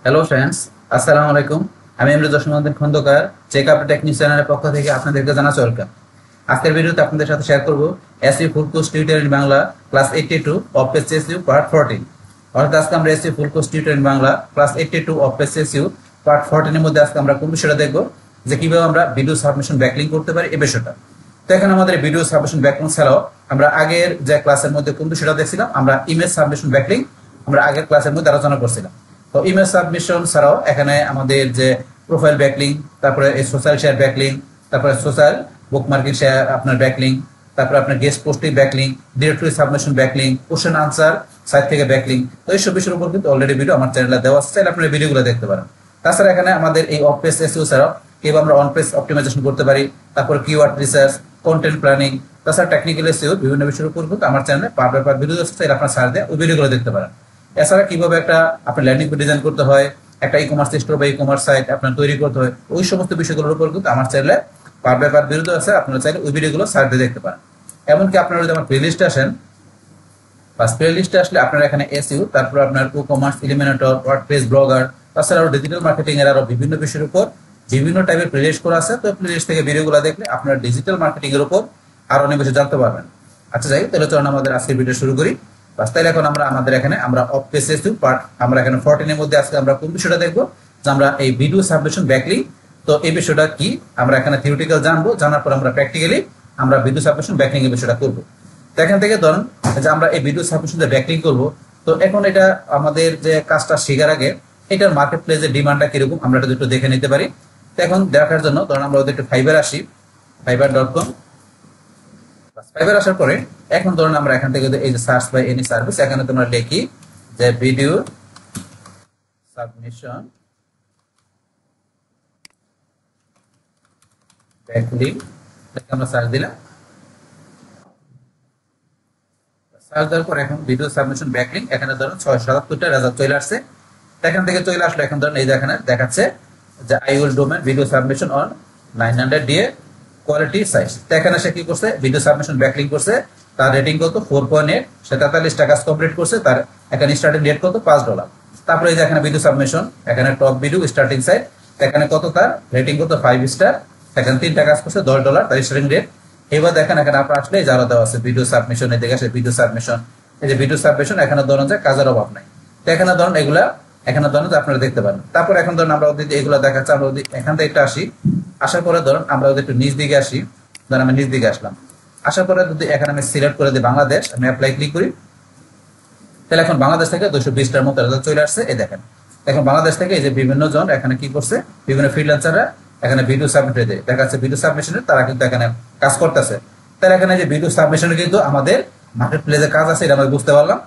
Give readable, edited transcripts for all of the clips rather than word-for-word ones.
Hello friends, আসসালামু আলাইকুম। আমি ইমরুল জসিমউদ্দিন খন্দকার চেকআপ টেকনিক চ্যানেলের পক্ষ থেকে আপনাদেরকে জানাচ্ছি ওয়েলকাম। আজকের ভিডিওতে আপনাদের সাথে শেয়ার করব SU full course tutorial in Bangla class 82 of page SU part 14। অর্থাৎ আজকে আমরা SU full course tutorial in Bangla class 82 of page SU part 14 এর মধ্যে আজকে আমরা কোন বিষয়টা দেখব, যে কিভাবে আমরা ভিডিও সাবমিশন ব্যাকলিংক করতে পারি এই বিষয়টা। তো এখানে আমাদের ভিডিও সাবমিশন ব্যাকলিংক ছাড়াও আমরা আগের যে ক্লাসের মধ্যে কোন বিষয়টা দেখছিলাম, আমরা ইমেজ সাবমিশন ব্যাকলিংক আমরা আগের ক্লাসের মধ্যে আলোচনা করছিলাম। তো ইমেজ সাবমিশন ছাড়াও এখানে আমাদের যে প্রোফাইল ব্যাকলিংক, তারপরে এই সোশ্যাল শেয়ার ব্যাকলিংক, তারপরে সোশ্যাল বুকমার্কিং শেয়ার আপনার ব্যাকলিংক, তারপরে আপনার guest posting backlink, directory submission backlink, question answer site থেকে ব্যাকলিংক, তো এইসব বিষয়ের উপর কিন্তু অলরেডি ভিডিও আমার চ্যানেলে দেওয়া আছে, চাইলে আপনারা ভিডিওগুলো দেখতে পারেন। তাছাড়া এখানে আমাদের এই অফ পেজ এসইও ছাড়াও কিভাবে আমরা অন পেজ অপটিমাইজেশন করতে পারি, তারপর কিওয়ার্ড রিসার্চ, কন্টেন্ট প্ল্যানিং, তাছাড়া টেকনিক্যাল এসইও বিভিন্ন বিষয়ের উপর কিন্তু আমার চ্যানেলে পার্ট বাই পার্ট ভিডিও আছে, চাইলে আপনারা সার্চ দিয়ে ওই ভিডিওগুলো দেখতে পারেন। এছাড়া কিভাবে একটা আপনার ল্যান্ডিং পেজ ডিজাইন করতে হয়, একটা ই কমার্স স্টোর বা ই কমার্স সাইট আপনার তৈরি করতে হয়, ওই সমস্ত বিষয়গুলোর উপর কিন্তু আমার চ্যানেলে পার্ট বাই পার্ট ভিডিও আছে, আপনারা চাইলে ওই ভিডিওগুলো সার্চ দিয়ে দেখতে পারেন। এমনকি আপনারা যদি আমার প্লে লিস্টে আসেন, ফার্স্ট প্লে লিস্টে আসলে আপনারা এখানে এসইও, তারপর আপনার e commerce, eliminator, WordPress, blogger, তাছাড়া আরো ডিজিটাল মার্কেটিং এর আরো বিভিন্ন বিষয়ের উপর বিভিন্ন টাইপের প্লে লিস্ট করা আছে। তো প্লে লিস্ট থেকে ভিডিওগুলো দেখলে আপনার ডিজিটাল মার্কেটিং এর উপর আরো অনেক বেশি জানতে পারবেন। আচ্ছা যাই, তাহলে চলুন আমাদের আজকের ভিডিও শুরু করি। তাহলে এখন আমরা আমাদের এখানে আমরা অফ পেজ এসইও পার্ট আমরা এখানে 14 এর মধ্যে আজকে আমরা কোন বিষয়টা দেখবো, যে আমরা এই ভিডিও সাবমিশন ব্যাকলিংক। তো এই বিষয়টা কি আমরা এখানে থিওরিটিক্যাল জানবো, জানার পর আমরা প্র্যাকটিক্যালি আমরা ভিডিও সাবমিশন ব্যাকলিংক এর বিষয়টা করবো। তো এখান থেকে ধরুন যে আমরা এই ভিডিও সাবমিশন ব্যাকলিংক করবো, তো এখন এটা আমাদের যে কাজটা শেখার আগে এটার মার্কেট প্লেসের ডিমান্ডটা কিরকম আমরা এটা একটু দেখে নিতে পারি। তো এখন দেখার জন্য ধরুন আমরা ওদের একটু ফাইবার আসি, fiverr.com। ফাইবার আসার পরে এখন ধরুন আমরা এখান থেকে এই যে সার্চ বাই এনি সার্ভিস, এখানে তোমরা লিখি যে ভিডিও সাবমিশন ব্যাকলিংক, আমরা সার্চ দিলাম। সার্চ দেওয়ার পর এখন ভিডিও সাবমিশন ব্যাকলিংক এখানে ধরুন 677টা রেজাল্ট চলে আসছে। এখান থেকে চলে আসলো, এখন ধরুন এই যে এখানে দেখাচ্ছে যে I will domain video submission on 900 DA quality size. তো এখানে সে কি করছে, ভিডিও সাবমিশন ব্যাকলিংক করছে, তার রেটিং কত 4.8, সে 43টা কাজ কমপ্লিট করছে, তার এখানে স্টার্টিং রেট কত $5। তারপরে এই যে এখানে ভিডিও সাবমিশন, এখানে টপ ভিডিও স্টার্টিং সাইট, এখানে কত তার রেটিং কত 5 স্টার, এখানে 3টা কাজ করছে $10 তার স্টার্টিং রেট। এবার দেখেন এখানে আপনার আসলে যারা দেওয়া আছে ভিডিও সাবমিশন, এই দেখে আসে ভিডিও সাবমিশন, এই যে ভিডিও সাবমিশন, এখানে ধরুন যে কাজের অভাব নাই। তো এখানে ধরুন এগুলা এখানে ধরুন যে আপনারা দেখতে পারেন। তারপর এখন ধরুন আমরা যদি এগুলো দেখাচ্ছি, আমরা যদি এখান থেকে একটু আসি, আসার পরে ধরুন আমরা যদি একটু নিচ দিকে আসি, ধরুন আমি নিচ দিকে আসলাম, আসার পরে যদি এখানে আমি সিলেক্ট করে দিই বাংলাদেশ, আমি অ্যাপ্লাই ক্লিক করি, তাহলে এখন বাংলাদেশ থেকে 220টার মতো রেজাল্ট চলে আসছে। এই দেখেন এখন বাংলাদেশ থেকে এই যে বিভিন্ন জন এখানে কি করছে, বিভিন্ন ফ্রিল্যান্সাররা এখানে ভিডিও সাবমিট হয়ে দেখাচ্ছে ভিডিও সাবমিশনের, তারা কিন্তু এখানে কাজ করতেছে। তাহলে এখানে যে ভিডিও সাবমিশনে কিন্তু আমাদের মার্কেট প্লেসে কাজ আছে, এটা আমরা বুঝতে পারলাম।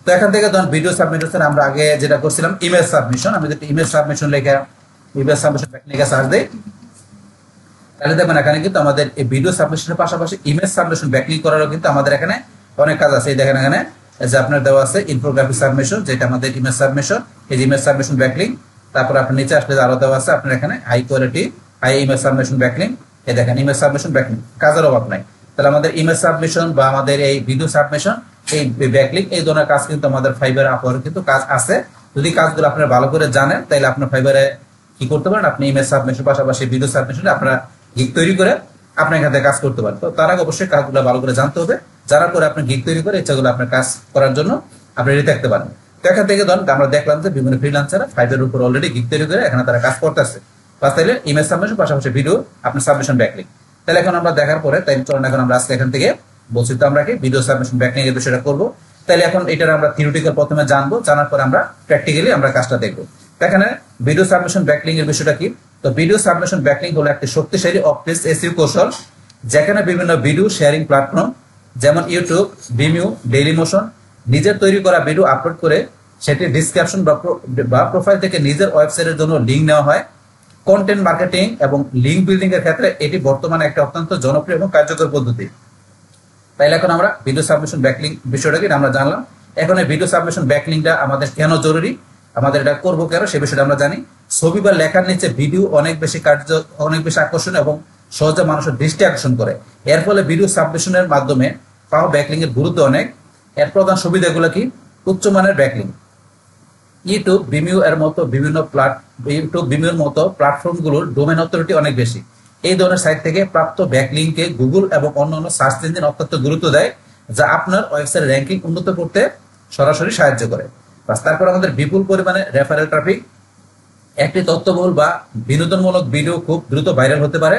তো এখান থেকে ধরুন ভিডিও সাবমিশন আমরা আগে যেটা করছিলাম ইমেজ সাবমিশন, আমি যদি ইমেজ সাবমিশন লেখা ইমেজ সাবমিশন লেখা সার্চ দিই, তাহলে দেখবেন এখানে কিন্তু আমাদের এই ভিডিও সাবমিশনের পাশাপাশি ইমেজ সাবমিশন ব্যাকলিংক করারও কিন্তু আমাদের এখানে অনেক কাজ আছে। এই দেখেন এখানে যে আপনার দেওয়া আছে ইনফোগ্রাফিক সাবমিশন, যেটা আমাদের ইমেজ সাবমিশন, এই যে ইমেজ সাবমিশন ব্যাকলিংক। তারপর আপনার নিচে আসলে আরো দেওয়া আছে আপনার এখানে high quality high image submission backlink. এই দেখেন ইমেজ সাবমিশন ব্যাকলিংক, কাজের অভাব নাই। তাহলে আমাদের ইমেজ সাবমিশন বা আমাদের এই ভিডিও সাবমিশন, এই ব্যাকলিংক, এই ধরনের কাজ কিন্তু আমাদের ফাইবার আপওয়ার্কে কিন্তু কাজ আছে। যদি কাজগুলো আপনারা ভালো করে জানেন, তাহলে আপনার ফাইবারে কি করতে পারেন, আপনি ইমেজ সাবমিশন পাশাপাশি ভিডিও সাবমিশনে আপনারা গিগ তৈরি করে আপনি এখান থেকে কাজ করতে পারেন। তো তার আগে অবশ্যই কাজগুলো ভালো করে জানতে হবে, জানার পরে আপনি গিগ তৈরি করে ইচ্ছাগুলো আপনার কাজ করার জন্য আপনি রেডি থাকতে পারেন। তো এখান থেকে ধরুন আমরা দেখলাম যে বিভিন্ন ফ্রিল্যান্সাররা ফাইবারের উপর অলরেডি গিগ তৈরি করে এখানে তারা কাজ করতেছে, বা তাইলে ইমেজ সাবমিশন পাশাপাশি ভিডিও আপনার সাবমিশন ব্যাকলিংক। তাহলে এখন আমরা দেখার পরে তাই চলুন এখন আমরা আজকে এখান থেকে বলছি তো আমরা কি ভিডিও সাবমিশন ব্যাকলিংক এর বিষয়টা করবো। তাহলে এখন এটার আমরা থিওরিটিক্যাল প্রথমে জানবো, জানার পরে আমরা প্র্যাকটিক্যালি আমরা কাজটা দেখবো। এখানে ভিডিও সাবমিশন ব্যাকলিংক এর বিষয়টা কি, তো ভিডিও সাবমিশন ব্যাকলিংক হলো একটি শক্তিশালী অফ পেজ এসইও কৌশল, যেখানে বিভিন্ন ভিডিও শেয়ারিং প্ল্যাটফর্ম যেমন ইউটিউব, ভিমিও, ডেইলি মোশন নিজের তৈরি করা ভিডিও আপলোড করে সেটি ডিসক্রিপশন বা প্রোফাইল থেকে নিজের ওয়েবসাইটের জন্য লিঙ্ক নেওয়া হয়। কন্টেন্ট মার্কেটিং এবং লিঙ্ক বিল্ডিং এর ক্ষেত্রে এটি বর্তমানে একটা অত্যন্ত জনপ্রিয় এবং কার্যকর পদ্ধতি। তাইলে এখন আমরা ভিডিও সাবমিশন ব্যাকলিংক বিষয়টা কি আমরা জানলাম। এখন এই ভিডিও সাবমিশন ব্যাকলিংকটা আমাদের কেন জরুরি, আমাদের এটা করবো কেন, সে বিষয়টা আমরা জানি। ছবি বা লেখার নিচে ভিডিও অনেক বেশি আকর্ষণ এবং সহজে মানুষের দৃষ্টি আকর্ষণ করে। এর ফলে ভিডিও সাবমিশনের মাধ্যমে পাওয়া ব্যাকলিংক এর গুরুত্ব অনেক। এর প্রধান সুবিধাগুলো কি, উচ্চমানের ব্যাকলিংক, ইউটিউব ভিমিও এর মতো ইউটিউব ভিমিওর মতো প্ল্যাটফর্মগুলোর ডোমেন অথরিটি অনেক বেশি। এই ধরনের সাইট থেকে প্রাপ্ত ব্যাকলিংকে গুগল এবং অন্যান্য সার্চ ইঞ্জিন অত্যন্ত গুরুত্ব দেয়, যা আপনার ওয়েবসাইট র্যাঙ্কিং উন্নত করতে সরাসরি সাহায্য করে। তারপর আমাদের বিপুল পরিমাণে রেফারেল ট্রাফিক। একটি তথ্যবহুল বা বিনোদনমূলক ভিডিও খুব দ্রুত ভাইরাল হতে পারে।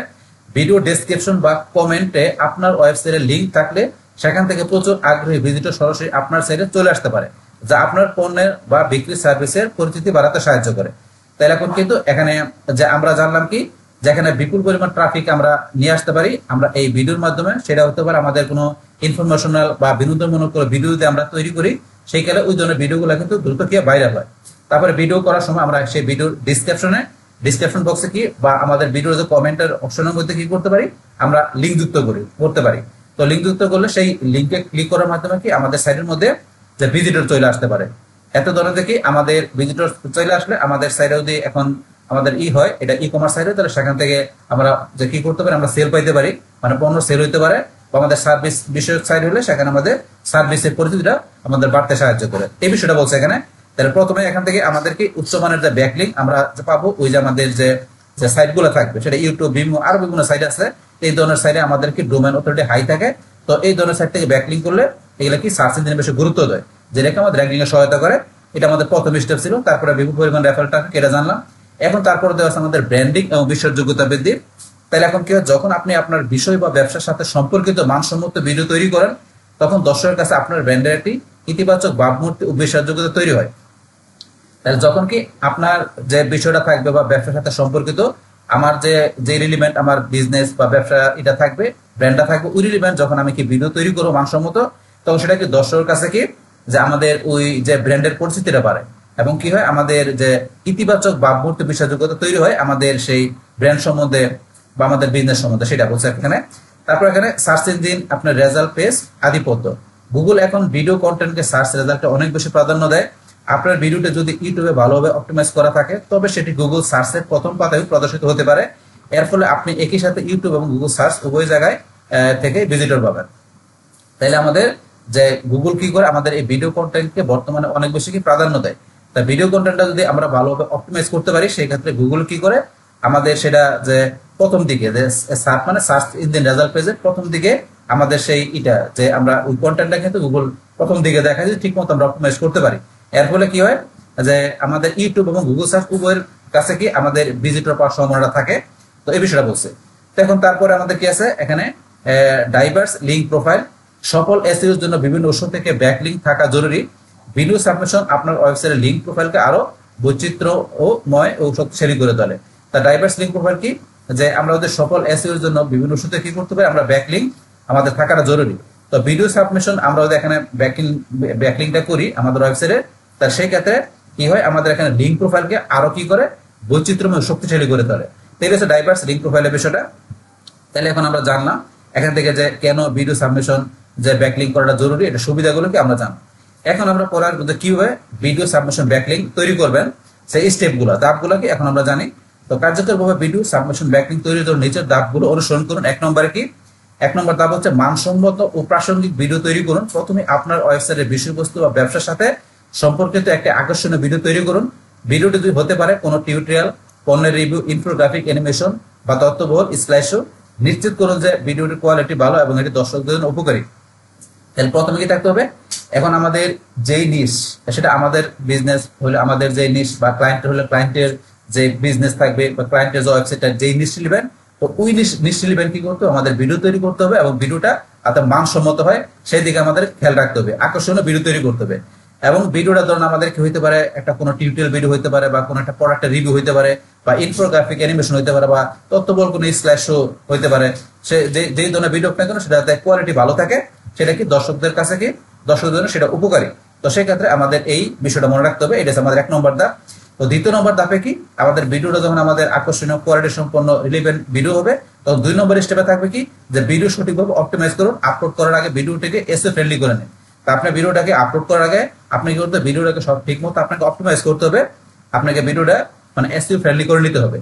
ভিডিও ডেসক্রিপশন বা কমেন্টে আপনার ওয়েবসাইটের লিঙ্ক থাকলে সেখান থেকে প্রচুর আগ্রহী ভিজিটর সরাসরি আপনার সাইটে চলে আসতে পারে, যা আপনার পণ্যের বা বিক্রি সার্ভিসের পরিচিতি বাড়াতে সাহায্য করে। তাই এখন কিন্তু এখানে যে আমরা জানলাম কি, যেখানে বিপুল পরিমাণ ট্রাফিক আমরা নিয়ে আসতে পারি আমরা এই ভিডিওর মাধ্যমে। সেটা হতে পারে আমাদের কোনো ইনফরমেশনাল বা বিনোদনমূলক ভিডিও যদি আমরা তৈরি করি, সেই কালে ওই ধরনের ভিডিওগুলো কিন্তু দ্রুত কি ভাইরাল হয়। তারপরে ভিডিও করার সময় আমরা সেই ভিডিওর ডিসক্রিপশন বক্সে কি বা আমাদের ভিডিওর যে কমেন্টের অপশনের মধ্যে কি করতে পারি, আমরা লিঙ্ক যুক্ত করতে পারি। তো লিঙ্ক যুক্ত করলে সেই লিঙ্কে ক্লিক করার মাধ্যমে কি আমাদের সাইটের মধ্যে যে ভিজিটর চলে আসতে পারে। এত ধরনের কি আমাদের ভিজিটর চলে আসলে আমাদের সাইটে যদি এখন আমাদের হয় এটা ই কমার্স সাইটে, তাহলে সেখান থেকে আমরা যে কি করতে পারি, আমরা সেল পাইতে পারি, মানে পণ্য সেল হইতে পারে। বা আমাদের সার্ভিস বিষয়ক সাইট হলে সেখানে আমাদের সার্ভিসের পরিচিতিটা আমাদের বাড়তে সাহায্য করে। এই বিষয়টা বলছে এখানে। তাহলে প্রথমে এখান থেকে আমাদেরকে উচ্চমানের যে ব্যাকলিংক আমরা পাবো, ওই যে আমাদের যে সাইটগুলো থাকবে, সেটা ইউটিউব, ভিমিও, আরো বিভিন্ন সাইট আছে। এই ধরনের সাইটে আমাদেরকে ডোমেন অথরিটি হাই থাকে। তো এই ধরনের সাইট থেকে ব্যাকলিংক করলে এগুলো কি সার্চ ইঞ্জিনে বেশি গুরুত্ব দেয়, যেটাকে আমাদের র্যাঙ্কিং এ সহায়তা করে। এটা আমাদের প্রথম স্টেপ ছিল। তারপরে বিপুল পরিমাণ রেফারেল ট্রাফিক, এটা জানলাম। এখন তারপরে দেওয়া আছে আমাদের ব্র্যান্ডিং এবং বিশ্বাসযোগ্যতা বৃদ্ধি। তাহলে এখন কি হয়, যখন আপনি আপনার বিষয় বা ব্যবসার সাথে সম্পর্কিত মানসম্মত ভিডিও তৈরি করেন, তখন দর্শকের কাছে আপনার ব্র্যান্ডের একটি ইতিবাচক ভাবমূর্তি ও বিশ্বাসযোগ্যতা তৈরি হয়। তাহলে যখন কি আপনার যে বিষয়টা থাকবে বা ব্যবসার সাথে সম্পর্কিত, আমার যে রিলিভেন্ট আমার বিজনেস বা ব্যবসা এটা থাকবে, ব্র্যান্ডটা থাকবে, ওই রিলিভেন্ট যখন আমি কি ভিডিও তৈরি করবো মানসম্মত, তখন সেটা কি দর্শকের কাছে কি যে আমাদের ওই যে ব্র্যান্ডের পরিচিতিটা বাড়ে এবং কি হয় আমাদের যে ইতিবাচক ভাবমূর্তি বিশ্বাসযোগ্যতা তৈরি হয় আমাদের সেই ব্র্যান্ড সম্বন্ধে বা আমাদের বিজনেস সম্বন্ধে, সেটা বলছে এখানে। তারপর এখানে সার্চ ইঞ্জিন আপনার রেজাল্ট পেজ আধিপত্য। গুগল এখন ভিডিও কন্টেন্টকে সার্চ রেজাল্টে অনেক বেশি প্রাধান্য দেয়। আপনার ভিডিওটা যদি ইউটিউবে ভালোভাবে অপটিমাইজ করা থাকে, তবে সেটি গুগল সার্চের প্রথম পাতায় প্রদর্শিত হতে পারে। এর ফলে আপনি একই সাথে ইউটিউব এবং গুগল সার্চ উভয় জায়গায় থেকে ভিজিটর পাবেন। তাহলে আমাদের যে গুগল কি করে, আমাদের এই ভিডিও কন্টেন্টকে বর্তমানে অনেক বেশি কি প্রাধান্য দেয়। তা ভিডিও কন্টেন্টটা যদি আমরা ভালোভাবে অপটিমাইজ করতে পারি, সেই ক্ষেত্রে গুগল কি করে আমাদের সেটা যে প্রথম দিকে যে সার্চ ইঞ্জিন রেজাল্ট পেজের প্রথম দিকে আমাদের সেই যে আমরা ওই কন্টেন্টটা কিন্তু গুগল প্রথম দিকে দেখা যায় ঠিক মতো আমরা অপটিমাইজ করতে পারি। এর ফলে কি হয় যে আমাদের ইউটিউব এবং গুগল সার্চ উভয়ের কাছে কি আমাদের ভিজিটর পাওয়ার সম্ভাবনা থাকে। তো এই বিষয়টা বলছে। তো এখন তারপরে আমাদের কি আছে এখানে, ডাইভার্স লিঙ্ক প্রোফাইল। সকল এসইওর জন্য বিভিন্ন উৎস থেকে ব্যাকলিঙ্ক থাকা জরুরি। ভিডিও সাবমিশন আপনার ওয়েবসাইটের লিঙ্ক প্রোফাইলকে আরো বৈচিত্র্যময় ও শক্তিশালী করে তোলে। তা ডাইভার্স লিঙ্ক প্রোফাইল কি, যে আমরা ওদের সকল এসইওর জন্য বিভিন্ন উৎস থেকে কি করতে পারি, আমরা ব্যাকলিঙ্ক আমাদের থাকাটা জরুরি। তো ভিডিও সাবমিশন আমরা এখানে ব্যাকলিঙ্কটা করি আমাদের ওয়েবসাইটে, তার সেই ক্ষেত্রে কি হয় আমাদের এখানে লিঙ্ক প্রোফাইলকে আরো কি করে বৈচিত্র্যময় শক্তিশালী করে তোলে। তাই হচ্ছে ডাইভার্স লিঙ্ক প্রোফাইলের বিষয়টা। তাহলে এখন আমরা জানলাম এখান থেকে যে কেন ভিডিও সাবমিশন যে ব্যাকলিঙ্ক করাটা জরুরি, এটা সুবিধাগুলোকে আমরা জানলাম। এখন আমরা পড়ার মধ্যে কিভাবে ভিডিও সাবমিশন ব্যাকলিঙ্ক তৈরি করবেন সেই স্টেপগুলো ধাপগুলোকে এখন আমরা জানি। তো কার্যকরভাবে ভিডিও সাবমিশন ব্যাকলিঙ্ক তৈরির জন্য নিচের ধাপগুলো অনুসরণ করুন। এক নম্বর ধাপ হচ্ছে মানসম্মত ও প্রাসঙ্গিক ভিডিও তৈরি করুন। প্রথমে আপনার ওয়েবসাইটের বিষয়বস্তু বা ব্যবসার সাথে সম্পর্কিত একটা আকর্ষণীয় ভিডিও তৈরি করুন। ভিডিওটি যদি হতে পারে কোনো টিউটোরিয়াল, পণ্যের রিভিউ, ইনফোগ্রাফিক, অ্যানিমেশন বা তথ্যবহুল স্লাইড শো। নিশ্চিত করুন যে ভিডিওটির কোয়ালিটি ভালো এবং এটি দর্শকদের জন্য উপকারী। তাহলে প্রথমে কি থাকতে হবে, এখন আমাদের যেই নিশ, সেটা আমাদের বিজনেস হলে আমাদের যে নিশ বা ক্লায়েন্ট হলে ক্লায়েন্টের যে বিজনেস থাকবে বা ক্লায়েন্টের যে ওয়েবসাইটটা যেই নিশ নেবেন, তো ওই নিশ নেবেন কি করতে হবে, আমাদের ভিডিও তৈরি করতে হবে এবং ভিডিওটা মানসম্মত হয় সেই দিকে আমাদের খেয়াল রাখতে হবে। আকর্ষণীয় ভিডিও তৈরি করতে হবে এবং ভিডিওটা ধরুন আমাদের কি হইতে পারে, একটা কোনো টিউটোরিয়াল ভিডিও হইতে পারে বা কোনো একটা প্রোডাক্টের রিভিউ হইতে পারে বা ইনফোগ্রাফিক অ্যানিমেশন হইতে পারে বা তথ্যবল কোনো স্লাইড শো হইতে পারে। সে যেই ধরনের ভিডিও আপনার জন্য সেটাতে কোয়ালিটি ভালো থাকে, সেটা কি দর্শকদের কাছে কি দর্শকদের জন্য সেটা উপকারী। তো সেই ক্ষেত্রে আমাদের এই বিষয়টা মনে রাখতে হবে। এটা আমাদের 1 নম্বর ধাপ। তো 2 নম্বর ধাপে কি, আমাদের ভিডিওটা যখন আমাদের আকর্ষণীয় কোয়ালিটি সম্পন্ন রিলেভেন্ট ভিডিও হবে, তখন 2 নম্বর স্টেপে থাকবে কি, যে ভিডিও সঠিকভাবে অপটিমাইজ করুন। আপলোড করার আগে ভিডিওটিকে এসইও ফ্রেন্ডলি করে নিন। তা আপনার ভিডিওটাকে আপলোড করার আগে আপনি কি করতে হবে, ভিডিওটাকে সব ঠিক মতো আপনাকে অপটিমাইজ করতে হবে। আপনাকে ভিডিওটা মানে এসইও ফ্রেন্ডলি করে নিতে হবে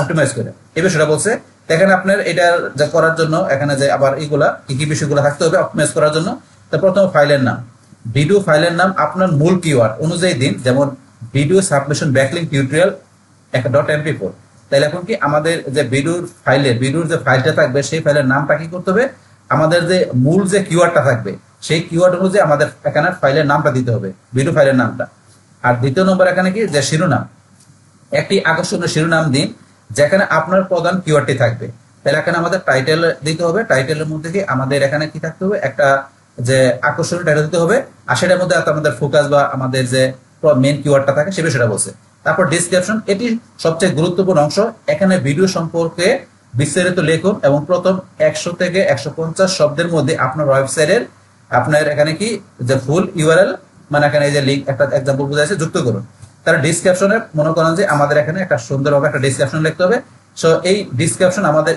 অপটিমাইজ করে। এই বিষয়টা বলছে। এখানে আপনার এটা যা করার জন্য এখানে যে আবার এইগুলা কি বিষয়গুলো থাকতে হবে অপটিমাইজ করার জন্য। তো প্রথম ফাইলের নাম, ভিডিও ফাইলের নাম আপনার মূল কিওয়ার্ড অনুযায়ী দিন। যেমন video submission backlink tutorial .mp4। তাহলে এখন কি আমাদের যে ভিডিওর যে ফাইলটা থাকবে সেই ফাইলের নামটা কি করতে হবে, আমাদের যে মূল যে কিওয়ার্ডটা থাকবে সেই কিওয়ার্ড অনুযায়ী আমাদের এখানে ফাইলের নামটা দিতে হবে, ভিডিও ফাইলের নামটা। আর দ্বিতীয় নম্বর এখানে কি যে শিরোনাম, একটি আকর্ষণীয় শিরোনাম দিন যেখানে আপনার প্রধান কিওয়ার্ডটি থাকবে। তাহলে এখানে আমাদের টাইটেল দিতে হবে, টাইটেলের মধ্যে কি আমাদের এখানে কি থাকতে হবে, একটা যে আকর্ষণীয় টাইটেল দিতে হবে, আর সেটার মধ্যে আমাদের ফোকাস বা আমাদের যে মেইন কিওয়ার্ডটা থাকে সে বিষয়টা বলছে। তারপর ডেসক্রিপশন, এটি সবচেয়ে গুরুত্বপূর্ণ অংশ। এখানে ভিডিও সম্পর্কে বিস্তারিত লেখুন এবং প্রথম 100 থেকে 150 শব্দের মধ্যে আপনার ওয়েবসাইটের আপনার এখানে কি যে ফুল ইউআরএল, মানে এখানে এই যে লিংক একটা এক্সাম্পল বোঝাচ্ছে যুক্ত করুন। তার ডেসক্রিপশনে মনে করেন যে আমাদের এখানে একটা সুন্দরভাবে একটা ডেসক্রিপশন লিখতে হবে। সো এই ডেসক্রিপশন আমাদের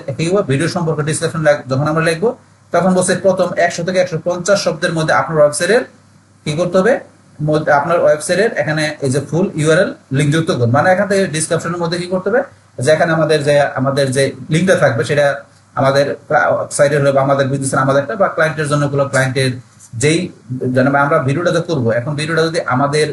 ভিডিও সম্পর্কে ডেসক্রিপশন যখন আমরা লিখবো তখন বলছে প্রথম 100 থেকে 150 শব্দের মধ্যে আপনার ওয়েবসাইটের কি করতে হবে, আপনার ওয়েবসাইটের এখানে এই যে ফুল ইউআরএল লিংক যুক্ত করুন। মানে এখান থেকে ডেসক্রিপশনের মধ্যে কি করতে হবে, যে এখানে আমাদের যে লিংকটা থাকবে সেটা আমাদের সাইটের হলো বা আমাদের বিজনেসের আমাদেরটা বা ক্লায়েন্টের জন্য হলো ক্লায়েন্টের যেই আমরা ভিডিওটা যে করবো, এখন ভিডিওটা যদি আমাদের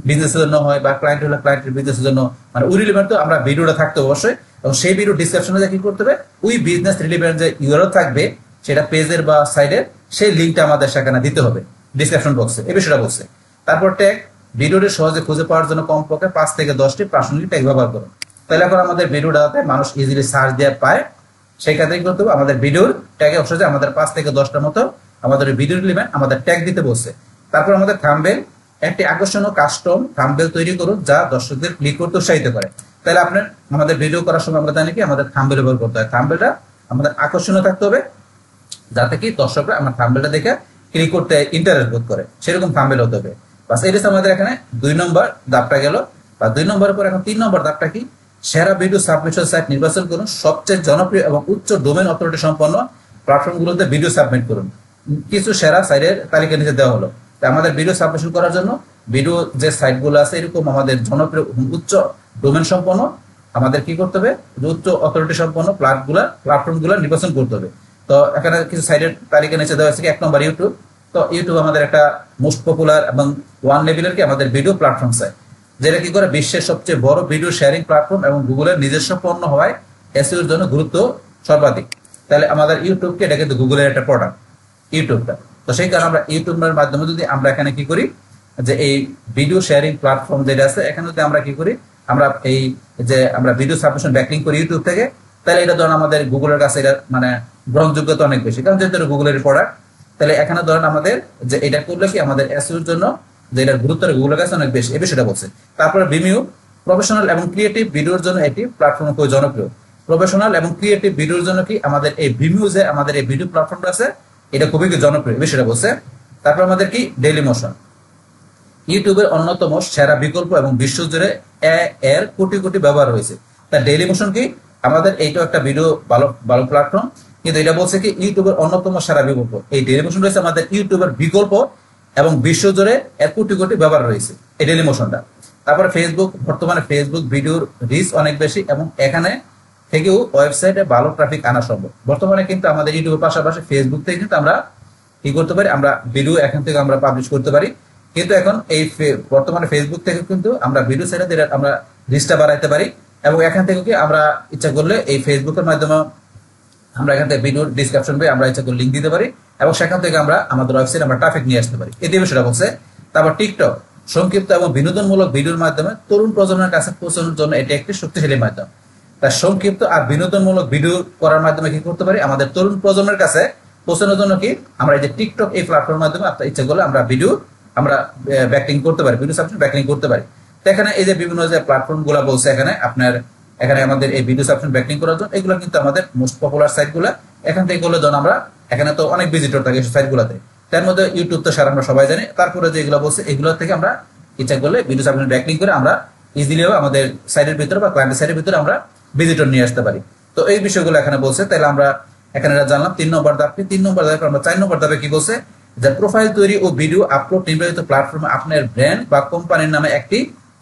বিজনেসের জন্য হয় বা ক্লায়েন্ট হলে ক্লায়েন্টের বিজনেসের জন্য, মানে ওই রিলেভেন্ট তো আমরা ভিডিওটা থাকতে অবশ্যই, এবং সেই ভিডিও ডিসক্রিপশনে কি করতে হবে, ওই বিজনেস রিলেভেন্ট যে ইউআরএল থাকবে সেটা পেজের বা সাইডের সেই লিংকটা আমাদের সেখানে দিতে হবে ডিসক্রিপশন বক্সে, এই বিষয়টা বলছে। তারপর ট্যাগ, ভিডিওটি সহজে খুঁজে পাওয়ার জন্য কমপক্ষে 5 থেকে 10টি প্রাসঙ্গিক ট্যাগ ব্যবহার করুন। তাহলে এখন আমাদের ভিডিওটাতে মানুষ ইজিলি সার্চ দিয়ে পায়, সেই ক্ষেত্রে কি করতে হবে, আমাদের ভিডিওর ট্যাগে অবশ্যই আমাদের 5 থেকে 10টার মতো আমাদের ভিডিও রিলেভেন্ট আমাদের ট্যাগ দিতে বলছে। তারপর আমাদের থাম্বনেল, একটি আকর্ষণীয় কাস্টম থাম্বনেল তৈরি করুন যা দর্শকদের ক্লিক করতে উৎসাহিত করে। তাহলে আপনার আমাদের ভিডিও করার সময় আমরা জানি কি আমাদের থাম্বনেল ব্যবহার করতে হয়, থাম্বনেলটা আমাদের আকর্ষণীয় থাকতে হবে যাতে কি দর্শকরা আমার থাম্বনেলটা দেখে ক্লিক করতে ইন্টারেস্ট বোধ করে, সেরকম থাম্বনেল হতে হবে। বাস এটা আমাদের এখানে 2 নম্বর ধাপটা গেল, বা 2 নম্বরের পর এখন 3 নম্বর ধাপটা কি, সেরা ভিডিও সাবমিশন সাইট নির্বাচন করুন, সবচেয়ে জনপ্রিয় এবং উচ্চ ডোমেইন অথরিটি সম্পন্ন প্ল্যাটফর্মগুলোতে ভিডিও সাবমিট করুন। কিছু সেরা সাইটের তালিকা নিচে দেওয়া হলো। আমাদের ভিডিও সাবমিশন করার জন্য ভিডিও যে সাইটগুলো আছে এরকম আমাদের জনপ্রিয় উচ্চ ডোমেইন সম্পন্ন আমাদের কি করতে হবে, উচ্চ অথরিটি সম্পন্ন প্ল্যাটফর্মগুলো নির্বাচন করতে হবে। তো এখানে কিছু সাইটের তালিকা নিচে দেওয়া আছে। 1 নম্বর ইউটিউব। তো ইউটিউব আমাদের একটা মোস্ট পপুলার এবং ওয়ান লেভেলের কি আমাদের ভিডিও প্ল্যাটফর্ম সাইট, যেটা কি করে বিশ্বের সবচেয়ে বড় ভিডিও শেয়ারিং প্ল্যাটফর্ম এবং গুগলের নিজস্ব পণ্য হওয়ায় এসইওর জন্য গুরুত্ব সর্বাধিক। তাহলে আমাদের ইউটিউবকে এটা কিন্তু গুগলের একটা প্রোডাক্ট ইউটিউবটা। তো সেই কারণে আমরা ইউটিউবের মাধ্যমে যদি আমরা এখানে কি করি, যে এই ভিডিও শেয়ারিং প্ল্যাটফর্ম যেটা আছে এখানে যদি আমরা কি করি, আমরা ভিডিও সাবমিশন ব্যাকলিংক করি ইউটিউব থেকে, তাহলে এটা ধরেন আমাদের গুগলের কাছে এটা মানে গ্রহণযোগ্যতা অনেক বেশি, কারণ যেহেতু গুগলের প্রোডাক্ট। তাহলে এখানে ধরেন আমাদের যে এটা করলে কি আমাদের এসইওর জন্য যে এটার গুরুত্ব গুগলের কাছে অনেক বেশি, এই বিষয়টা বলছে। তারপরে ভিমিউ, প্রফেশনাল এবং ক্রিয়েটিভ ভিডিওর জন্য এটি প্ল্যাটফর্ম খুব জনপ্রিয়। প্রফেশনাল এবং ক্রিয়েটিভ ভিডিওর জন্য কি আমাদের এই ভিমিউ যে আমাদের এই ভিডিও প্ল্যাটফর্মটা আছে এটা খুবই জনপ্রিয়, এই বিষয়টা বলছে। তারপর আমাদের কি ডেইলি মোশন, ইউটিউবের অন্যতম সেরা বিকল্প এবং বিশ্বজুড়ে এর কোটি কোটি ব্যবহার হয়েছে। তা ডেইলি মোশন কি আমাদের এইটাও একটা ভিডিও ভালো প্ল্যাটফর্ম, কিন্তু এটা বলছে কি ইউটিউবের অন্যতম সেরা বিকল্প। এই ডেইলি মোশন রয়েছে আমাদের ইউটিউবের বিকল্প এবং বিশ্বজুড়ে এর কোটি কোটি ব্যবহার রয়েছে এই ডেইলি মোশনটা। তারপরে ফেসবুক, বর্তমানে ফেসবুক ভিডিওর রিচ অনেক বেশি এবং এখানে থেকেও ওয়েবসাইটে ভালো ট্রাফিক আনা সম্ভব। বর্তমানে কিন্তু আমাদের ইউটিউবের পাশাপাশি ফেসবুক থেকে কিন্তু আমরা কি করতে পারি, আমরা ভিডিও এখান থেকে আমরা পাবলিশ করতে পারি। কিন্তু এখন এই বর্তমানে ফেসবুক থেকে কিন্তু আমরা ভিডিও ছেড়ে দিয়ে আমরা রিচটা বাড়াইতে পারি, এবং এখান থেকে কি আমরা ইচ্ছা করলে এই ফেসবুকের মাধ্যমে আমরা এখান থেকে ভিডিও ডিসক্রিপশন পেয়ে আমরা ইচ্ছা করে লিঙ্ক দিতে পারি, এবং সেখান থেকে আমরা আমাদের ওয়েবসাইট আমরা ট্রাফিক নিয়ে আসতে পারি। এই বিষয়টা বলছে। তারপর টিকটক, সংক্ষিপ্ত এবং বিনোদনমূলক ভিডিওর মাধ্যমে তরুণ প্রজন্মের কাছে পৌঁছানোর জন্য এটি একটি শক্তিশালী মাধ্যম। তার সংক্ষিপ্ত আর বিনোদনমূলক ভিডিও করার মাধ্যমে কি করতে পারি, আমাদের তরুণ প্রজন্মের কাছে পৌঁছানোর জন্য কি আমরা এই যে টিকটক এই প্ল্যাটফর্মের মাধ্যমে আপনার ইচ্ছা করলে আমরা ভিডিও আমরা ব্যাকলিংক করতে পারি, ভিডিও সাবস্ক্রিপশন ব্যাকলিংক করতে পারি। তো এখানে এই যে বিভিন্ন যে প্ল্যাটফর্ম গুলা বলছে এখানে আপনার এখানে আমাদের এই ভিডিও সাবস্ক্রিপশন ব্যাকলিংক করার জন্য এগুলো কিন্তু আমাদের মোস্ট পপুলার সাইট গুলা। এখান থেকে করলে ধরুন আমরা এখানে তো অনেক ভিজিটর থাকে সাইট গুলাতে, তার মধ্যে ইউটিউব তো সারা আমরা সবাই জানি। তারপরে যেগুলো বলছে এগুলো থেকে আমরা ইচ্ছা করলে ভিডিও সাবস্ক্রিপশন ব্যাকলিংক করে আমরা ইজিলি আমাদের সাইটের ভিতরে বা ক্লায়েন্টের সাইটের ভিতরে আমরা ভিজিটর নিয়ে আসতে পারি। তো এই বিষয়গুলো এখানে বলছে। তাহলে আমরা এখানে জানলাম 3 নম্বর ধাপে। 3 নম্বর ধাপে আমরা 4 নম্বর ধাপে কি বলছে, যে প্রোফাইল তৈরি ও ভিডিও আপলোড নির্ধারিত প্ল্যাটফর্মে আপনার ব্র্যান্ড বা কোম্পানির নামে একটি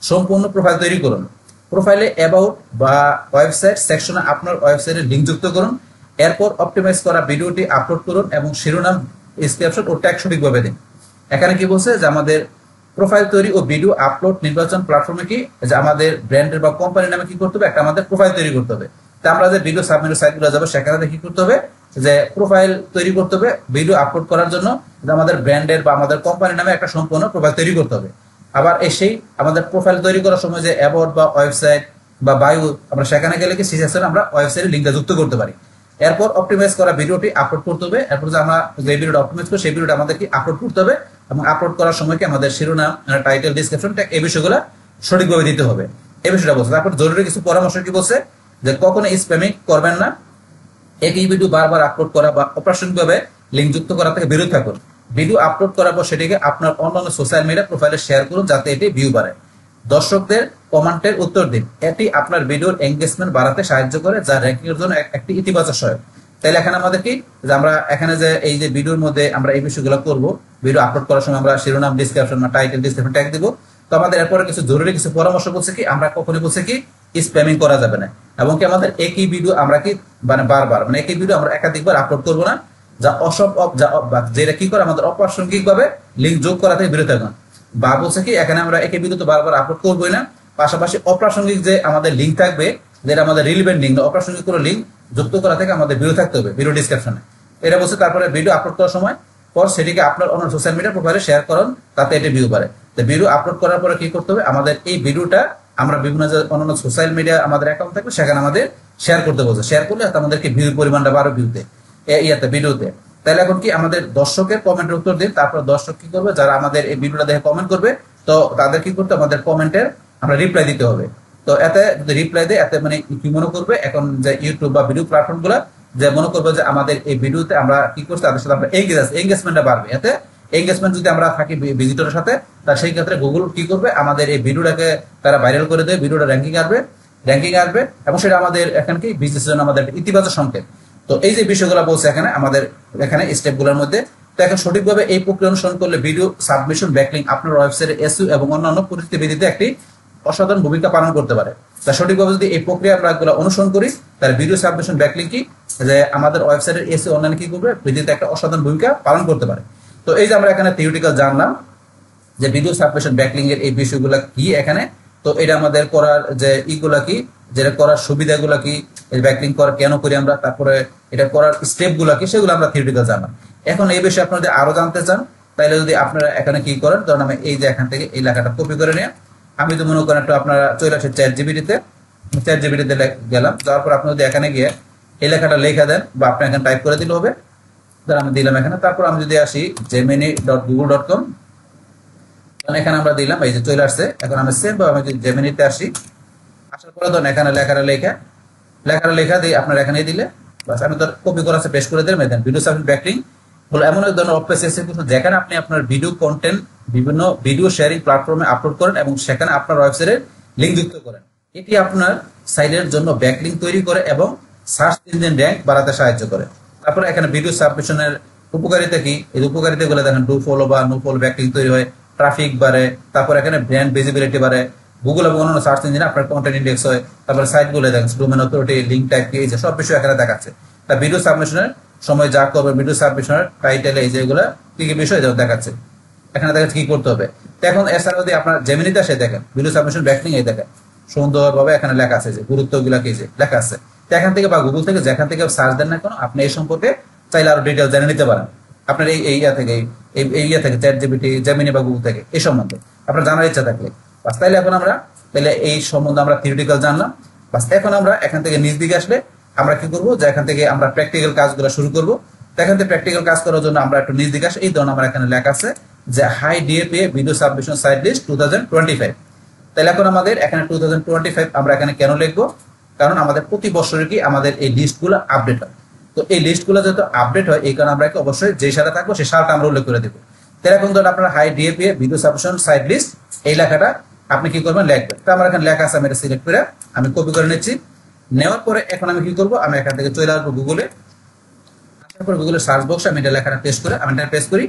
সম্পূর্ণ প্রোফাইল তৈরি করুন। প্রোফাইলে অ্যাবাউট বা ওয়েবসাইট সেকশনে আপনার ওয়েবসাইটের লিঙ্ক যুক্ত করুন। এরপর অপটিমাইজ করা ভিডিওটি আপলোড করুন এবং শিরোনাম, ডেসক্রিপশন ও ট্যাগ সঠিকভাবে দিন। এখানে কি বলছে যে আমাদের প্রোফাইল তৈরি ও ভিডিও আপলোড নির্বাচন প্ল্যাটফর্মে কি যে আমাদের ব্র্যান্ডের বা কোম্পানির নামে কি করতে হবে, একটা আমাদের প্রোফাইল তৈরি করতে হবে। তা আমরা যে ভিডিও সাবমিট সাইটগুলো যাবো সেখানে কি করতে হবে, যে প্রোফাইল তৈরি করতে হবে ভিডিও আপলোড করার জন্য, আমাদের ব্র্যান্ডের বা আমাদের কোম্পানির নামে একটা সম্পূর্ণ প্রোফাইল তৈরি করতে হবে। আবার সেই আমাদের প্রোফাইল তৈরি করার সময় যে অ্যাবাউট বা ওয়েবসাইট বা বায়ো, আমরা সেখানে গেলে কি সেই সেকশনে আমরা ওয়েবসাইটের লিঙ্কটা যুক্ত করতে পারি। এরপর অপটিমাইজ করা ভিডিওটি আপলোড করতে হবে। এরপর যে আমরা যে ভিডিওটা অপটিমাইজ করি সেই ভিডিওটা আমাদের কি আপলোড করতে হবে, এবং আপলোড করার সময় কি আমাদের শিরোনাম, টাইটেল, ডিসক্রিপশন ট্যাগ এই বিষয়গুলো সঠিকভাবে দিতে হবে। এই বিষয়টা বলছে। তারপর জরুরি কিছু পরামর্শ কি বলছে, যে কখনো স্প্যামিং করবেন না, একই ভিডিও বারবার আপলোড করা বা অপ্রাসঙ্গিকভাবে লিঙ্ক যুক্ত করা থেকে বিরত থাকুন। ভিডিও আপলোড করার পর সেটিকে আপনার অন্যান্য সোশ্যাল মিডিয়া প্রোফাইলে শেয়ার করুন যাতে এটি ভিউ বাড়ে। দর্শকদের কমেন্টের উত্তর দিন, এটি আপনার ভিডিওর এঙ্গেজমেন্ট বাড়াতে সাহায্য করে, যা র্যাঙ্কিং এর জন্য একটি ইতিবাচক সহায়ক। তাহলে এখানে আমাদের কি, যে আমরা এখানে যে এই যে ভিডিওর মধ্যে আমরা এই বিষয়গুলো করব, ভিডিও আপলোড করার সময় আমরা শিরোনাম, ডিসক্রিপশন বা টাইটেল, ডিসক্রিপশন ট্যাগ দিব। তো আমাদের এরপরে কিছু জরুরি কিছু পরামর্শ বলছে কি, আমরা কখনোই বলছে কি স্প্যামিং করা যাবে না, এবং কি আমাদের একই ভিডিও আমরা কি মানে বারবার মানে একই ভিডিও আমরা একাধিকবার আপলোড করব না, যা যেটা কি করে আমাদের অপ্রাসঙ্গিক ভাবে লিঙ্ক যোগ করা থেকে বিরত থাকুন। বা বলছে কি এখানে আমরা একই ভিডিও তো বারবার আপলোড করবোই না, পাশাপাশি অপ্রাসঙ্গিক যে আমাদের লিঙ্ক থাকবে, যেটা আমাদের রিলেভেন্ট লিঙ্ক, অপ্রাসঙ্গিক কোনো লিঙ্ক যুক্ত করা থেকে আমাদের বিরত থাকতে হবে ভিডিও ডিসক্রিপশনে। এটা বলছে। তারপরে ভিডিও আপলোড করার সময় পর সেটিকে আপনার অন্য সোশ্যাল মিডিয়া প্রোফাইলে শেয়ার করুন তাতে এটি ভিউ বাড়ে। তো ভিডিও আপলোড করার পরে কি করতে হবে, আমাদের এই ভিডিওটা আমরা বিভিন্ন যে অন্যান্য সোশ্যাল মিডিয়া আমাদের অ্যাকাউন্ট থাকবে সেখানে আমাদের শেয়ার করতে বলছে। শেয়ার করলে আমাদেরকে ভিউ পরিমাণটা বাড়ো ভিউতে ভিডিওতে। তাহলে এখন কি আমাদের দর্শকের কমেন্টের উত্তর দিন। তারপর দর্শক কি করবে, যারা আমাদের এই ভিডিওটা দেখে কমেন্ট করবে, তো তাদের কি করতে, আমাদের কমেন্টের আমরা রিপ্লাই দিতে হবে। তো এতে যদি রিপ্লাই দেয়, এতে মানে কি মনে করবে, এখন যে ইউটিউব বা ভিডিও প্ল্যাটফর্ম গুলা যে মনে করবে যে আমাদের এই ভিডিওতে আমরা কি করছি, তাদের সাথে আমরা এঙ্গেজমেন্টটা বাড়বে। এতে এঙ্গেজমেন্ট যদি আমরা থাকি ভিজিটরের সাথে, তার সেই ক্ষেত্রে গুগল কি করবে, আমাদের এই ভিডিওটাকে তারা ভাইরাল করে দেবে, ভিডিওটা র্যাঙ্কিং আসবে, এবং সেটা আমাদের এখানে কি বিজনেসের জন্য আমাদের ইতিবাচক সংকেত। তো এই যে বিষয়গুলো বলছে এখানে আমাদের এখানে স্টেপগুলোর মধ্যে, তো এখন সঠিকভাবে এই প্রক্রিয়া অনুসরণ করলে ভিডিও সাবমিশন, ব্যাকলিং আপনার ওয়েবসাইটের এসইও এবং অন্যান্য পরিস্থিতিতে একটি অসাধারণ ভূমিকা পালন করতে পারে। তা সঠিকভাবে যদি এই প্রক্রিয়া আমরা অনুসরণ করি, তাহলে ভিডিও সাবমিশন, ব্যাকলিং কি যে আমাদের ওয়েবসাইটের এসইও অনলাইন কি করবে, ভিডিওতে একটা অসাধারণ ভূমিকা পালন করতে পারে। তো এই যে আমরা এখানে থিওরিটিক্যাল জানলাম যে ভিডিও সাবমিশন, ব্যাকলিং এর এই বিষয়গুলো কি এখানে। তো এটা আমাদের করার যে ইগুলা কি, যেটা করার সুবিধাগুলা কি, ব্যাকলিং করা কেন করি আমরা, তারপরে এটা করার স্টেপগুলা কি, সেগুলো আমরা থিওরিটিক্যাল জানলাম। এখন এই বিষয়ে আপনারা যদি আরো জানতে চান, তাহলে যদি আপনারা এখানে কি করেন, ধরুন আমি এই যে এখান থেকে এই লেখাটা কপি করে নিয়ে আমি তো মনে করেন একটু আপনারা চলে আসে চ্যাট জিপিটিতে গেলাম, যাওয়ার পর আপনি যদি এখানে গিয়ে এই লেখাটা লেখা দেন বা আপনি এখানে টাইপ করে দিলে হবে। ধর আমি দিলাম এখানে, তারপর আমি যদি আসি gemini.google.com, এখানে আমরা দিলাম, এই যে চলে আসছে। এখন আমি সেম ভাবে আমি যদি জেমিনিতে আসি, আসার পরে ধরুন এখানে লেখাটা লেখা দিয়ে আপনার এখানে দিলে বাস, আমি ধর কপি করা আছে পেস্ট করে দিলাম। দেন ভিডিও সাবমিট, ব্যাকলিং হলো এমন এক ধরনের যেখানে আপনি আপনার ভিডিও কন্টেন্ট বিভিন্ন ভিডিও শেয়ারিং প্ল্যাটফর্মে আপলোড করেন এবং সেখানে আপনার ওয়েবসাইটের লিঙ্ক যুক্ত করেন। এটি আপনার সাইটের জন্য ব্যাকলিং তৈরি করে এবং সার্চ ইঞ্জিন র্যাঙ্ক বাড়াতে সাহায্য করে। তারপরে এখানে ভিডিও সাবমিশনের উপকারিতা কি, এই উপকারিতাগুলো দেখেন, ডু ফলো বা নো ফলো ব্যাকলিং তৈরি হয়, ট্রাফিক বাড়ে, তারপর এখানে ব্র্যান্ড ভিজিবিলিটি বাড়ে, গুগল এবং অন্যান্য সার্চ ইঞ্জিনে আপনার কন্টেন্ট ইন্ডেক্স হয়, তারপরে সাইটগুলো দেখেন, ডোমেন অথরিটি, লিঙ্ক ট্যাগ কি, এই যে সব বিষয় এখানে দেখাচ্ছে। তা ভিডিও সাবমিশনের সময় যা করবে, ভিডিও সাবমিশনের টাইটেলে এই যেগুলো কি কি বিষয় দেখাচ্ছে, এখানে দেখাচ্ছে কি করতে হবে। তো এখন এছাড়া যদি আপনার জেমিনিতে আসে দেখেন ভিডিও সাবমিশন, ব্যাকলিং এই দেখেন সুন্দরভাবে এখানে লেখা আছে, যে গুরুত্বগুলো কি যে লেখা আছে। তো এখান থেকে বা গুগল থেকে যেখান থেকে সার্চ দেন না কেন, আপনি এই সম্পর্কে চাইলে আরো ডিটেল জেনে নিতে পারেন। আপনার এই ইয়া থেকে চ্যাট জিপিটি, জেমিনি বা গুগল থেকে এই সম্বন্ধে আপনার জানার ইচ্ছা থাকলে বাস। তাইলে এখন আমরা তাহলে এই সম্বন্ধে আমরা থিওরিটিক্যাল জানলাম বাস। এখন আমরা এখান থেকে নিজ দিকে আসলে আমরা কি করবো, যে এখান থেকে আমরা প্র্যাকটিক্যাল কাজগুলো শুরু করবো। তো এখান থেকে প্র্যাকটিক্যাল কাজ করার জন্য আমরা একটু নিজ দিকে আসি। এই ধরুন আমার এখানে লেখা আছে যে high DA PA video submission site list 2025। তাহলে এখন আমাদের এখানে 2025 আমরা এখানে কেন লিখবো, কারণ আমাদের প্রতি বছরে কি আমাদের এই লিস্টগুলো আপডেট হয়। তো এই লিস্টগুলো যেহেতু আপডেট হয়, এই কারণে আমরা অবশ্যই যে সালটা থাকবো সেই সালটা আমরা উল্লেখ করে দেবো। তাহলে এখন ধরুন আপনার high DA PA video submission site list এই লেখাটা আপনি কি করবেন, লিখবেন। তো আমার এখানে লেখা আছে, আমি এটা সিলেক্ট করে আমি কপি করে নিচ্ছি। নেওয়ার পরে এখন আমি কি করবো, আমি এখান থেকে চলে আসবো গুগলে। আসার পরে গুগলের সার্চ বক্সে আমি এটা লেখাটা পেস্ট করে আমি এটা পেস্ট করি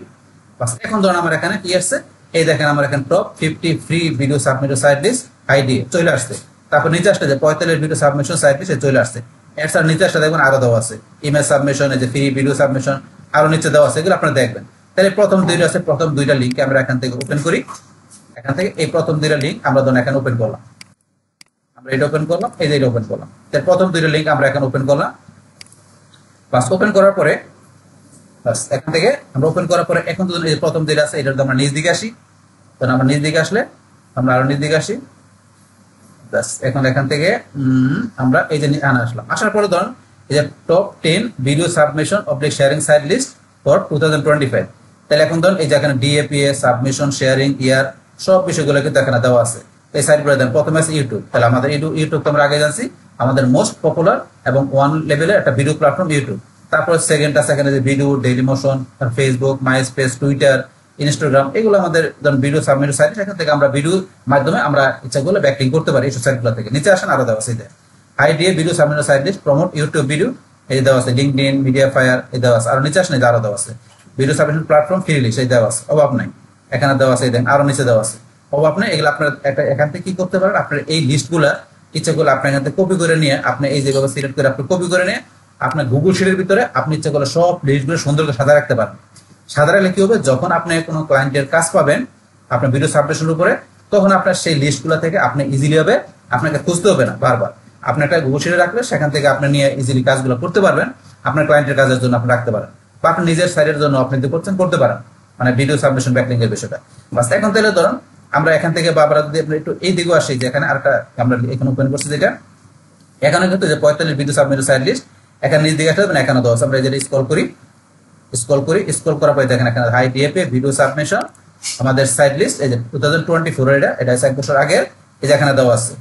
বাস। এখন ধরুন আমার এখানে কি আসছে, এই দেখেন আমার এখানে top 50 free video submission site list ID চলে আসছে। তারপর নিচে আসলে যে 45 ভিডিও সাবমিশন সাইট লিস্ট চলে আসছে। এর স্যার নিচে আসলে দেখবেন আরো দেওয়া আছে, ইমেজ সাবমিশন, এই যে ফ্রি ভিডিও সাবমিশন আরো নিচে দেওয়া আছে, এগুলো আপনারা দেখবেন। তাহলে প্রথম দুইটা আছে, প্রথম দুইটা লিঙ্ক আমরা এখান থেকে ওপেন করি। এখান থেকে এই প্রথম দুইটা লিঙ্ক আমরা ধরুন এখানে ওপেন করলাম, আমরা এটা ওপেন করলাম, এই যে এটা ওপেন করলাম, তার প্রথম দুইটা লিঙ্ক আমরা এখানে ওপেন করলাম। বাস ওপেন করার পরে বাস এখান থেকে আমরা ওপেন করার পরে এখন তো এই প্রথম দুইটা আছে, এটা আমরা নিচ দিকে আসি, তখন আমরা নিচ দিকে আসলে আমরা আরো নিচ দিকে আসি। বাস এখন এখান থেকে আমরা এই যে আসলাম, আসার পরে ধরুন এই যে top 10 video submission oblique sharing site list for 2025। তাহলে এখন ধরুন এই যে এখানে ডিএপিএ সাবমিশন শেয়ারিং ইয়ার সব বিষয়গুলো কিন্তু এখানে দেওয়া আছে। এই সাইটগুলো দেন, প্রথমে আছে ইউটিউব। তাহলে আমাদের ইউটিউব তো আমরা আগে জানছি আমাদের মোস্ট পপুলার এবং ওয়ান লেভেলের একটা ভিডিও প্ল্যাটফর্ম ইউটিউব। তারপর সেকেন্ড আছে এখানে যে video, daily motion, Facebook, MySpace, Twitter, Instagram, এগুলো আমাদের ধরুন ভিডিও সাবমিট সাইট। সেখান থেকে আমরা ভিডিওর মাধ্যমে আমরা ইচ্ছাগুলো ব্যাকলিং করতে পারি এইসব সাইটগুলো থেকে। নিচে আসেন আরো দেওয়া আছে high DA video submit site list promote YouTube video, এই দেওয়া আছে লিঙ্কডইন, মিডিয়া ফায়ার, এই দেওয়া আছে। আরো নিচে আসেন আরো দেওয়া আছে video submission platform free list, এই দেওয়া আছে, অভাব নাই। এখানে দেওয়া আছে দেন, আরো নিচে দেওয়া আছে, অভাব নাই। এগুলো আপনার এখান থেকে কি করতে পারেন, আপনার এই লিস্টগুলা ইচ্ছাগুলো আপনি এখান থেকে কপি করে নিয়ে আপনি এই যেভাবে সিলেক্ট করে আপনি কপি করে নিয়ে আপনার গুগল শিটের ভিতরে আপনি ইচ্ছাগুলো সব লিস্টগুলো সুন্দর করে সাজা রাখতে পারেন। সাজা রাখলে কি হবে, যখন আপনি কোনো ক্লায়েন্টের কাজ পাবেন আপনার ভিডিও সাবমিশনের উপরে, তখন আপনার সেই লিস্টগুলো থেকে আপনি ইজিলি হবে, আপনাকে খুঁজতে হবে না বারবার। আপনি একটা গুগল শিটে রাখলে সেখান থেকে আপনি নিয়ে ইজিলি কাজগুলো করতে পারবেন, আপনার ক্লায়েন্টের কাজের জন্য আপনি রাখতে পারেন, বা আপনি নিজের সাইটের জন্য আপনি করতে পারেন, মানে ভিডিও সাবমিশন ব্যাকলিং এর বিষয়টা। বাস এখন তাহলে ধরুন আমরা এখান থেকে বা আমরা যদি একটু এই দিকেও আসি, যে এখানে আরেকটা আমরা এখানে ওপেন করছি, যেটা এখানে কিন্তু যে 45 ভিডিও সাবমিট সাইট লিস্ট, এখানে নিচ দিকে আসলে এখানে দেওয়া আছে। আমরা যেটা স্ক্রল করার পরে দেখেন এখানে হাই ডিএপি ভিডিও সাবমিশন আমাদের সাইট লিস্ট, এই যে 2024 এটা 1 বছর আগের, এই যে এখানে দেওয়া আছে,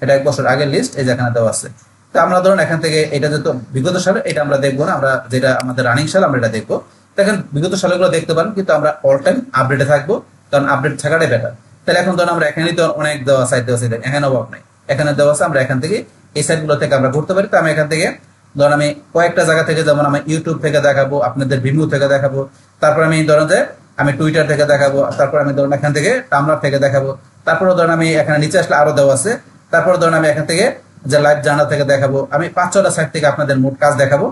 এটা 1 বছর আগের লিস্ট, এই যে এখানে দেওয়া আছে। তো আমরা ধরুন এখান থেকে এটা যেহেতু বিগত সালে, এটা আমরা দেখবো না, আমরা যেটা আমাদের রানিং সাল আমরা এটা দেখবো। দেখেন বিগত সালগুলো দেখতে পারেন, কিন্তু আমরা অল টাইম আপডেটে থাকবো, কারণ আপডেট থাকাটাই বেটার। তাহলে এখন ধরুন আমরা এখানে তো অনেক দেওয়া সাইট দেওয়া আছে, এখানে অভাব নাই, এখানে দেওয়া আছে। আমরা এখান থেকে এই সাইটগুলো থেকে আমরা করতে পারি। তো আমি এখান থেকে ধরুন আমি কয়েকটা জায়গা থেকে, যেমন আমি ইউটিউব থেকে দেখাবো, আপনাদের ভিডিও থেকে দেখাবো, তারপর আমি ধরুন যে আমি টুইটার থেকে দেখাবো, তারপর আমি ধরুন এখান থেকে টামলার থেকে দেখাবো, তারপরে ধরুন আমি এখানে নিচে আসলে আরো দেওয়া আছে, তারপর ধরুন আমি এখান থেকে যে লাইভ জার্নাল থেকে দেখাবো, আমি 5-6টা সাইট থেকে আপনাদের মোট কাজ দেখাবো।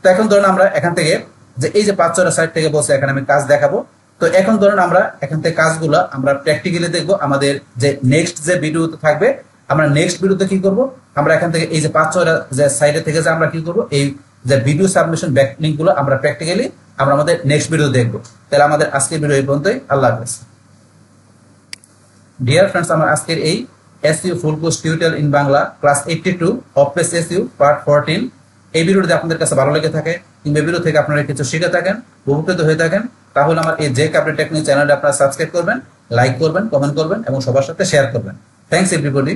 তো এখন ধরুন আমরা এখান থেকে যে এই যে 5-6টা সাইট থেকে বসে এখানে আমি কাজ দেখাবো। তো এখন ধরুন আমরা এখান থেকে কাজগুলো আমরা প্র্যাকটিক্যালি দেখবো। আমাদের যে নেক্সট যে ভিডিও থাকবে, আমরা নেক্সট ভিডিওতে কি করব, আমরা এখান থেকে এই যে 5-6টা যে সাইটে থেকে যে আমরা কি করব, এই যে ভিডিও সাবমিশন ব্যাকলিংক গুলো আমরা প্র্যাকটিক্যালি আমরা আমাদের নেক্সট ভিডিও দেখবো। তাহলে আমাদের আজকের ভিডিও এই পর্যন্তই। আল্লাহ হাফেজ। ডিয়ার ফ্রেন্ডস, আমার আজকের এই SEO full course tutorial in Bangla class 82 অফপেজ SEO part 14, এই ভিডিওটি যদি আপনাদের কাছে ভালো লেগে থাকে কিংবা ভিডিও থেকে আপনারা কিছু শিখে থাকেন, উপকৃত হয়ে থাকেন, তাহলে আমার এই জেক আপডেট টেকনিক চ্যানেলটা আপনারা সাবস্ক্রাইব করবেন, লাইক করবেন, কমেন্ট করবেন এবং সবার সাথে শেয়ার করবেন। Thanks everybody.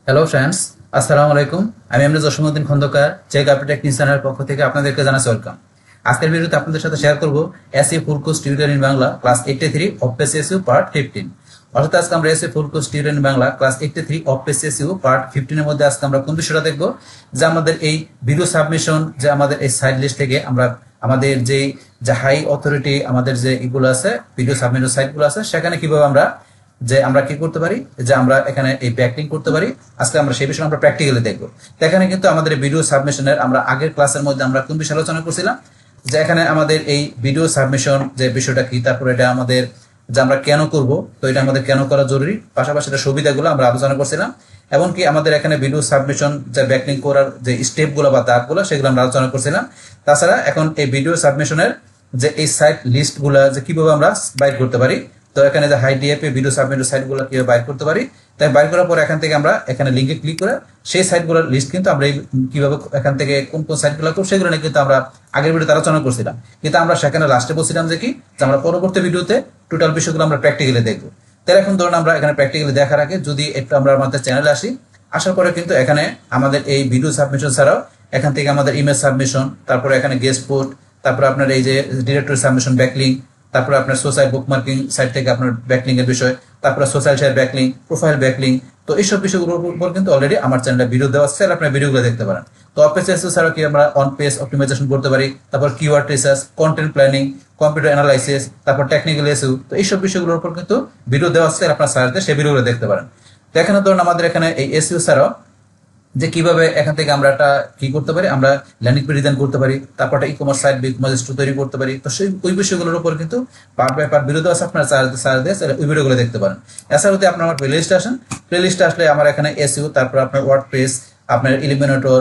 হ্যালো ফ্রেন্ডস, আসসালামু আলাইকুম। আমি এমডি জসিমউদ্দিন খন্দকার, জেক আপডেট টেকনিক চ্যানেলের পক্ষ থেকে আপনাদেরকে জানাচ্ছি ওয়েলকাম। আজকের ভিডিওতে আপনাদের সাথে শেয়ার করব SEO full course tutorial in Bangla class 83 অফপেজ SEO part 15। অর্থাৎ আজকে আমরা SEO full course tutorial in Bangla class 83 অফপেজ SEO part 15 এর মধ্যে আজকে আমরা কোন বিষয়টা দেখব, যে আমাদের এই ভিডিও সাবমিশন, যে আমাদের এই সাইট লিস্ট থেকে আমরা আমাদের যে হাই অথরিটি আমাদের যে এগুলো আছে ভিডিও সাবমিশন সাইটগুলো আছে, সেখানে কিভাবে আমরা কি করতে পারি, যে আমরা এখানে এই ব্যাকলিংক করতে পারি। আজকে আমরা সেই বিষয়ে আমরা প্র্যাকটিক্যালি দেখব। তো এখানে কিন্তু আমাদের ভিডিও সাবমিশনের আমরা আগের ক্লাসের মধ্যে আমরা কোন বিষয়ে আলোচনা করছিলাম, যে এখানে আমাদের এই ভিডিও সাবমিশন যে বিষয়টা কি, তারপর এটা আমাদের যে আমরা কেন করব, তো এটা আমাদের কেন করা জরুরি, পাশাপাশি এটা সুবিধাগুলো আমরা আলোচনা করছিলাম। এমনকি আমাদের এখানে ভিডিও সাবমিশন যে ব্যাকলিংক করার যে স্টেপগুলো বা ধাপগুলো সেগুলো আমরা আলোচনা করছিলাম। তাছাড়া এখন এই ভিডিও সাবমিশনের যে এই সাইট লিস্টগুলো যে কিভাবে আমরা বাইর করতে পারি, তো এখানে যে হাই ডিএপি ভিডিও সাবমিট সাইটগুলো কিভাবে বাইর করতে পারি, তাই বাইর করার পর এখান থেকে আমরা এখানে লিঙ্কে ক্লিক করে সেই সাইটগুলোর লিস্ট কিন্তু আমরা কিভাবে এখান থেকে কোন কোন সাইটগুলো করব সেগুলো নিয়ে কিন্তু আমরা আগের ভিডিওতে আলোচনা করছিলাম। কিন্তু আমরা সেখানে লাস্টে বলছিলাম যে আমরা পরবর্তী ভিডিওতে টোটাল বিষয়গুলো আমরা প্র্যাকটিক্যালি দেখবো। তাহলে এখন ধরুন আমরা এখানে প্র্যাকটিক্যালি দেখার আগে যদি একটু আমরা আমাদের চ্যানেলে আসি, আসার পরে কিন্তু এখানে আমাদের এই ভিডিও সাবমিশন ছাড়াও এখান থেকে আমাদের ইমেজ সাবমিশন, তারপরে এখানে গেস্ট পোস্ট, তারপরে আপনার এই যে ডিরেক্টরি সাবমিশন ব্যাকলিংক, তারপরে আপনার সোশ্যাল বুকমার্কিং সাইট থেকে আপনার ব্যাকলিং এর বিষয়, তারপরে social share backlink, profile backlink, তো এইসব বিষয়গুলোর উপর কিন্তু অলরেডি আমার চ্যানেলে ভিডিও দেওয়া আছে, আপনার ভিডিওগুলো দেখতে পারেন। তো অফপেজ SEO ছাড়াও কি আমরা অন পেজ অপটিমাইজেশন করতে পারি, তারপর keyword research, content planning, computer analysis, তারপর টেকনিক্যাল SEO, তো এইসব বিষয়গুলোর উপর কিন্তু ভিডিও দেওয়া আছে, আপনার সার্চ দিয়ে সেই ভিডিওগুলো দেখতে পারেন। তো এখানে ধরুন আমাদের এখানে এই SEO ছাড়াও যে কিভাবে এখান থেকে আমরা একটা কি করতে পারি, আমরা ল্যান্ডিং পেজ ডিজাইন করতে পারি, তারপর একটা ই-কমার্স সাইট বা ই-কমার্স স্টোর তৈরি করতে পারি। তো সেই ওই বিষয়গুলোর উপর কিন্তু পার্ট বাই পার্ট ভিডিও আছে, আপনারা সার্চ দিয়ে ওই ভিডিওগুলো দেখতে পারেন। এছাড়া যদি আপনার আমার প্লে লিস্টে আসেন, প্লে লিস্টে আসলে আমার এখানে এসইও, তারপর আপনার ওয়ার্ডপ্রেস, আপনার ইলিমিনেটর,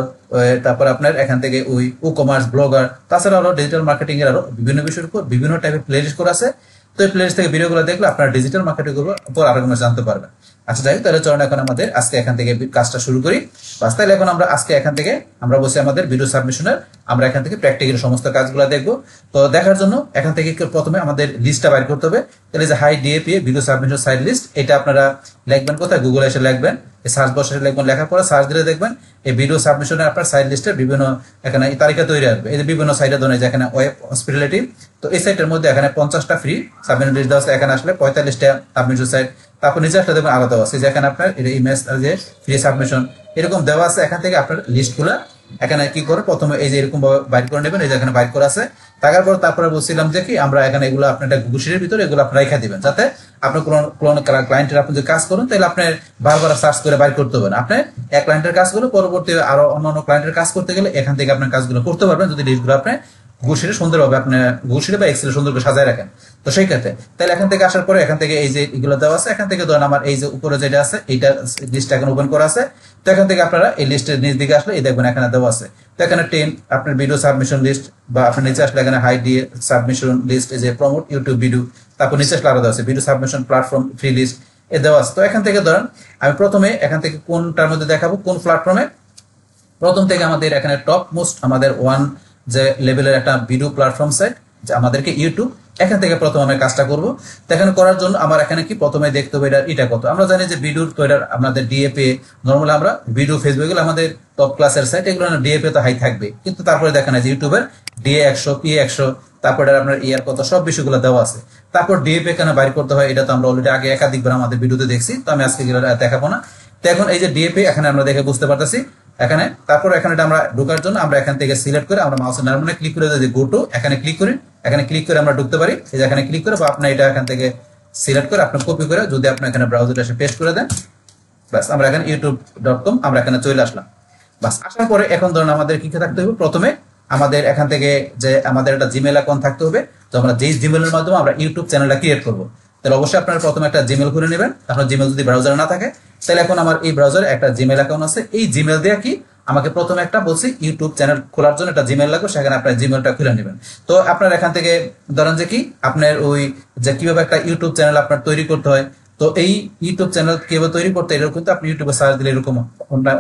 তারপর আপনার এখান থেকে ওই ই-কমার্স ব্লগার, তাছাড়া আরো ডিজিটাল মার্কেটিং এর আরো বিভিন্ন বিষয়ের উপর বিভিন্ন টাইপের প্লে লিস্ট করা আছে। তো এই প্লে লিস্ট থেকে ভিডিওগুলো দেখলে আপনারা ডিজিটাল মার্কেটিং উপর আরো কোনো জানতে পারবেন। আচ্ছা যাই হোক, তাহলে চলুন এখন আমাদের আজকে এখান থেকে কাজটা শুরু করি। বাস তাহলে এখন আমরা আজকে এখান থেকে আমরা বসে আমাদের ভিডিও সাবমিশনের আমরা এখান থেকে প্র্যাকটিক্যাল সমস্ত কাজগুলো দেখবো। তো দেখার জন্য এখান থেকে প্রথমে আমাদের লিস্টটা বাইর করতে হবে। তাহলে যে high DA PA video submission site list, এটা আপনারা লিখবেন কোথায়, গুগলে এসে লিখবেন, এই সার্চ বক্সে লিখবেন, লেখার পরে সার্চ দিলে দেখবেন এই ভিডিও সাবমিশনের আপনার সাইট লিস্টের বিভিন্ন এখানে তালিকা তৈরি আসবে। এই যে বিভিন্ন সাইটে ধরনের যেখানে ওয়েব হসপিটালিটি, তো এই সাইটের মধ্যে এখানে 50টা ফ্রি সাবমিশন লিস্ট দেওয়া আছে। এখানে আসলে 45টা সাবমিশন সাইট, তারপর নিচে আসলে দেখবেন আলাদা আছে যেখানে আপনার ইমেজ যে ফ্রি সাবমিশন এরকম দেওয়া আছে। এখান থেকে আপনার লিস্টগুলো এখানে কি করে প্রথমে এই যে এরকম ভাবে বাইর করে নেবেন, এই যে এখানে বাইর করা আছে। থাকার পর তারপরে বলছিলাম যে কি আমরা এখানে এগুলো আপনার একটা গুগল শিটের ভিতরে এগুলো আপনি রেখে দিবেন, যাতে আপনার কোন ক্লায়েন্টের আপনি যদি কাজ করেন তাহলে আপনি বারবার সার্চ করে বাইর করতে হবে না। আপনি এক ক্লায়েন্টের কাজগুলো পরবর্তী আরো অন্যান্য ক্লায়েন্টের কাজ করতে গেলে এখান থেকে আপনার কাজগুলো করতে পারবেন, যদি লিস্টগুলো আপনি গুগল শিটে সুন্দরভাবে আপনি গুগল শিটে বা এক্সেলে সুন্দর করে সাজায় রাখেন। তো সেই ক্ষেত্রে তাহলে এখান থেকে আসার পরে এখান থেকে এই যে এগুলো দেওয়া আছে, এখান থেকে ধরেন আমার এই যে উপরে যেটা আছে এইটা লিস্টটা এখন ওপেন করা আছে। তো এখান থেকে আপনারা এই লিস্টের নিচ দিকে আসলে এই দেখবেন এখানে দেওয়া আছে। তো এখানে 10 আপনার ভিডিও সাবমিশন লিস্ট, বা আপনার নিচে আসলে এখানে হাই দিয়ে সাবমিশন লিস্ট, এই যে প্রমোট ইউটিউব ভিডিও, তারপর নিচে আসলে আরো দেওয়া আছে video submission platform free list এ দেওয়া আছে। তো এখান থেকে ধরেন আমি প্রথমে এখান থেকে কোনটার মধ্যে দেখাবো, কোন প্ল্যাটফর্মে, প্রথম থেকে আমাদের এখানে টপ মোস্ট আমাদের ওয়ান যে লেভেলের একটা ভিডিও প্ল্যাটফর্ম সাইট যে আমাদেরকে ইউটিউব, এখান থেকে প্রথমে আমি কাজটা করবো। তো এখানে করার জন্য আমার এখানে কি প্রথমে দেখতে হবে এটা কত। আমরা জানি যে ভিডিওর তো এটা আমাদের ডিএপি নর্মালি আমরা ভিডিও ফেসবুক এগুলো আমাদের টপ ক্লাসের সাইট, এগুলো ডিএপি তো হাই থাকবে, কিন্তু তারপরে দেখেন যে ইউটিউবের ডিএ 100 পি 100, তারপরে আপনার ইয়ার কত সব বিষয়গুলো দেওয়া আছে। তারপর ডিএপি এখানে বাইর করতে হয়, এটা তো আমরা অলরেডি আগে একাধিকবার আমাদের ভিডিওতে দেখছি, তো আমি আজকে দেখাবো না। তো এখন এই যে ডিএপি এখানে আমরা দেখে বুঝতে পারতেছি এখানে। তারপর এখানে আমরা ঢোকার জন্য আমরা এখান থেকে সিলেক্ট করে আমরা মাউসের নারমনে ক্লিক করে যদি গো টু এখানে ক্লিক করি, এখানে ক্লিক করে আমরা ঢুকতে পারি। এই যে এখানে ক্লিক করে বা আপনি এটা এখান থেকে সিলেক্ট করে আপনি কপি করে যদি আপনি এখানে ব্রাউজারে এসে পেস্ট করে দেন, বাস আমরা এখানে youtube.com আমরা এখানে চলে আসলাম। বাস আসার পরে এখন ধরুন আমাদের কি থাকতে হবে, প্রথমে আমাদের এখান থেকে যে আমাদের একটা জিমেল অ্যাকাউন্ট থাকতে হবে। তো আমরা যেই জিমেলের মাধ্যমে আমরা ইউটিউব চ্যানেলটা ক্রিয়েট করবো, তাহলে অবশ্যই আপনারা প্রথমে একটা জিমেল খুলে নেবেন। আপনার জিমেল যদি ব্রাউজারে না থাকে, তাহলে এখন আমার এই ব্রাউজারে একটা জিমেল অ্যাকাউন্ট আছে, এই জিমেল দিয়ে কি আমাকে প্রথমে একটা বলছি ইউটিউব চ্যানেল খোলার জন্য একটা জিমেল লাগবে, সেখানে আপনার জিমেলটা খুলে নেবেন। তো আপনার এখান থেকে ধরেন যে কি আপনার ওই যে কিভাবে একটা ইউটিউব চ্যানেল আপনার তৈরি করতে হয়, তো এই ইউটিউব চ্যানেল কিভাবে তৈরি করতে এরকম কিন্তু আপনি ইউটিউবে সার্চ দিলে এরকম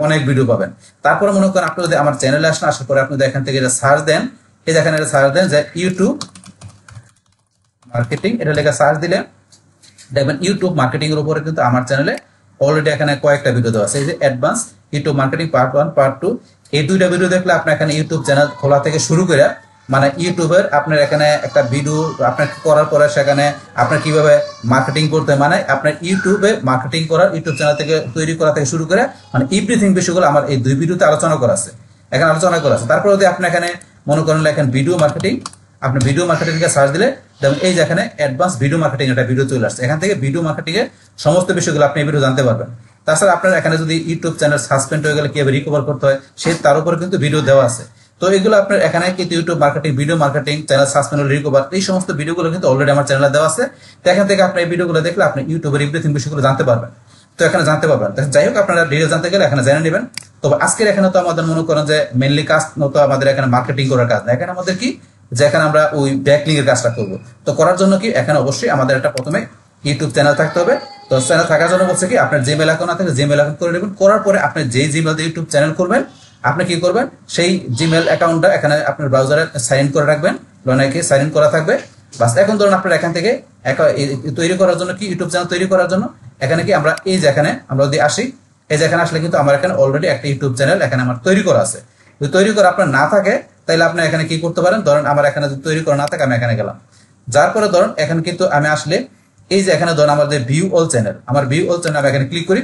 অনেক ভিডিও পাবেন। তারপরে মনে করেন আপনি যদি আমার চ্যানেলে আসেন, আসার পরে আপনি এখান থেকে এটা সার্চ দেন, এই দেখেন এটা সার্চ দেন যে ইউটিউব মার্কেটিং, এটা লেখা সার্চ দিলে দেখবেন ইউটিউব মার্কেটিং এর উপরে কিন্তু আমার চ্যানেলে অলরেডি এখানে কয়েকটা ভিডিও দেওয়া আছে। এই যে advance YouTube marketing part 1 part 2, এই দুইটা ভিডিও দেখলে আপনি এখানে ইউটিউব চ্যানেল খোলা থেকে শুরু করে মানে ইউটিউবের আপনার এখানে একটা ভিডিও আপনার করার পরে সেখানে আপনার কিভাবে মার্কেটিং করতে, মানে আপনার ইউটিউবে মার্কেটিং করার ইউটিউব চ্যানেল থেকে তৈরি করা থেকে শুরু করে মানে এভরিথিং বিষয়গুলো আমার এই দুই ভিডিওতে আলোচনা করা আছে, এখানে আলোচনা করা আছে। তারপর যদি আপনি এখানে মনে করেন লেখেন ভিডিও মার্কেটিং, আপনি ভিডিও মার্কেটিং কে সার্চ দিলে দেখুন এই যে এখানে অ্যাডভান্স ভিডিও মার্কেটিং একটা ভিডিও চলে আসছে। এখান থেকে ভিডিও মার্কেটিং এর সমস্ত বিষয়গুলো আপনি এই ভিডিও জানতে পারবেন। তাছাড়া আপনার এখানে যদি ইউটিউব চ্যানেল সাসপেন্ড হয়ে গেলে কিভাবে রিকভার করতে হয় সেই তার উপরে কিন্তু ভিডিও দেওয়া আছে। তো এগুলো আপনার এখানে কিন্তু YouTube marketing, video marketing, channel suspend হলে রিকভার, এই সমস্ত ভিডিওগুলো কিন্তু অলরেডি আমার চ্যানেলে দেওয়া আছে। তো এখান থেকে আপনি এই ভিডিওগুলো দেখলে আপনি ইউটিউবের এভরিথিং বিষয়গুলো জানতে পারবেন। তো এখানে জানতে পারবেন। যাই হোক, আপনারা ডিটেইলস জানতে গেলে এখানে জেনে নেবেন। তবে আজকের এখানে তো আমাদের মনে করেন যে মেইনলি কাজ তো আমাদের এখানে মার্কেটিং করার কাজ না, এখানে আমাদের কি যে এখানে আমরা ওই ব্যাকলিং এর কাজটা করব। তো করার জন্য কি এখানে অবশ্যই আমাদের একটা প্রথমে ইউটিউব চ্যানেল থাকতে হবে। তো চ্যানেল থাকার জন্য বলছে কি আপনার জিমেল অ্যাকাউন্ট না থাকলে জিমেল অ্যাকাউন্ট করে নেবেন। করার পরে আপনি যেই জিমেল দিয়ে ইউটিউব চ্যানেল করবেন, আপনি কি করবেন সেই জিমেল অ্যাকাউন্টটা এখানে আপনার ব্রাউজারে সাইন ইন করে রাখবেন, লোনাইকে সাইন ইন করা থাকবে। বাস এখন ধরুন আপনার এখান থেকে তৈরি করার জন্য কি ইউটিউব চ্যানেল তৈরি করার জন্য এখানে কি আমরা এই যে এখানে আমরা যদি আসি, এই যে এখানে আসলে কিন্তু আমার এখানে অলরেডি একটা ইউটিউব চ্যানেল এখানে আমার তৈরি করা আছে। যদি তৈরি করা আপনার না থাকে তাহলে আপনি এখানে কি করতে পারেন, ধরেন আমার এখানে যদি তৈরি করা না থাকে আমি এখানে গেলাম, যার পরে ধরুন এখানে কিন্তু আমি আসলে এই যে এখানে ধরুন আমাদের ভিউ অল চ্যানেল, আমার ভিউ অল চ্যানেল আমি এখানে ক্লিক করি।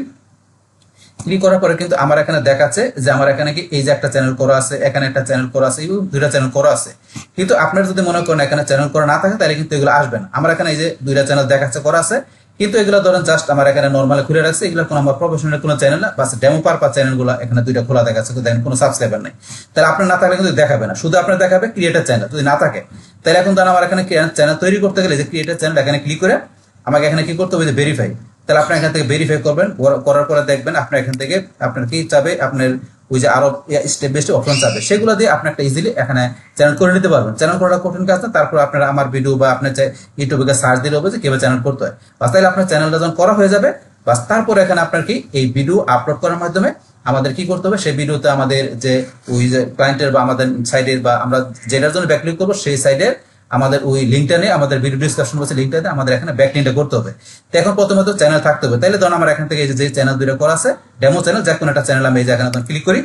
ক্লিক করার পরে কিন্তু আমার এখানে দেখাচ্ছে যে আমার এখানে কি এই যে একটা চ্যানেল করা আছে, এখানে একটা চ্যানেল করা আছে, এবং দুইটা চ্যানেল করা আছে। কিন্তু আপনার যদি মনে করেন এখানে চ্যানেল করা না থাকে তাহলে কিন্তু এগুলো আসবে না। আমার এখানে এই যে দুইটা চ্যানেল দেখাচ্ছে করা আছে, কিন্তু এগুলো ধরেন জাস্ট আমার এখানে নরমালি খুলে রাখছে, এগুলো কোনো আমার প্রফেশনাল কোনো চ্যানেল না, বাস ডেমো পারপাস চ্যানেলগুলো এখানে দুইটা খোলা দেখাচ্ছে, দেখেন কোনো সাবস্ক্রাইবার নেই। তাহলে আপনার না থাকলে কিন্তু দেখাবে না, শুধু আপনার দেখাবে ক্রিয়েটার চ্যানেল যদি না থাকে। তাহলে এখন ধরেন আমার এখানে চ্যানেল তৈরি করতে গেলে যে ক্রিয়েটার চ্যানেল এখানে ক্লিক করে আমাকে এখানে কি করতে হবে, যে ভেরিফাই। তাহলে আপনি এখান থেকে ভেরিফাই করবেন, করার পরে দেখবেন আপনার এখান থেকে আপনার কি চাবে, আপনার ওই যে আরো স্টেপ বাই স্টেপ অপশন চাবে, সেগুলো দিয়ে আপনি একটা ইজিলি এখানে চ্যানেল করে নিতে পারবেন। চ্যানেল করাটা কঠিন কাজ না। তারপর আপনারা আমার ভিডিও বা আপনার ইউটিউবে সার্চ দিলে হবে যে কিভাবে চ্যানেল করতে হয়, বাস তাহলে আপনার চ্যানেলটা যখন করা হয়ে যাবে, বাস তারপর এখানে আপনার কি এই ভিডিও আপলোড করার মাধ্যমে আমাদের কি করতে হবে, সেই ভিডিওতে আমাদের যে ওই যে ক্লায়েন্টের বা আমাদের সাইডের বা আমরা যেটার জন্য ব্যাকলিঙ্ক করবো সেই সাইডের আমাদের ওই লিঙ্কটা নিয়ে আমাদের ভিডিও ডিসক্রিপশন বলছে লিঙ্কটা দিয়ে আমাদের এখানে ব্যাকলিঙ্কটা করতে হবে। তো এখন প্রথমত চ্যানেল থাকতে হবে। তাহলে ধরুন আমার এখান থেকে এই যে চ্যানেল দুটো করা আছে ডেমো চ্যানেল, যে কোনো একটা চ্যানেল আমি এই যে এখানে ক্লিক করি,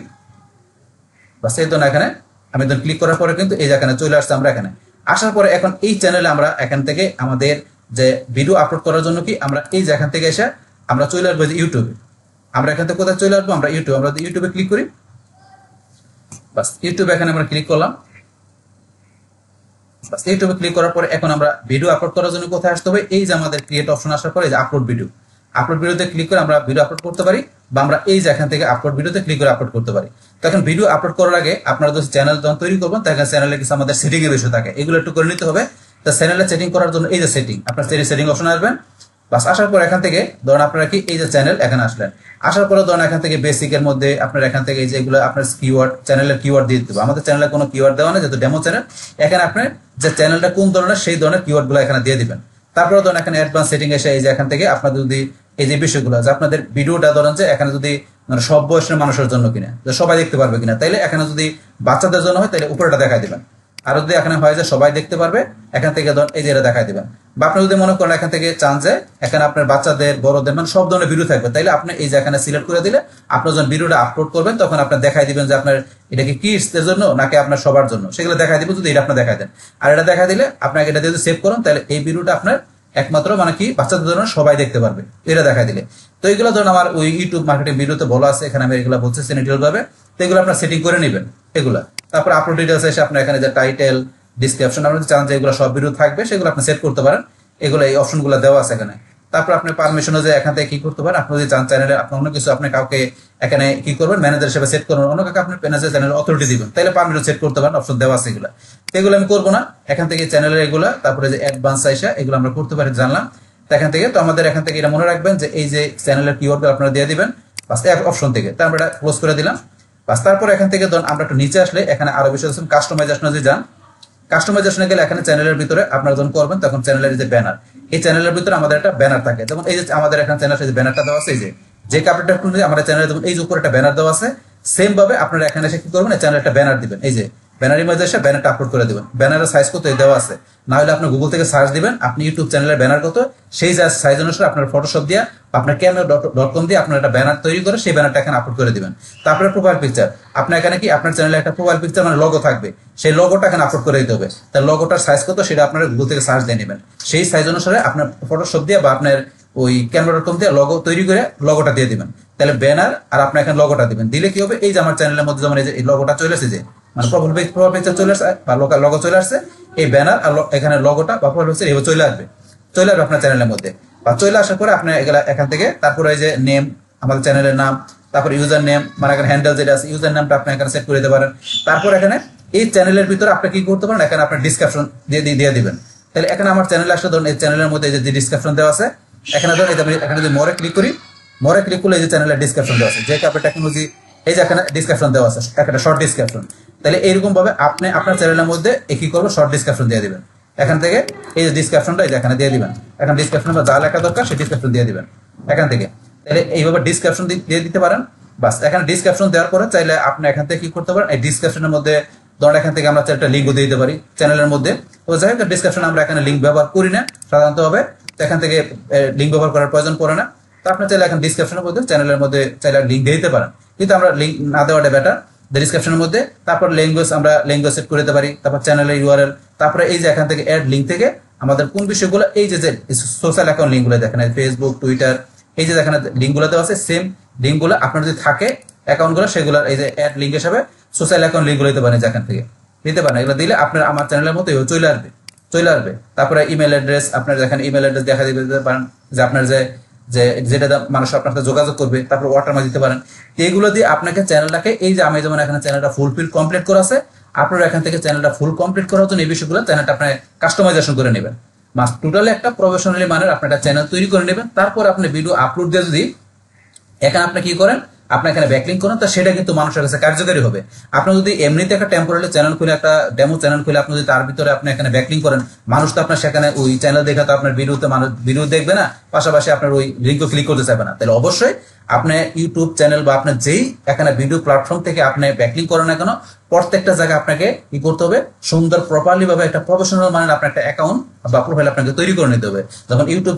বাস এই ধরুন এখানে আমি ধরুন ক্লিক করার পরে কিন্তু এই যে এখানে চলে আসছে। আমরা এখানে আসার পরে এখন এই চ্যানেলে আমরা এখান থেকে আমাদের যে ভিডিও আপলোড করার জন্য কি আমরা এই যে এখান থেকে এসে আমরা চলে আসবো যে ইউটিউবে। আমরা এখান থেকে কোথায় চলে আসবো, আমরা ইউটিউবে ক্লিক করি, বাস ইউটিউবে এখানে আমরা ক্লিক করলাম। বাস ইউটিউবে ক্লিক করার পরে এখন আমরা ভিডিও আপলোড করার জন্য কোথায় আসতে হবে, এই যে আমাদের ক্রিয়েট অপশন আসার পরে এই যে আপলোড ভিডিওতে ক্লিক করে আমরা ভিডিও আপলোড করতে পারি, বা আমরা এই যে এখান থেকে আপলোড ভিডিওতে ক্লিক করে আপলোড করতে পারি। তো এখন ভিডিও আপলোড করার আগে আপনারা যদি চ্যানেল যখন তৈরি করবেন তখন চ্যানেলে কিছু আমাদের সেটিং এর বিষয় থাকে, এগুলো একটু করে নিতে হবে। তো চ্যানেলে সেটিং করার জন্য এই যে সেটিং, আপনার সেটিং অপশন আসবেন, বাস আসার পর এখান থেকে ধরুন আপনারা কি এই যে চ্যানেল এখানে আসলেন, আসার পরে ধরুন এখান থেকে বেসিকের মধ্যে আপনার এখান থেকে এই যে এগুলো আপনার কিওয়ার্ড, চ্যানেলের কিওয়ার্ড দিয়ে দিতে হবে। আমাদের চ্যানেলে কোনো কিওয়ার্ড দেওয়া নেই, যেহেতু ডেমো চ্যানেল, এখানে আপনার যে চ্যানেলটা কোন ধরনের সেই ধরনের কিওয়ার্ড গুলো এখানে দিয়ে দিবেন। তারপরে ধরুন এখানে অ্যাডভান্স সেটিং এসে এই যে এখান থেকে আপনাদের যদি এই যে বিষয়গুলো যে আপনাদের ভিডিওটা ধরেন যে এখানে যদি মানে সব বয়সের মানুষের জন্য কিনা, যে সবাই দেখতে পারবে কিনা, তাইলে এখানে যদি বাচ্চাদের জন্য হয় তাহলে উপরেটা দেখাই দিবেন, আর যদি এখানে হয় যে সবাই দেখতে পারবে এখান থেকে ধরুন এই যে এটা দেখাই দিবেন। বা আপনি যদি মনে করেন এখান থেকে চান যে এখানে আপনার বাচ্চাদের বড়দের মানে সব ধরনের ভিডিও থাকবে, তাইলে আপনি এই যে এখানে সিলেক্ট করে দিলে আপনি যখন ভিডিওটা আপলোড করবেন তখন আপনি দেখাই দিবেন যে আপনার এটা কি কিডসদের জন্য নাকি আপনার সবার জন্য, সেগুলো দেখাই দিবেন যদি এটা আপনি দেখাই দেন। আর এটা দেখাই দিলে আপনাকে এটা যদি সেভ করেন তাহলে এই ভিডিওটা আপনার একমাত্র মানে কি বাচ্চাদের জন্য সবাই দেখতে পারবে, এটা দেখাই দিলে। তো এগুলো ধরুন আমার ওই ইউটিউব মার্কেটিং ভিডিওতে বলা আছে, এখানে আমি এগুলো বলছি সিনেটিয়াল ভাবে, তো এগুলো আপনার সেটিং করে নেবেন এগুলা। তারপর আপলোড ডিটেলস এসে আপনার এখানে যে টাইটেল ডিসক্রিপশন আপনি চান যে এগুলো সব ভিডিও থাকবে সেগুলো আপনি সেট করতে পারেন, এগুলো এই অপশনগুলো দেওয়া আছে এখানে। তারপর আপনি পারমিশন যে এখান থেকে কি করতে পারেন, আপনি যদি চান চ্যানেলে আপনি অন্য কিছু আপনি কাউকে এখানে কি করবেন ম্যানেজার হিসেবে সেট করবেন, অন্য কাউকে আপনি ম্যানেজার চ্যানেল অথরিটি দিবেন, তাহলে পারমিশন সেট করতে পারেন, অপশন দেওয়া আছে এগুলো। এগুলো আমি করবো না, এখান থেকে চ্যানেলের এগুলা তারপরে যে অ্যাডভান্স আইসা এগুলো আমরা করতে পারি জানলাম। তো এখান থেকে তো আমাদের এখান থেকে এটা মনে রাখবেন যে এই যে চ্যানেলের কিওয়ার্ড আপনারা দিয়ে দিবেন, বাস এক অপশন থেকে তো আমরা ক্লোজ করে দিলাম। বাস তারপর এখান থেকে ধরুন আমরা একটু নিচে আসলে এখানে আরো বিষয় আছে কাস্টমাইজেশনে যদি যান, কাস্টমাইজেশনে গেলে এখানে চ্যানেলের ভিতরে আপনারা যখন করবেন তখন চ্যানেলের যে ব্যানার, এই চ্যানেলের ভিতরে আমাদের একটা ব্যানার থাকে, যেমন এই যে আমাদের এখানে চ্যানেলের যে ব্যানারটা দেওয়া আছে, এই যে কাপড়টা আমাদের চ্যানেলে যেমন এই যে উপরে একটা ব্যানার দেওয়া আছে, সেম ভাবে আপনারা এখানে এসে কি করবেন চ্যানেলে একটা ব্যানার দিবেন, এই যে ব্যানারের মধ্যে এসে ব্যানারটা আপলোড করে দিবেন। ব্যানারের সাইজ কত দেওয়া আছে, না হলে আপনি গুগল থেকে সার্চ দিবেন আপনি ইউটিউব চ্যানেলের ব্যানার কত, সেই সাইজ অনুসারে আপনার ফটোশপ দিয়ে আপনার ক্যামেরা.com দিয়ে আপনার একটা ব্যানার তৈরি করে সেই ব্যানারটা এখানে আপলোড করে দিবেন। তারপরে প্রোফাইল পিকচার, আপনার এখানে কি আপনার চ্যানেলে একটা প্রোফাইল পিকচার মানে লগো থাকবে, সেই লগোটা এখানে আপলোড করে দিতে হবে। তার লগোটার সাইজ কত সেটা আপনারা গুগল থেকে সার্চ দিয়ে নেবেন, সেই সাইজ অনুসারে আপনার ফটোশপ দিয়ে বা আপনার ওই ক্যামেরা.com দিয়ে লগো তৈরি করে লগোটা দিয়ে দিবেন। তাহলে ব্যানার আর আপনার এখানে লগোটা দিবেন, দিলে কি হবে এই যে আমার চ্যানেলের মধ্যে যেমন এই লগোটা চলে আসে, যে মানে প্রোফাইল পিকচার চলে আসছে বা লগো চলে আসছে, এই ব্যানার আর এখানে লগোটা বা প্রোফাইল পিকচার এভাবে চলে আসবে আপনার চ্যানেলের মধ্যে। বা চলে আসার পরে আপনি এগুলা এখান থেকে তারপরে এই যে নেম আমাদের চ্যানেলের নাম, তারপর ইউজার নেম মানে এখানে হ্যান্ডেল যেটা আছে ইউজার নামটা আপনি এখানে সেট করে দিতে পারেন। তারপর এখানে এই চ্যানেলের ভিতরে আপনি কি করতে পারেন, এখানে আপনার ডিসক্রিপশন দিয়ে দিবেন। তাহলে এখানে আমার চ্যানেলে আসলে ধরুন এই চ্যানেলের মধ্যে যে ডিসক্রিপশন দেওয়া আছে, এখানে ধরুন এখানে যদি মোরে ক্লিক করি, মোরে ক্লিক করলে এই যে চ্যানেলের ডিসক্রিপশন দেওয়া আছে, যে কাপড় টেকনোলজি এই যে এখানে ডিসক্রিপশন দেওয়া আছে একটা শর্ট ডিসক্রিপশন। তাহলে এইরকম ভাবে আপনি আপনার চ্যানেলের মধ্যে কি করবেন শর্ট ডিসক্রিপশন দিয়ে দিবেন, এখান থেকে এই যে ডিসক্রিপশনটা এখানে দিয়ে দিবেন, এখন ডিসক্রিপশন যা লেখা দরকার সেই ডিসক্রিপশন দিয়ে দিবেন এখান থেকে। তাহলে এইভাবে ডিসক্রিপশন দিয়ে দিতে পারেন। বাস এখানে ডিসক্রিপশন দেওয়ার পরে চাইলে আপনি এখান থেকে কি করতে পারেন, এই ডিসক্রিপশনের মধ্যে ধরুন এখান থেকে আমরা একটা লিঙ্কও দিয়ে দিতে পারি চ্যানেলের মধ্যে। তো যাই হোক ডিসক্রিপশন আমরা এখানে লিঙ্ক ব্যবহার করি না সাধারণত হবে, এখান থেকে লিঙ্ক ব্যবহার করার প্রয়োজন পড়ে না। তো আপনি চাইলে এখন ডিসক্রিপশনের মধ্যে চ্যানেলের মধ্যে চাইলে লিঙ্ক দিয়ে দিতে পারেন, কিন্তু আমরা লিঙ্ক না দেওয়াটা বেটার। ডিসক্রিপশনের মধ্যে তারপর ল্যাঙ্গুয়েজ আমরা ল্যাঙ্গুয়েজ সেট করে দিতে পারি, তারপর চ্যানেলের ইউআরএল, তারপরে এই যে এখান থেকে অ্যাড লিঙ্ক থেকে আমাদের কোন বিষয়গুলো এই যে সোশ্যাল অ্যাকাউন্ট লিঙ্কগুলো দেখেন ফেসবুক টুইটার এই যে দেখেন লিঙ্কগুলো দেওয়া আছে, সেম লিঙ্কগুলো আপনার যদি থাকে অ্যাকাউন্টগুলো সেগুলো এই যে অ্যাড লিঙ্ক হিসাবে সোশ্যাল অ্যাকাউন্ট লিঙ্কগুলো দিতে পারেন, যেখান থেকে দিতে পারেন। এগুলো দিলে আপনার আমার চ্যানেলের মতো চলে আসবে। চলে আসবে। তারপরে ইমেল অ্যাড্রেস, আপনার যেখানে ইমেল অ্যাড্রেস দেখা দিতে পারেন যে আপনার যে যে যেটা মানুষ আপনার সাথে যোগাযোগ করবে, তারপর ওয়াটারমার্ক দিতে পারেন। এইগুলো দিয়ে আপনাকে চ্যানেলটাকে, এই যে আমি যেমন এখানে চ্যানেলটা ফুলফিল কমপ্লিট করা আছে, আপনারা এখান থেকে চ্যানেলটা ফুল কমপ্লিট করার জন্য এই বিষয়গুলো চ্যানেলটা আপনি কাস্টমাইজেশন করে নেবেন। মাস্ট টোটালি একটা প্রফেশনালি মানের আপনার একটা চ্যানেল তৈরি করে নেবেন। তারপর আপনি ভিডিও আপলোড দিয়ে যদি এখানে আপনি কি করেন, আপনি এখানে ব্যাকলিং করেন, তো সেটা কিন্তু মানুষের কাছে কার্যকারী হবে। আপনি যদি এমনিতে একটা টেম্পোরারি চ্যানেল খুলে, একটা ডেমো চ্যানেল খুলে আপনি যদি তার ভিতরে আপনি এখানে ব্যাকলিং করেন, মানুষ তো আপনার সেখানে ওই চ্যানেল দেখে তো আপনার ভিডিওতে মানুষ ভিডিও দেখবে না, পাশাপাশি আপনার ওই লিঙ্কও ক্লিক করতে চাইবে না। তাহলে অবশ্যই আপনি ইউটিউব চ্যানেল বা আপনার যেই এখানে ভিডিও প্ল্যাটফর্ম থেকে আপনি ব্যাকলিং করেন না কেন, প্রত্যেকটা জায়গায় আপনাকে কি করতে হবে, সুন্দর প্রপারলি ভাবে একটা প্রফেশনাল মানের আপনার একটা অ্যাকাউন্ট বা প্রোফাইল আপনাকে তৈরি করে নিতে হবে। যখন ইউটিউব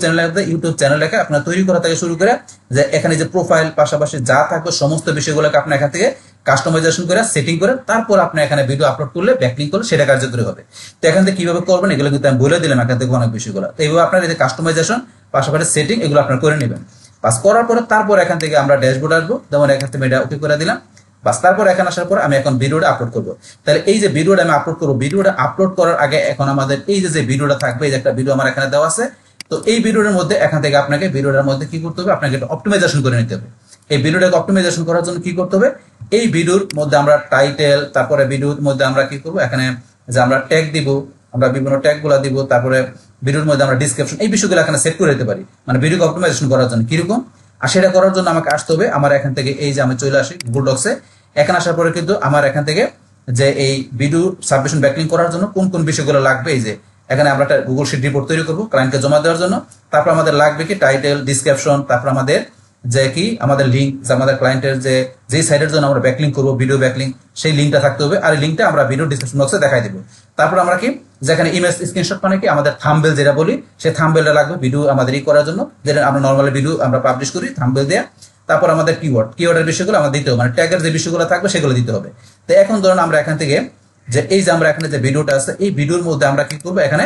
চ্যানেলটাকে আপনার তৈরি করা থেকে শুরু করে যে এখানে যে প্রোফাইল পাশাপাশি যা থাকবে সমস্ত বিষয়গুলোকে আপনি এখান থেকে কাস্টমাইজেশন করে সেটিং করে তারপর আপনি এখানে ভিডিও আপলোড করলে ব্যাকলিং করলে সেটা কার্যকরী হবে। তো এখান থেকে কিভাবে করবেন এগুলো কিন্তু আমি বলে দিলাম এখান থেকে অনেক বিষয়গুলো। তো এইভাবে আপনার এই যে কাস্টমাইজেশন পাশাপাশি সেটিং এগুলো আপনার করে নেবেন। বাস করার পরে তারপর এখান থেকে আমরা ড্যাশবোর্ড আসবো, যেমন এখান থেকে এটা ওকে করে দিলাম। বাস তারপর এখানে আসার পর আমি এখন ভিডিওটা আপলোড করবো। তাহলে এই যে ভিডিওটা আমি আপলোড করবো, ভিডিওটা আপলোড করার আগে এখন আমাদের এই যে ভিডিওটা থাকবে, এই যে একটা ভিডিও আমার এখানে দেওয়া আছে, তো এই ভিডিওর মধ্যে এখান থেকে আপনাকে ভিডিওটার মধ্যে কি করতে হবে, আপনাকে একটা অপটিমাইজেশন করে নিতে হবে। এই ভিডিওটাকে অপটিমাইজেশন করার জন্য কি করতে হবে, এই ভিডিওর মধ্যে আমরা টাইটেল, তারপরে ভিডিওর মধ্যে আমরা কি করবো, এখানে যে আমরা ট্যাগ দিব, আমরা বিভিন্ন ট্যাগ গুলা দিব, তারপরে ভিডিওর মধ্যে আমরা ডিসক্রিপশন, এই বিষয়গুলো এখানে সেট করে দিতে পারি, মানে ভিডিওকে অপটিমাইজেশন করার জন্য কিরকম। আর সেটা করার জন্য আমাকে আসতে হবে আমার এখান থেকে, এই যে আমি চলে আসি গুগল ডক্সে। এখানে আসার পরে কিন্তু আমার এখান থেকে যে এই ভিডিও সাবমিশন ব্যাকলিং করার জন্য কোন কোন বিষয়গুলো লাগবে, এই যে এখানে আমরা একটা গুগল শিট রিপোর্ট তৈরি করবো ক্লায়েন্টকে জমা দেওয়ার জন্য। তারপর আমাদের লাগবে কি টাইটেল, ডিসক্রিপশন, তারপর আমাদের যে কি আমাদের লিঙ্ক, যে আমাদের ক্লায়েন্টের যে সাইটের জন্য আমরা ব্যাকলিং করবো, ভিডিও ব্যাকলিং, সেই লিঙ্কটা থাকতে হবে। আর এই লিঙ্কটা আমরা ভিডিও ডিসক্রিপশন বক্সে দেখাই দেবো। তারপর আমরা কি যেখানে ইমেজ স্ক্রিনশট মানে কি আমাদের থাম্বনেল যেটা বলি, সেই থাম্বনেলটা লাগবে ভিডিও আমাদের করার জন্য, যেটা আমরা নর্মালি ভিডিও আমরা পাবলিশ করি থাম্বনেল দেয়া। তারপর আমাদের কিওয়ার্ডের বিষয়গুলো আমাদের দিতে হবে, মানে ট্যাগের যে বিষয়গুলো থাকবে সেগুলো দিতে হবে। তো এখন ধরুন আমরা এখান থেকে যে এই যে আমরা এখানে যে ভিডিওটা আছে, এই ভিডিওর মধ্যে আমরা কি করবো, এখানে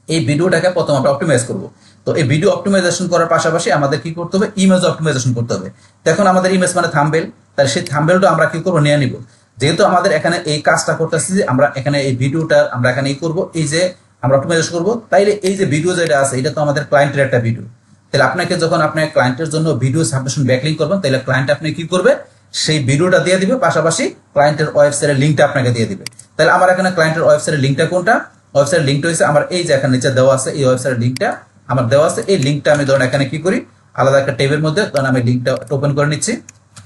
এই ভিডিওটাকে প্রথম আমরা অপটিমাইজ করবো। তো এই ভিডিও অপটিমাইজেশন করার পাশাপাশি আমাদের কি করতে হবে, ইমেজ অপটিমাইজেশন করতে হবে। দেখুন আমাদের ইমেজ মানে থাম্বনেল, তাহলে সেই থাম্বনেলটা আমরা কি করবো, নিয়ে নিব। যেহেতু আমাদের এখানে এই কাজটা করতেছি যে আমরা এখানে এই ভিডিওটা আমরা এখানে করবো, এই যে আমরা অপটিমাইজেশন করবো, তাইলে এই যে ভিডিও যেটা আছে এটা তো আমাদের ক্লায়েন্টের একটা ভিডিও। তাহলে আপনাকে যখন আপনি ক্লায়েন্টের জন্য ভিডিও সাবমিশন ব্যাকলিং করবেন, তাহলে ক্লায়েন্ট আপনি কি করবে, সেই ভিডিওটা দিয়ে দিবে, পাশাপাশি ক্লায়েন্টের ওয়েবসাইটের লিঙ্কটা আপনাকে দিয়ে দিবে। তাহলে আমার এখানে ক্লায়েন্টের ওয়েবসাইটের লিঙ্কটা কোনটা, ওয়েবসাইটের লিঙ্কটা হচ্ছে আমার এই যে এখানে নিচে দেওয়া আছে, এই ওয়েবসাইটের লিঙ্কটা আমার দেওয়া আছে। এই লিঙ্কটা আমি ধরুন এখানে কি করি, আলাদা একটা ট্যাবের মধ্যে ধরুন আমি লিঙ্কটা ওপেন করে নিচ্ছি।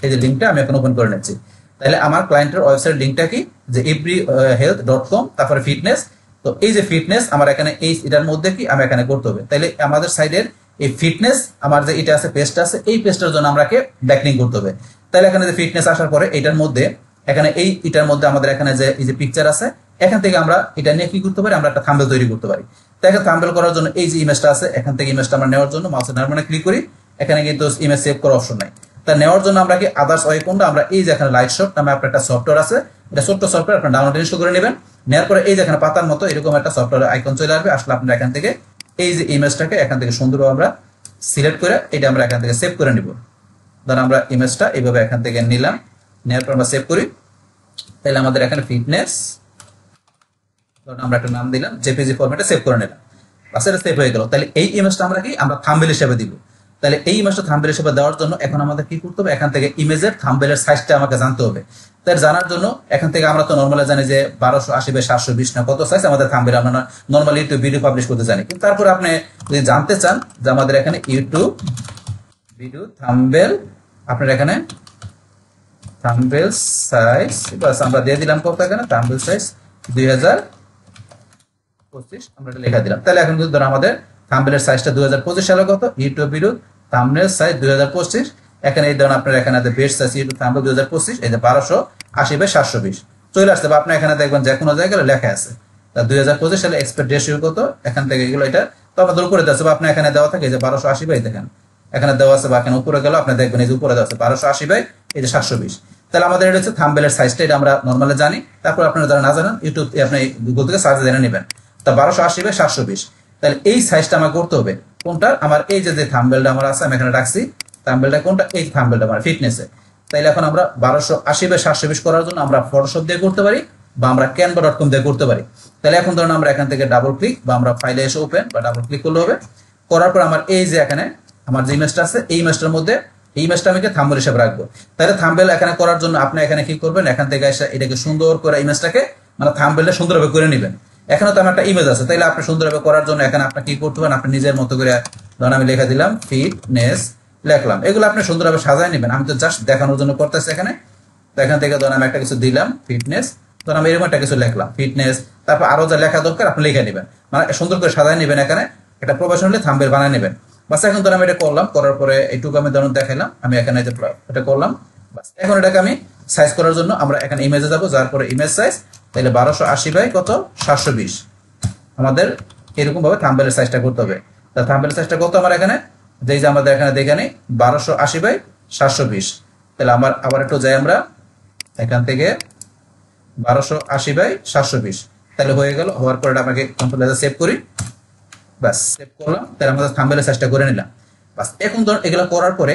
এই যে লিঙ্কটা আমি এখন ওপেন করে নিচ্ছি। তাহলে আমার ক্লায়েন্টের ওয়েবসাইটের লিঙ্কটা কি, যে everyhealth.com, তারপরে ফিটনেস। তো এই যে ফিটনেস আমার এখানে এই এটার মধ্যে কি আমি এখানে করতে হবে। তাহলে আমাদের সাইডের এই ফিটনেস আমার যে এটা আছে পেজটা আছে, এই পেজটার জন্য আমাকে ব্যাকলিং করতে হবে। তাহলে এখানে যে ফিটনেস আসার পরে এটার মধ্যে এখানে এটার মধ্যে আমাদের এখানে যে এই যে পিকচার আছে, এখান থেকে আমরা এটা নিয়ে কি করতে পারি, আমরা একটা থাম্বনেল তৈরি করতে পারি। তাই এখানে থাম্বনেল করার জন্য এই যে ইমেজটা আছে, এখান থেকে ইমেজটা আমরা নেওয়ার জন্য মাউসের ডান বাটনে ক্লিক করি। এখানে কিন্তু ইমেজ সেভ করার অপশন নাই। তা নেওয়ার জন্য আমরা কি আদার্স ওয়ে কোনটা, আমরা এই যে এখানে লাইটশট নামে আপনার একটা সফটওয়্যার আছে, এটা ছোট্ট সফটওয়্যার, আপনার ডাউনলোড ইনস্টল করে নেবেন। নেওয়ার পরে এই যে এখানে পাতার মতো এরকম একটা সফটওয়্যার আইকন চলে আসবে। আসলে আপনারা এখান থেকে এই যে ইমেজটাকে এখান থেকে সুন্দরভাবে আমরা সিলেক্ট করে এটা আমরা এখান থেকে সেভ করে নিব। ধরুন আমরা ইমেজটা এইভাবে এখান থেকে নিলাম, নেওয়ার পর আমরা সেভ করি। তাহলে আমাদের এখানে ফিটনেস, ধরুন আমরা একটা নাম দিলাম, জেপিজি ফরম্যাটে সেভ করে নিলাম। বাস এটা সেভ হয়ে গেল। তাহলে এই ইমেজটা আমরা কি আমরা থাম্বনেল হিসেবে দিব। তাহলে এই ইমেজটা থাম্বনেল হিসেবে দেওয়ার জন্য এখন আমাদের কি করতে হবে, এখান থেকে ইমেজের থাম্বনেলের সাইজটা আমাকে জানতে হবে। তাই জানার জন্য এখান থেকে আমরা তো নর্মালি জানি যে 1280 বাই 720 না কত সাইজ আমাদের থাম্বনেল, আমরা নর্মালি ইউটিউব ভিডিও পাবলিশ করতে জানি। কিন্তু তারপর আপনি যদি জানতে চান যে আমাদের এখানে ইউটিউব ভিডিও থাম্বনেল, আপনার এখানে থাম্বনেল সাইজ বাস আমরা দিয়ে দিলাম কত, এখানে থাম্বনেল সাইজ 2025 আমরা এটা লেখা দিলাম। তাহলে এখন কিন্তু ধরো আমাদের থাম্বনেলের সাইজটা 2025 সালে কত, ইউটিউব ভিডিও থাম্বনেল সাইজ 2025। এখানে এই ধরুন আপনার এখানে বেস্ট সাইজ ইউটিউব থাম্বনেল 2025, এই যে 1280 বাই 720 চলে আসছে। বা আপনি এখানে দেখবেন যে কোনো জায়গায় লেখা আছে 2025 সালে এক্সপেক্ট রেশিও কত, এখান থেকে এগুলো এটা তো আমাদের উপরে দেওয়া আছে, বা আপনি এখানে দেওয়া থাকে যে 1280 বাই, দেখেন এখানে দেওয়া আছে, বা এখানে উপরে গেল আপনি দেখবেন এই যে উপরে দেওয়া আছে 1280 বাই এই যে 720। তাহলে আমাদের এটা হচ্ছে থাম্বনেলের সাইজটা, এটা আমরা নর্মালি জানি। তারপর আপনারা যারা না জানেন ইউটিউব আপনি গুগল থেকে সার্চ জেনে নেবেন। তা 1280 বাই 720, তাহলে এই সাইজটা আমার করতে হবে কোনটা, আমার এই যে থাম্বনেলটা আমার আছে আমি এখানে রাখছি, থাম্বনেলটা কোনটা, এই থাম্বনেলটা আমার ফিটনেসে। তাইলে এখন আমরা 1280 বাই 720 করার জন্য আমরা ফটোশপ দিয়ে করতে পারি বা আমরা canva.com দিয়ে করতে পারি। তাহলে এখন ধরুন আমরা এখান থেকে ডাবল ক্লিক বা আমরা ফাইলে এসে ওপেন বা ডাবল ক্লিক করলে হবে। করার পর আমার এই যে এখানে আমার যে ইমেজটা আছে এই ইমেজটার মধ্যে এই ইমেজটা আমি থাম্বনেল হিসেবে রাখবো। তাহলে থাম্বনেল এখানে করার জন্য আপনি এখানে কি করবেন, এখান থেকে এসে এটাকে সুন্দর করে ইমেজটাকে মানে থাম্বনেলটা সুন্দরভাবে করে নেবেন। এখানে তো আমার একটা ইমেজ আছে, তাইলে আপনি সুন্দরভাবে করার জন্য এখানে আপনি কি করতে পারেন, আপনি নিজের মতো করে ধরুন আমি লিখে দিলাম ফিটনেস লিখলাম, এগুলো আপনি সুন্দরভাবে সাজায় নেবেন। আমি তো জাস্ট দেখানোর জন্য করতেছি এখানে। তো এখান থেকে ধরুন আমি একটা কিছু দিলাম ফিটনেস, ধরুন আমি এরকম একটা কিছু লিখলাম ফিটনেস, তারপর আরো যা লেখা দরকার আপনি লিখে নেবেন, মানে সুন্দর করে সাজায় নেবেন। এখানে একটা প্রফেশনালি থাম্বনেল বানিয়ে নেবেন। বাস এখন ধরুন আমি এটা করলাম, করার পরে এইটুকু আমি ধরুন দেখাইলাম, আমি এখানে যে এটা করলাম। বাস এখন এটাকে আমি সাইজ করার জন্য আমরা এখানে ইমেজে যাবো, যার পরে ইমেজ সাইজ তাহলে 1280 বাই কত 720 আমাদের এরকম ভাবে থাম্বনেলের সাইজটা করতে হবে। তা থাম্বনেলের সাইজটা কত আমার এখানে যেই যে আমাদের এখানে দেখে নেই 1280 বাই 720। তাহলে আমার আবার একটু যাই আমরা এখান থেকে 1280 বাই 720, তাহলে হয়ে গেল। হওয়ার পরে আমাকে কন্ট্রোল সেভ করি, বাস সেভ করলাম। তাহলে আমাদের থাম্বনেলের সাইজটা করে নিলাম। বাস এখন ধর এগুলো করার পরে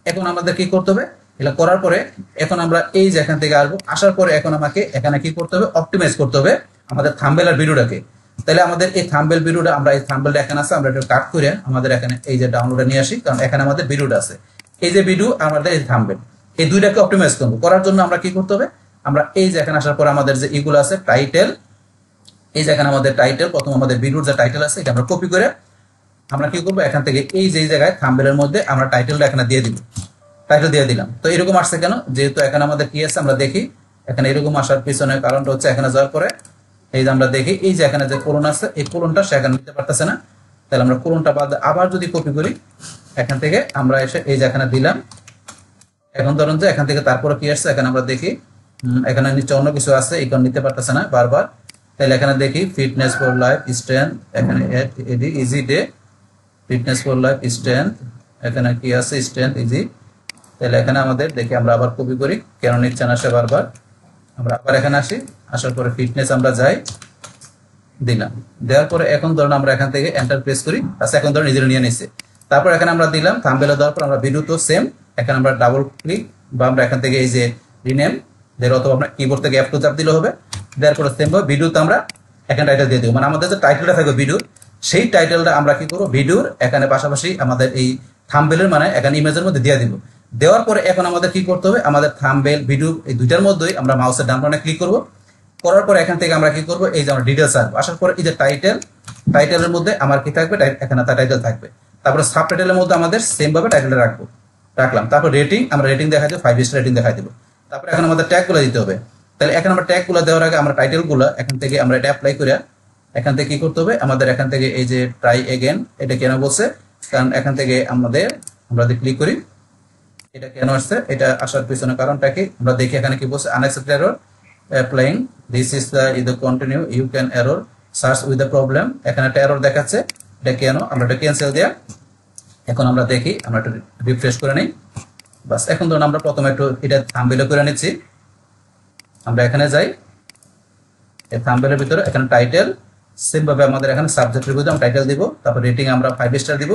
এখন আমাদের কি করতে হবে, এগুলো করার পরে এখন আমরা এই যে এখান থেকে আসবো, আসার পরে এখন আমাকে এখানে কি করতে হবে, অপটিমাইজ করতে হবে আমাদের থাম্বনেল আর ভিডিওটাকে। তাহলে আমাদের এই থাম্বনেল ভিডিওটা আমরা এই থাম্বনেলটা এখানে আছে, আমরা এটা কাট করে আমাদের এখানে এই যে ডাউনলোডে নিয়ে আসি, কারণ এখানে আমাদের ভিডিওটা আছে। এই যে ভিডিও আমাদের এই থাম্বনেল, এই দুইটাকে অপটিমাইজ করবো। করার জন্য আমরা কি করতে হবে, আমরা এই যে এখানে আসার পর আমাদের যে এগুলো আছে টাইটেল, এই যে এখানে আমাদের টাইটেল, প্রথম আমাদের ভিডিওর যে টাইটেল আছে এটা আমরা কপি করে আমরা কি করবো, এখান থেকে এই যে জায়গায় থাম্বনেলের মধ্যে আমরা টাইটেলটা এখানে দিয়ে দিব, টাইটেল দিয়ে দিলাম। তো এরকম আসছে কেন, যেহেতু এখানে আমাদের কি আছে আমরা দেখি, এখানে এরকম আসার পিছনে কারণটা হচ্ছে এখানে যাওয়ার পরে এই যে আমরা দেখি এই যে এখানে যে কোলন আছে এই কোলনটা সে এখানে নিতে পারতেছে না। তাহলে আমরা কোলনটা বাদ আবার যদি কপি করি এখান থেকে আমরা এসে এই যে এখানে দিলাম। এখন ধরুন যে এখান থেকে তারপরে কি আসছে এখানে আমরা দেখি, এখানে নিচে অন্য কিছু আছে এই কারণে নিতে পারতেছে না বারবার। তাহলে এখানে দেখি ফিটনেস ফর লাইফ স্ট্রেংথ, এখানে এডি easy day fitness for life strength, এখানে কি আছে স্ট্রেংথ ইজি। তাহলে এখানে আমাদের দেখি আমরা আবার কপি করি, কেন নিচ্ছে না সে বারবার। আমরা আবার এখানে আসি, আসার পরে ফিটনেস আমরা যাই দিলাম, দেওয়ার পরে এখন ধরুন আমরা এখান থেকে এন্টার প্রেস করি। আচ্ছা এখন ধরুন নিজের নিয়ে নিচ্ছে। তারপর এখানে আমরা দিলাম থাম্বনেলে দেওয়ার পর আমরা ভিডিও তো সেম, এখানে আমরা ডাবল ক্লিক বা আমরা এখান থেকে এই যে রিনেম দের অথবা আপনার কিবোর্ড থেকে F2 চাপ দিলে হবে। দেওয়ার পরে সেম ভাবে ভিডিওতে আমরা এখানে টাইটেল দিয়ে দেবো, মানে আমাদের যে টাইটেলটা থাকবে ভিডিওর সেই টাইটেলটা আমরা কি করবো ভিডিওর এখানে পাশাপাশি আমাদের এই থাম্বনেলের মানে এখানে ইমেজের মধ্যে দিয়ে দিব। দেওয়ার পরে এখন আমাদের কি করতে হবে, আমাদের থাম্বনেল ভিডিও এই দুইটার মধ্যেই আমরা মাউসের ডান বাটনে ক্লিক করব। করার পরে এখান থেকে আমরা কি করব, এই যে আমরা ডিটেইলস আসবো, আসার পরে এই যে টাইটেলের মধ্যে আমার কি থাকবে, এখানে তার টাইটেল থাকবে। তারপরে সাবটাইটেলের মধ্যে আমাদের সেম ভাবে টাইটেলটা রাখলাম। তারপর রেটিং আমরা রেটিং দেখাই দেবো, 5 স্টার রেটিং দেখাই দেবো। তারপরে এখন আমাদের ট্যাগগুলো দিতে হবে। তাহলে এখন আমরা ট্যাগগুলো দেওয়ার আগে আমরা টাইটেলগুলো এখান থেকে আমরা এটা অ্যাপ্লাই করে এখান থেকে কি করতে হবে, আমাদের এখান থেকে এই যে ট্রাই এগেন এটা কেন বলছে, কারণ এখান থেকে আমরা যদি ক্লিক করি এটা কেন আসছে, এটা আসার পিছনে কারণটা কি আমরা দেখি। এখানে কি বলছে, unexpected error applying this is the continue you can error search with the problem, এখানে একটা এরর দেখাচ্ছে, এটা কেন আমরা এটা ক্যান্সেল দেয়া। এখন আমরা দেখি, আমরা একটু রিফ্রেশ করে নিই। বাস এখন ধরুন আমরা প্রথমে একটু এটা থাম্বনেল করে নিচ্ছি। আমরা এখানে যাই, এই থাম্বনেলের ভিতরে এখানে টাইটেল সেম ভাবে আমাদের এখানে সাবজেক্টের ভিতরে আমরা টাইটেল দিব, তারপর রেটিং আমরা 5 স্টার দিব,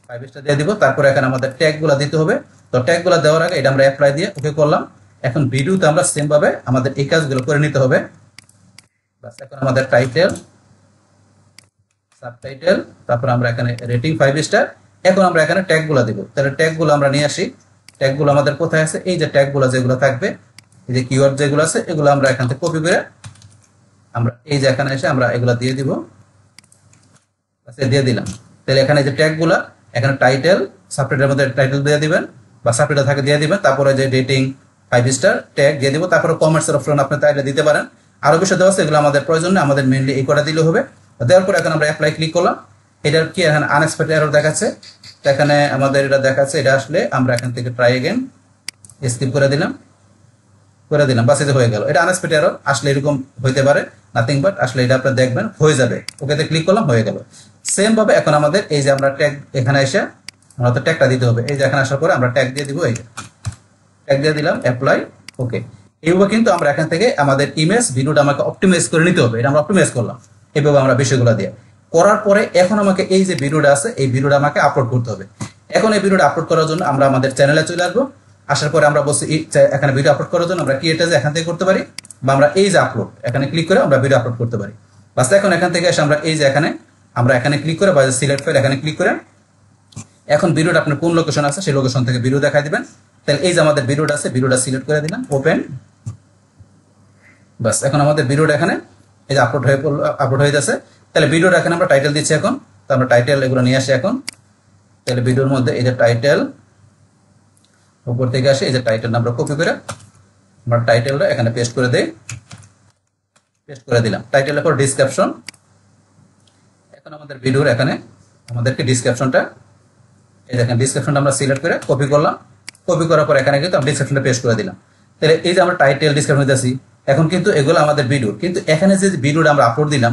5 স্টার দিয়ে দিব। তারপর এখানে আমাদের ট্যাগগুলো দিতে হবে। তো ট্যাগগুলো দেওয়ার আগে এটা আমরা অ্যাপ্লাই দিয়ে ওকে করলাম। এখন ভিডিওতে আমরা সেম ভাবে আমাদের এই কাজগুলো করে নিতে হবে। বাস এখন আমাদের টাইটেল সাবটাইটেল, তারপর আমরা এখানে রেটিং 5 স্টার। এখন আমরা এখানে ট্যাগগুলো দিব। তাহলে ট্যাগগুলো আমরা নিয়ে আসি। ট্যাগগুলো আমাদের কোথায় আছে, এই যে ট্যাগগুলো যেগুলো থাকবে, এই যে কিওয়ার্ড যেগুলো আছে এগুলো আমরা এখান থেকে কপি করে আমরা এই যে এখানে এসে আমরা এগুলো দিয়ে দিব, আচ্ছা দিয়ে দিলাম। তাহলে এখানে যে ট্যাগগুলো এখানে টাইটেল সাবটাইটেলের মধ্যে টাইটেল দিয়ে দিবেন বা সাবটাইটেল থাকে দিয়ে দিবেন, তারপরে যে রেটিং 5 স্টার ট্যাগ দিয়ে দিব, তারপরে কমার্সের অপশন আপনি তাইলে দিতে পারেন। আরো বিষয় দেওয়া আছে, এগুলো আমাদের প্রয়োজন নেই, আমাদের মেইনলি এই কটা দিলে হবে। দেওয়ার পর এখন আমরা অ্যাপ্লাই ক্লিক করলাম। এটার কি এখানে আনএক্সপেক্টেড এরর দেখাচ্ছে, এখানে আমাদের এটা দেখাচ্ছে, এটা আসলে আমরা এখান থেকে ট্রাই এগেন স্কিপ করে দিলাম, বাস এই যে হয়ে গেল। এটা আনএক্সপেক্টেড এরর আসলে এরকম হইতে পারে, নাথিং বাট আসলে এটা আপনি দেখবেন হয়ে যাবে। ওকেতে ক্লিক করলাম, হয়ে গেল। সেম ভাবে এখন আমাদের এই যে আমরা ট্যাগ এখানে এসে আমরা তো ট্যাগটা দিতে হবে। এই যে এখানে আসার পরে আমরা ট্যাগ দিয়ে দিব, এই যে ট্যাগ দিয়ে দিলাম, অ্যাপ্লাই ওকে। এইভাবে কিন্তু আমরা এখান থেকে আমাদের ইমেজ ভিডিওটা আমাকে অপটিমাইজ করে নিতে হবে। এটা আমরা অপটিমাইজ করলাম এইভাবে আমরা বিষয়গুলো দিয়ে করার পরে এখন আমাকে এই যে ভিডিওটা আছে এই ভিডিওটা আমাকে আপলোড করতে হবে। এখন এই ভিডিওটা আপলোড করার জন্য আমরা আমাদের চ্যানেলে চলে আসবো। আসার পরে আমরা বলছি এখানে ভিডিও আপলোড করার জন্য আমরা কি এটা যে এখান থেকে করতে পারি, বা আমরা এই যে আপলোড এখানে ক্লিক করে আমরা ভিডিও আপলোড করতে পারি। বাস এখন এখান থেকে এসে আমরা এই যে এখানে আমরা এখানে ক্লিক করে বা সিলেক্ট ফাইল এখানে ক্লিক করে এখন ভিডিওটা আপনার কোন লোকেশন আছে সেই লোকেশন থেকে ভিডিও দেখাই দিবেন। তাহলে এই যে আমাদের ভিডিওটা আছে, ভিডিওটা সিলেক্ট করে দিলাম, ওপেন। বাস এখন আমাদের ভিডিওটা এখানে এই যে আপলোড হয়ে যাচ্ছে। তাহলে ভিডিওটা এখানে আমরা টাইটেল দিচ্ছি এখন। তো আমরা টাইটেল এগুলো নিয়ে আসি এখন। তাহলে ভিডিওর মধ্যে এই যে টাইটেল উপর থেকে আসে, এই যে টাইটেল আমরা কপি করে আমরা টাইটেলটা এখানে পেস্ট করে দেই, পেস্ট করে দিলাম। টাইটেলের পর ডেসক্রিপশন, এখন আমাদের ভিডিওর এখানে আমাদেরকে ডেসক্রিপশনটা এই দেখেন ডেসক্রিপশনটা আমরা সিলেক্ট করে কপি করলাম। কপি করার পর এখানে কিন্তু আমরা ডেসক্রিপশনটা পেস্ট করে দিলাম। তাহলে এই যে আমরা টাইটেল ডেসক্রিপশন দিতেছি, এখন কিন্তু এগুলো আমাদের ভিডিও, কিন্তু এখানে যে ভিডিওটা আমরা আপলোড দিলাম,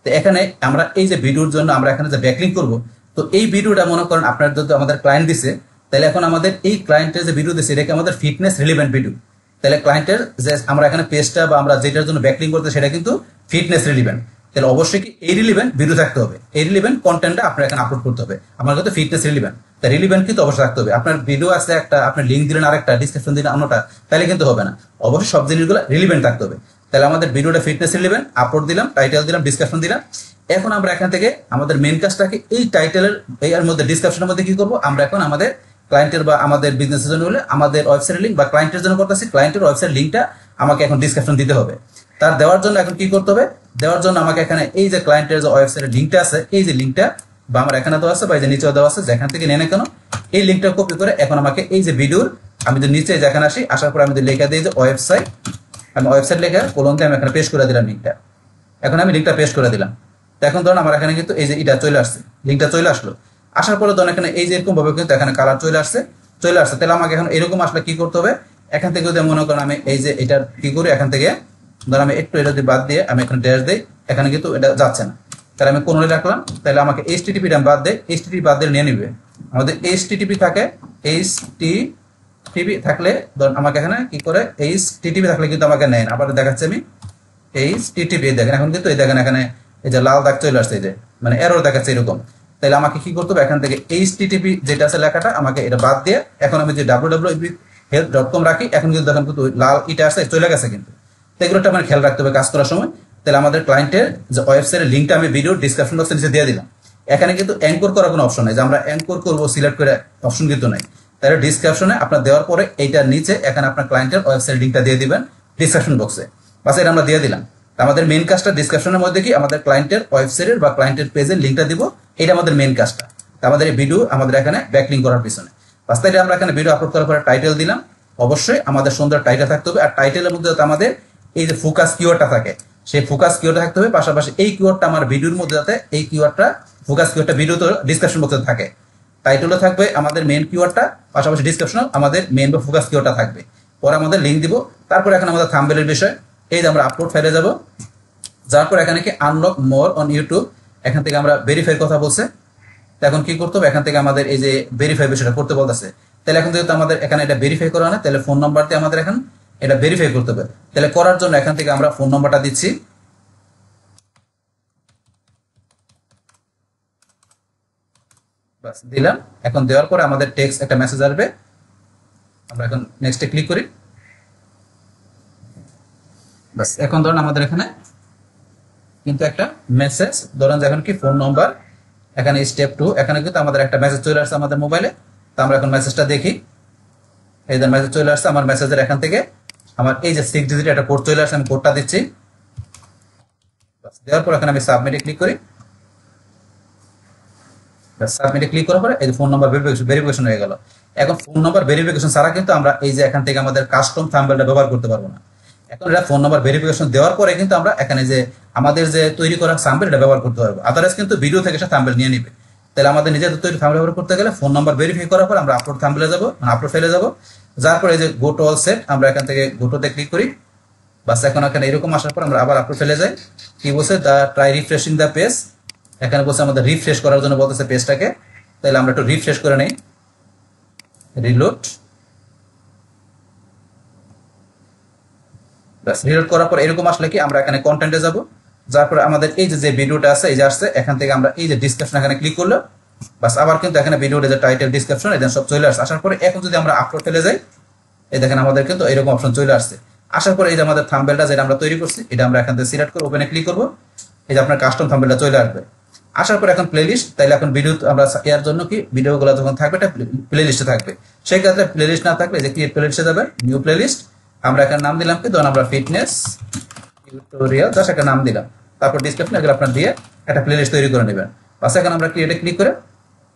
তো এখানে আমরা এই যে ভিডিওর জন্য আমরা এখানে যে ব্যাকলিংক করব, তো এই ভিডিওটা মনে করেন আপনার যদি আমাদের ক্লায়েন্ট দিছে, তাহলে এখন আমাদের এই ক্লায়েন্টের যে ভিডিও দিছে এটাকে আমাদের ফিটনেস রিলেভেন্ট ভিডিও। তাহলে ক্লায়েন্টের যে আমরা এখানে পেজটা বা আমরা যেটার জন্য ব্যাকলিংক করতে সেটা কিন্তু ফিটনেস রিলেভেন্ট। তাহলে অবশ্যই কি এই রিলেভেন্ট ভিডিও থাকতে হবে, এই রিলেভেন্ট কন্টেন্টটা আপনার এখানে আপলোড করতে হবে। আমার কিন্তু ফিটনেস রিলেভেন্ট, তাই রিলেভেন্ট কিন্তু অবশ্যই থাকতে হবে। আপনার ভিডিও আছে একটা, আপনার লিঙ্ক দিলেন আরেকটা, ডিসক্রিপশন দিলেন অন্যটা, তাহলে কিন্তু হবে না। অবশ্যই সব জিনিসগুলো রিলেভেন্ট থাকতে হবে। তাহলে আমাদের ভিডিওটা ফিটনেস রিলেভেন্ট, আপলোড দিলাম, টাইটেল দিলাম, ডিসক্রিপশন দিলাম। এখন আমরা এখান থেকে আমাদের মেন কাজটাকে এই টাইটেলের এর মধ্যে ডিসক্রিপশনের মধ্যে কি করব, আমরা এখন আমাদের ক্লায়েন্টের বা আমাদের বিজনেসের জন্য হলে আমাদের ওয়েবসাইট লিংক বা ক্লায়েন্টের জন্য করতেছি, ক্লায়েন্টের ওয়েবসাইট লিংকটা আমাকে এখন ডিসক্রিপশন দিতে হবে। তার দেওয়ার জন্য এখন কি করতে হবে, দেওয়ার জন্য আমাকে এখানে এই যে ক্লায়েন্টের যে ওয়েবসাইটের লিংকটা আছে, এই যে লিংকটা বা আমার এখানে দেওয়া আছে বা এই যে নিচেও দেওয়া আছে, যেখান থেকে নেন কেন এই লিংকটা কপি করে এখন আমাকে এই যে ভিডিওর আমি যদি নিচে যেখানে আসি, আসার পর আমি যদি লেখা দিই যে ওয়েবসাইট, আমি ওয়েবসাইট লেখা কোলন দিয়ে আমি এখানে পেস্ট করে দিলাম লিংকটা। এখন আমি লিংকটা পেস্ট করে দিলাম। তো এখন ধরুন আমার এখানে কিন্তু এই যে এটা চলে আসছে, লিংকটা চলে আসলো। আসার পরে ধরুন এখানে এই যে এরকম ভাবে কিন্তু এখানে কালার চলে আসছে। তাহলে আমাকে এখন এরকম আসলে কি করতে হবে, এখান থেকে যদি মনে করেন আমি এই যে এটা কি করি, এখান থেকে ধর আমি একটু এটা যদি বাদ দিয়ে আমি এখানে ড্যাশ দিই, এখানে কিন্তু এটা যাচ্ছে না। তাহলে আমি কোন রাখলাম, তাহলে আমাকে HTTP বাদ দেয়, HTTP বাদ দিয়ে নিয়ে নিবে। আমাদের HTTP থাকে, HTTP থাকলে ধরুন আমাকে এখানে কি করে HTTP থাকলে কিন্তু আমাকে নেয় না। আবার দেখাচ্ছি আমি HTTP, দেখেন এখন কিন্তু এই দেখেন এখানে এই যে লাল দাগ চলে আসছে, এই যে মানে এরর দেখাচ্ছে এরকম। তাহলে আমাকে কি করতে হবে, এখান থেকে HTTP যেটা আছে লেখাটা আমাকে এটা বাদ দিয়ে এখন আমি যে www.health.com রাখি, এখন কিন্তু দেখেন কিন্তু লাল ইটা আসছে চলে গেছে কিন্তু। তো এগুলোটা আমার খেয়াল রাখতে হবে কাজ করার সময়। তাহলে আমাদের ক্লায়েন্টের যে ওয়েবসাইটের লিঙ্কটা আমি ভিডিও ডিসক্রিপশন বক্সে নিচে দিয়ে দিলাম। এখানে কিন্তু অ্যাঙ্কর করার কোনো অপশন নাই যে আমরা অ্যাঙ্কর করবো সিলেক্ট করে, অপশন কিন্তু নাই। তাহলে ডিসক্রিপশনে আপনার দেওয়ার পরে এইটার নিচে এখানে আপনার ক্লায়েন্টের ওয়েবসাইট লিঙ্কটা দিয়ে দিবেন ডিসক্রিপশন বক্সে। বাস এটা আমরা দিয়ে দিলাম। আমাদের মেন কাজটা ডিসক্রিপশনের মধ্যে কি আমাদের ক্লায়েন্টের ওয়েবসাইটের বা ক্লায়েন্টের পেজের লিঙ্কটা দিব, এটা আমাদের মেন কাজটা। আমাদের এই ভিডিও আমাদের এখানে ব্যাকলিং করার পিছনে বাস তাই আমরা এখানে ভিডিও আপলোড করার পরে টাইটেল দিলাম। অবশ্যই আমাদের সুন্দর টাইটেল থাকতে হবে, আর টাইটেলের মধ্যে যাতে আমাদের এই যে ফোকাস কিওয়ার্ডটা থাকে, সেই ফোকাস কিওয়ার্ড থাকতে হবে। পাশাপাশি এই কিওয়ার্ডটা আমার ভিডিওর মধ্যে যাতে এই কিওয়ার্ডটা ফোকাস কিওয়ার্ডটা ভিডিওতে ডিসক্রিপশন বক্সে থাকে। টাইটেলও থাকবে আমাদের মেন কিওয়ার্ডটা, পাশাপাশি ডিসক্রিপশনও আমাদের মেন বা ফোকাস কিওয়ার্ডটা থাকবে। পরে আমাদের লিঙ্ক দিব। তারপর এখন আমাদের থাম্বনেলের বিষয়, এই যে আমরা আপলোড ফাইলে যাব, যার পর এখানে কি আনলক মোর অন ইউটিউব, এখান থেকে আমরা ভেরিফাই কথা বলছে। এখন কি করতে হবে, এখান থেকে আমাদের এই যে ভেরিফাই বিষয়টা করতে বলতেছে। তাহলে এখন যেহেতু আমাদের এখানে এটা ভেরিফাই করা না, তাহলে ফোন নাম্বার দিয়ে আমাদের এখন এটা ভেরিফাই করতে হবে। তাহলে করার জন্য এখান থেকে আমরা ফোন নাম্বারটা দিচ্ছি, বাস দিলাম। এখন দেওয়ার পরে আমাদের টেক্সট একটা মেসেজ আসবে, আমরা এখন নেক্সটে ক্লিক করি। বাস এখন ধরুন আমাদের এখানে কিন্তু একটা মেসেজ, ধরুন এখন কি ফোন নাম্বার, এখানে স্টেপ 2, এখানে কিন্তু আমাদের একটা মেসেজ চলে আসছে আমাদের মোবাইলে। তো আমরা এখন মেসেজটা দেখি, এই যে মেসেজ চলে আসছে আমার মেসেজের এখান থেকে আমার এই যে 6 ডিজিট একটা কোড চলে আসছে, আমি কোডটা দিচ্ছি। বাস দেওয়ার পর এখানে আমি সাবমিটে ক্লিক করি। সাবমিটে ক্লিক করার পরে এই যে ফোন নাম্বার ভেরিফিকেশন হয়ে গেল। এখন ফোন নাম্বার ভেরিফিকেশন ছাড়া কিন্তু আমরা এই যে এখান থেকে আমাদের কাস্টম থাম্বনেলটা ব্যবহার করতে পারবো না। এখন এটা ফোন নাম্বার ভেরিফিকেশন দেওয়ার পরে কিন্তু আমরা এখানে যে আমাদের যে তৈরি করা থাম্বনেল এটা ব্যবহার করতে পারবো, আদারওয়াইজ কিন্তু ভিডিও থেকে সে থাম্বনেল নিয়ে নিবে। তাহলে আমাদের নিজেদের তৈরি থাম্বনেল ব্যবহার করতে গেলে ফোন নাম্বার ভেরিফাই করার পর আমরা আপলোড থাম্বনেলে যাব, মানে আপলোড ফাইলে যাব। যার পরে এই যে গো টু অল সেট, আমরা এখান থেকে গো টুতে ক্লিক করি। বাস এখন এখানে এরকম আসার পর আমরা আবার আপলোড ফেলে যাই। কি বলছে, দা ট্রাই রিফ্রেশিং দ্য পেজ, এখানে বলছে আমাদের রিফ্রেশ করার জন্য বলতেছে পেজটাকে। তাহলে আমরা একটু রিফ্রেশ করে নেই, রিলোড। বাস রিলোড করার পর এরকম আসলে কি আমরা এখানে কন্টেন্টে যাব। যার পরে আমাদের এই যে ভিডিওটা আছে এই যে আসছে, এখান থেকে আমরা এই যে ডিসক্রিপশন এখানে ক্লিক করলো। বাস আবার কিন্তু এখানে ভিডিওর যে টাইটেল ডিসক্রিপশন এখানে সব চলে আসছে। আসার পরে এখন যদি আমরা আপলোড ফেলে যাই, এই দেখেন আমাদের কিন্তু এরকম অপশন চলে আসছে। আসার পরে এই যে আমাদের থাম্বনেলটা যেটা আমরা তৈরি করছি, এটা আমরা এখান থেকে সিলেক্ট করে ওপেনে ক্লিক করব। এই যে আপনার কাস্টম থাম্বনেলটা চলে আসবে। আসার পর এখন প্লেলিস্ট, তাইলে এখন ভিডিও আমরা এর জন্য কি ভিডিওগুলো যখন থাকবে এটা প্লেলিস্টে থাকবে। সেই ক্ষেত্রে প্লেলিস্ট না থাকলে যে ক্রিয়েট প্লেলিস্টে যাবে, নিউ প্লেলিস্ট, আমরা এখানে নাম দিলাম কি, ধরুন আমরা ফিটনেস টিউটোরিয়াল জাস্ট একটা নাম দিলাম, তারপর ডিসক্রিপশন এগুলো আপনার দিয়ে একটা প্লেলিস্ট তৈরি করে নেবেন। বাস এখন আমরা ক্রিয়েটে ক্লিক করে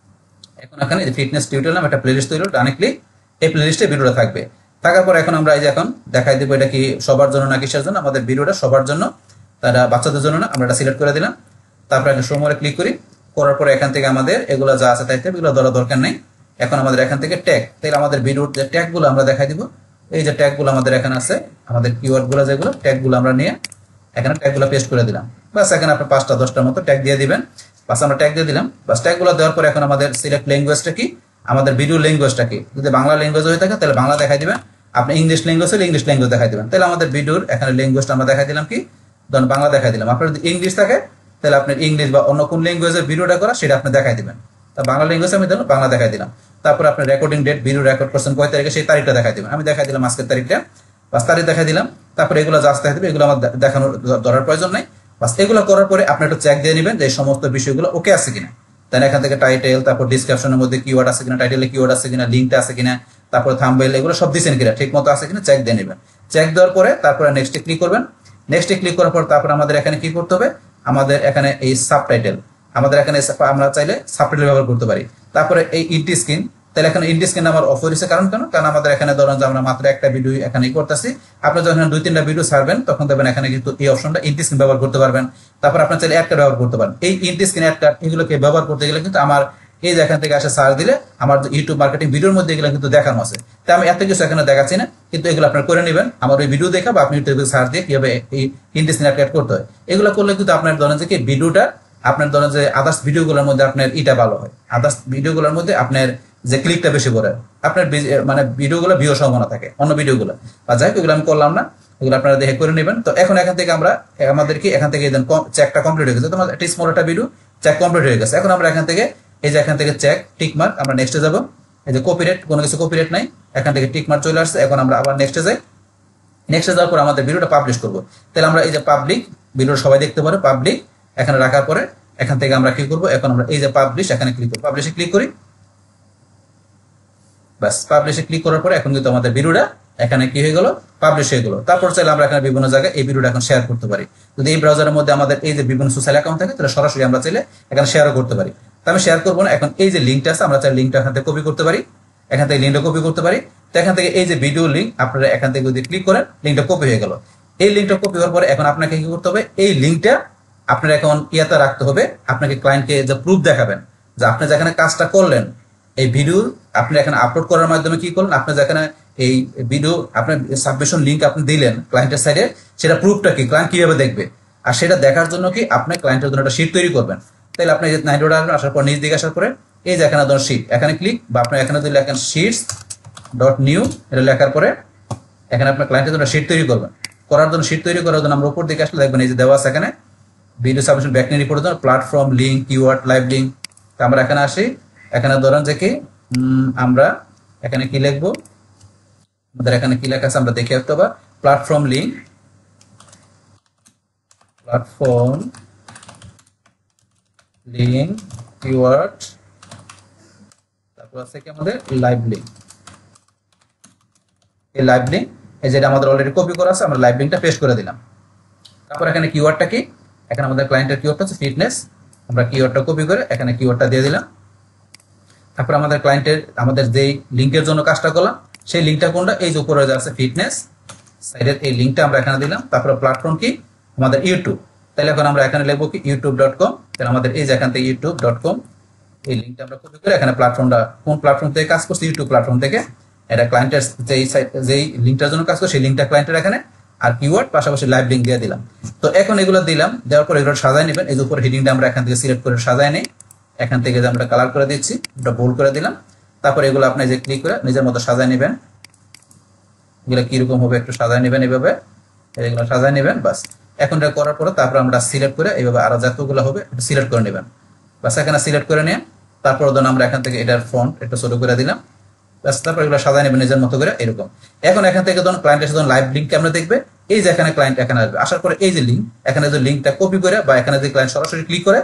এখন এখানে যে ফিটনেস টিউটোরিয়াল নাম একটা প্লেলিস্ট তৈরি হলো, ডানে ক্লিক, এই প্লেলিস্টে ভিডিওটা থাকবে। থাকার পর এখন আমরা এই যে এখন দেখাই দেবো এটা কি সবার জন্য না কিসের জন্য, আমাদের ভিডিওটা সবার জন্য, তারা বাচ্চাদের জন্য না, আমরা এটা সিলেক্ট করে দিলাম। তারপর এখন সময় ক্লিক করি, করার পরে এখান থেকে আমাদের এগুলো যা আছে তাই এগুলো ধরা দরকার নেই। এখন আমাদের এখান থেকে ট্যাগ, তাহলে আমাদের ভিডিওর যে ট্যাগগুলো আমরা দেখাই দিব, এই যে ট্যাগগুলো আমাদের এখানে আছে, আমাদের কিওয়ার্ডগুলো যেগুলো ট্যাগগুলো আমরা নিয়ে এখানে ট্যাগগুলো পেস্ট করে দিলাম। বাস এখানে আপনি 5টা 10টার মতো ট্যাগ দিয়ে দিবেন। বাস আমরা ট্যাগ দিয়ে দিলাম। বাস ট্যাগগুলো দেওয়ার পরে এখন আমাদের সিলেক্ট ল্যাঙ্গুয়েজটা কি, আমাদের ভিডিও ল্যাঙ্গুয়েজটা কি, যদি বাংলা ল্যাঙ্গুয়েজ হয়ে থাকে তাহলে বাংলা দেখাই দিবেন, আপনি ইংলিশ ল্যাঙ্গুয়েজ হলে ইংলিশ ল্যাঙ্গুয়েজ দেখাই দিবেন। তাহলে আমাদের ভিডিওর এখানে ল্যাঙ্গুয়েজটা আমরা দেখাই দিলাম কি, ধরুন বাংলা দেখাই দিলাম। আপনার যদি ইংলিশ থাকে তাহলে আপনার ইংলিশ বা অন্য কোন ল্যাঙ্গুয়েজের ভিডিওটা করা সেটা আপনি দেখাই দিবেন। তা বাংলা ল্যাঙ্গুয়েজ আমি ধরুন বাংলা দেখাই দিলাম। তারপর আপনার রেকর্ডিং ডেট, ভিডিও রেকর্ড করছেন কয় তারিখে সেই তারিখটা দেখাই দিবেন। আমি দেখাই দিলাম আজকের তারিখটা, বাস তারিখ দেখাই দিলাম। তারপরে এগুলো যা দেখাই দিবে এগুলো আমার দেখানোর ধরার প্রয়োজন নেই। বাস এগুলো করার পরে আপনি একটু চেক দিয়ে নেবেন যে এই সমস্ত বিষয়গুলো ওকে আছে কিনা। তাই এখান থেকে টাইটেল, তারপর ডিসক্রিপশনের মধ্যে কিওয়ার্ড আছে কিনা, টাইটেলে কিওয়ার্ড আছে কিনা, লিঙ্কটা আছে কিনা, তারপর থাম্বনেল এগুলো সব দিচ্ছেন কিনা, ঠিক মতো আছে কিনা চেক দিয়ে নেবেন। চেক দেওয়ার পরে তারপরে নেক্সটে ক্লিক করবেন। নেক্সটে ক্লিক করার পর তারপর আমাদের এখানে কি করতে হবে, আমাদের এখানে এই সাবটাইটেল, আমাদের এখানে আমরা চাইলে সাবটাইটেল ব্যবহার করতে পারি। তারপরে এই ইন্টি স্ক্রিন, তাহলে এখানে ইন্টি স্ক্রিন আমার অফ হয়েছে কারণ আমাদের এখানে ধরুন যে আমরা মাত্র একটা ভিডিও এখানে করতেছি। আপনি যখন 2-3টা ভিডিও ছাড়বেন তখন দেখবেন এখানে কিন্তু এই অপশনটা ইন্টি স্ক্রিন ব্যবহার করতে পারবেন। তারপর আপনার চাইলে অ্যাড কার্ড ব্যবহার করতে পারেন। এই ইন্টি স্ক্রিন অ্যাড কার্ড এগুলোকে ব্যবহার করতে গেলে কিন্তু আমার এই যে এখান থেকে আসে সার্চ দিলে আমার ইউটিউব মার্কেটিং ভিডিওর মধ্যে এগুলো কিন্তু দেখানো আছে। তাই আমি এত কিছু এখানে দেখাচ্ছি না, কিন্তু এগুলো আপনার করে নেবেন। আমার ওই ভিডিও দেখা বা আপনি ইউটিউবে সার্চ দিয়ে কিভাবে এই ইন্টি স্ক্রিন অ্যাড করতে হয় এগুলো করলে কিন্তু আপনার ধরেন যে কি ভিডিওটা আপনার ধরেন যে আদার্স ভিডিওগুলোর মধ্যে আপনার ইটা ভালো হয়, আদার্স ভিডিওগুলোর মধ্যে আপনার যে ক্লিকটা বেশি করে, আপনার মানে ভিডিওগুলো ভিউ সম্ভাবনা থাকে অন্য ভিডিওগুলো। বা যাই হোক এগুলো আমি করলাম না, এগুলো আপনারা দেখে করে নেবেন। তো এখন এখান থেকে আমরা আমাদের কি এখান থেকে চেকটা কমপ্লিট হয়ে গেছে, তোমার একটা স্মল একটা ভিডিও চেক কমপ্লিট হয়ে গেছে। এখন আমরা এখান থেকে এই যে এখান থেকে চেক টিক মার্ক, আমরা নেক্সটে যাব। এই যে কপিরাইট, কোনো কিছু কপিরাইট নাই, এখান থেকে টিক মার্ক চলে আসছে। এখন আমরা আবার নেক্সটে যাই। নেক্সটে যাওয়ার পর আমাদের ভিডিওটা পাবলিশ করব। তাহলে আমরা এই যে পাবলিক, ভিডিওটা সবাই দেখতে পারে, পাবলিক এখানে রাখার পরে এখান থেকে আমরা কি করব, এখন আমরা এই যে পাবলিশ এখানে ক্লিক করব, পাবলিশে ক্লিক করি। বাস পাবলিশে ক্লিক করার পরে এখন কিন্তু আমাদের ভিডিওটা এখানে কি হয়ে গেল, পাবলিশ হয়ে গেল। তারপর চাইলে আমরা এখানে বিভিন্ন জায়গায় এই ভিডিওটা এখন শেয়ার করতে পারি। যদি এই ব্রাউজারের মধ্যে আমাদের এই যে বিভিন্ন সোশ্যাল অ্যাকাউন্ট থাকে তাহলে সরাসরি আমরা চাইলে এখানে শেয়ারও করতে পারি। তো আমি শেয়ার করবো না, এখন এই যে লিঙ্কটা আছে আমরা চাইলে লিঙ্কটা এখান থেকে কপি করতে পারি, এখান থেকে লিঙ্কটা কপি করতে পারি। তো এখান থেকে এই যে ভিডিও লিঙ্ক আপনারা এখান থেকে যদি ক্লিক করেন লিঙ্কটা কপি হয়ে গেল। এই লিঙ্কটা কপি হওয়ার পরে এখন আপনাকে কি করতে হবে, এই লিঙ্কটা আপনার এখন ইয়াতে রাখতে হবে। আপনাকে ক্লায়েন্টকে যে প্রুফ দেখাবেন যে আপনি যেখানে কাজটা করলেন, এই ভিডিও আপনি এখানে আপলোড করার মাধ্যমে কি করলেন, আপনি যেখানে এই ভিডিও আপনার সাবমিশন লিঙ্ক আপনি দিলেন ক্লায়েন্টের সাইডে, সেটা প্রুফটা কি, ক্লায়েন্ট কিভাবে দেখবে। আর সেটা দেখার জন্য কি আপনি ক্লায়েন্টের জন্য একটা শিট তৈরি করবেন। তাহলে আপনি যে 9 ডলার আসার পর নিচ দিকে আসার পরে এই যে এখানে ধরুন শিট, এখানে ক্লিক বা আপনি এখানে দিলে এখানে শিটস ডট নিউ এটা লেখার পরে এখানে আপনার ক্লায়েন্টের জন্য শিট তৈরি করবেন। করার জন্য শিট তৈরি করার জন্য আমরা উপর দিকে আসলে দেখবেন এই যে দেওয়া আছে এখানে ভিডিও সাবমিশন ব্যাকলিং রিপোর্টের জন্য platform link, keyword, live link. তো আমরা এখানে আসি, এখানে ধরেন যে কি আমরা এখানে কি লিখবো, আমাদের এখানে কি লেখা আছে আমরা দেখে আসতে হবে, platform link, platform link, keyword, তারপর আছে কি আমাদের লাইভ লিঙ্ক। এই লাইভ লিঙ্ক এই যেটা আমাদের অলরেডি কপি করা আছে, আমরা লাইভ লিঙ্কটা পেস্ট করে দিলাম। তারপর এখানে কিওয়ার্ডটা কি, এখানে আমাদের ক্লায়েন্টের কিওয়ার্ডটা হচ্ছে ফিটনেস, আমরা কিওয়ার্ডটা কপি করে এখানে কিওয়ার্ডটা দিয়ে দিলাম। তারপর আমাদের ক্লায়েন্টের আমাদের যেই লিঙ্কের জন্য কাজটা করলাম সেই লিঙ্কটা কোনটা, এই যে উপরে আছে ফিটনেস সাইডের এই লিঙ্কটা আমরা এখানে দিলাম। তারপরে প্ল্যাটফর্ম কি আমাদের ইউটিউব, তাহলে এখন আমরা এখানে লিখবো কি youtube.com। তাহলে আমাদের এই যে এখান থেকে youtube.com এই লিঙ্কটা আমরা কপি করে এখানে প্ল্যাটফর্মটা কোন প্ল্যাটফর্ম থেকে কাজ করছে, ইউটিউব প্ল্যাটফর্ম থেকে, এটা ক্লায়েন্টের যেই লিঙ্কটার জন্য কাজ করছে সেই লিঙ্কটা ক্লায়েন্টের এখানে, আর কিওয়ার্ড পাশাপাশি লাইভ লিঙ্ক দিয়ে দিলাম। তো এখন এগুলো দিলাম, দেওয়ার পর এগুলো সাজায় নেবেন। এই যে উপর হেডিংটা আমরা এখান থেকে সিলেক্ট করে সাজায় নেই, এখান থেকে যে আমরা কালার করে দিচ্ছি ওটা বোল্ড করে দিলাম। তারপর এগুলো আপনি যে ক্লিক করে নিজের মতো সাজায় নেবেন, এগুলো কিরকম হবে একটু সাজায় নেবেন, এইভাবে এগুলো সাজায় নেবেন। বাস এখন এটা করার পরে তারপর আমরা সিলেক্ট করে এইভাবে আরো যতগুলো হবে সিলেক্ট করে নেবেন। বাস এখানে সিলেক্ট করে নিয়ে তারপর ধরুন আমরা এখান থেকে এটার ফন্ট একটু ছোট করে দিলাম। বাস তারপর এগুলো সাজায় নেবেন নিজের মতো করে এরকম। এখন এখান থেকে ধরুন ক্লায়েন্টের সাথে লাইভ লিঙ্ক আমরা দেখবে, এই যে এখানে ক্লায়েন্ট এখানে আসবে, আসার পরে এই যে লিঙ্ক, এখানে যে লিঙ্কটা কপি করে বা এখানে যে ক্লায়েন্ট সরাসরি ক্লিক করে,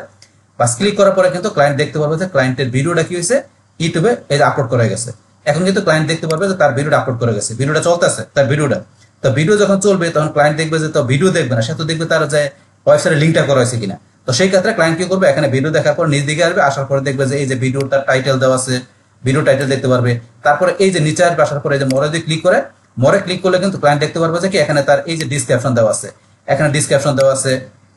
বাস ক্লিক করার পরে কিন্তু ক্লায়েন্ট দেখতে পারবে যে ক্লায়েন্টের ভিডিওটা কি হয়েছে ইউটিউবে এই যে আপলোড করা গেছে। এখন কিন্তু ক্লায়েন্ট দেখতে পারবে যে তার ভিডিওটা আপলোড করে গেছে, ভিডিওটা চলতেছে তার ভিডিওটা। তো ভিডিও যখন চলবে তখন ক্লায়েন্ট দেখবে যে তো ভিডিও দেখবে না, সে তো দেখবে তার যে ওয়েবসাইটে লিঙ্কটা করা হয়েছে কিনা। তো সেই ক্ষেত্রে ক্লায়েন্ট কি করবে, এখানে ভিডিও দেখার পর নিজ দিকে আসবে, আসার পরে দেখবে যে এই যে ভিডিওটার টাইটেল দেওয়া আছে, ভিডিও টাইটেল দেখতে পারবে। তারপরে এই যে নিচে আসবে, আসার পরে এই যে মোরে দিয়ে ক্লিক করে, মোরে ক্লিক করলে কিন্তু ক্লায়েন্ট দেখতে পারবে যে কি এখানে তার এই যে ডিসক্রিপশন দেওয়া আছে, এখানে ডিসক্রিপশন দেওয়া আছে,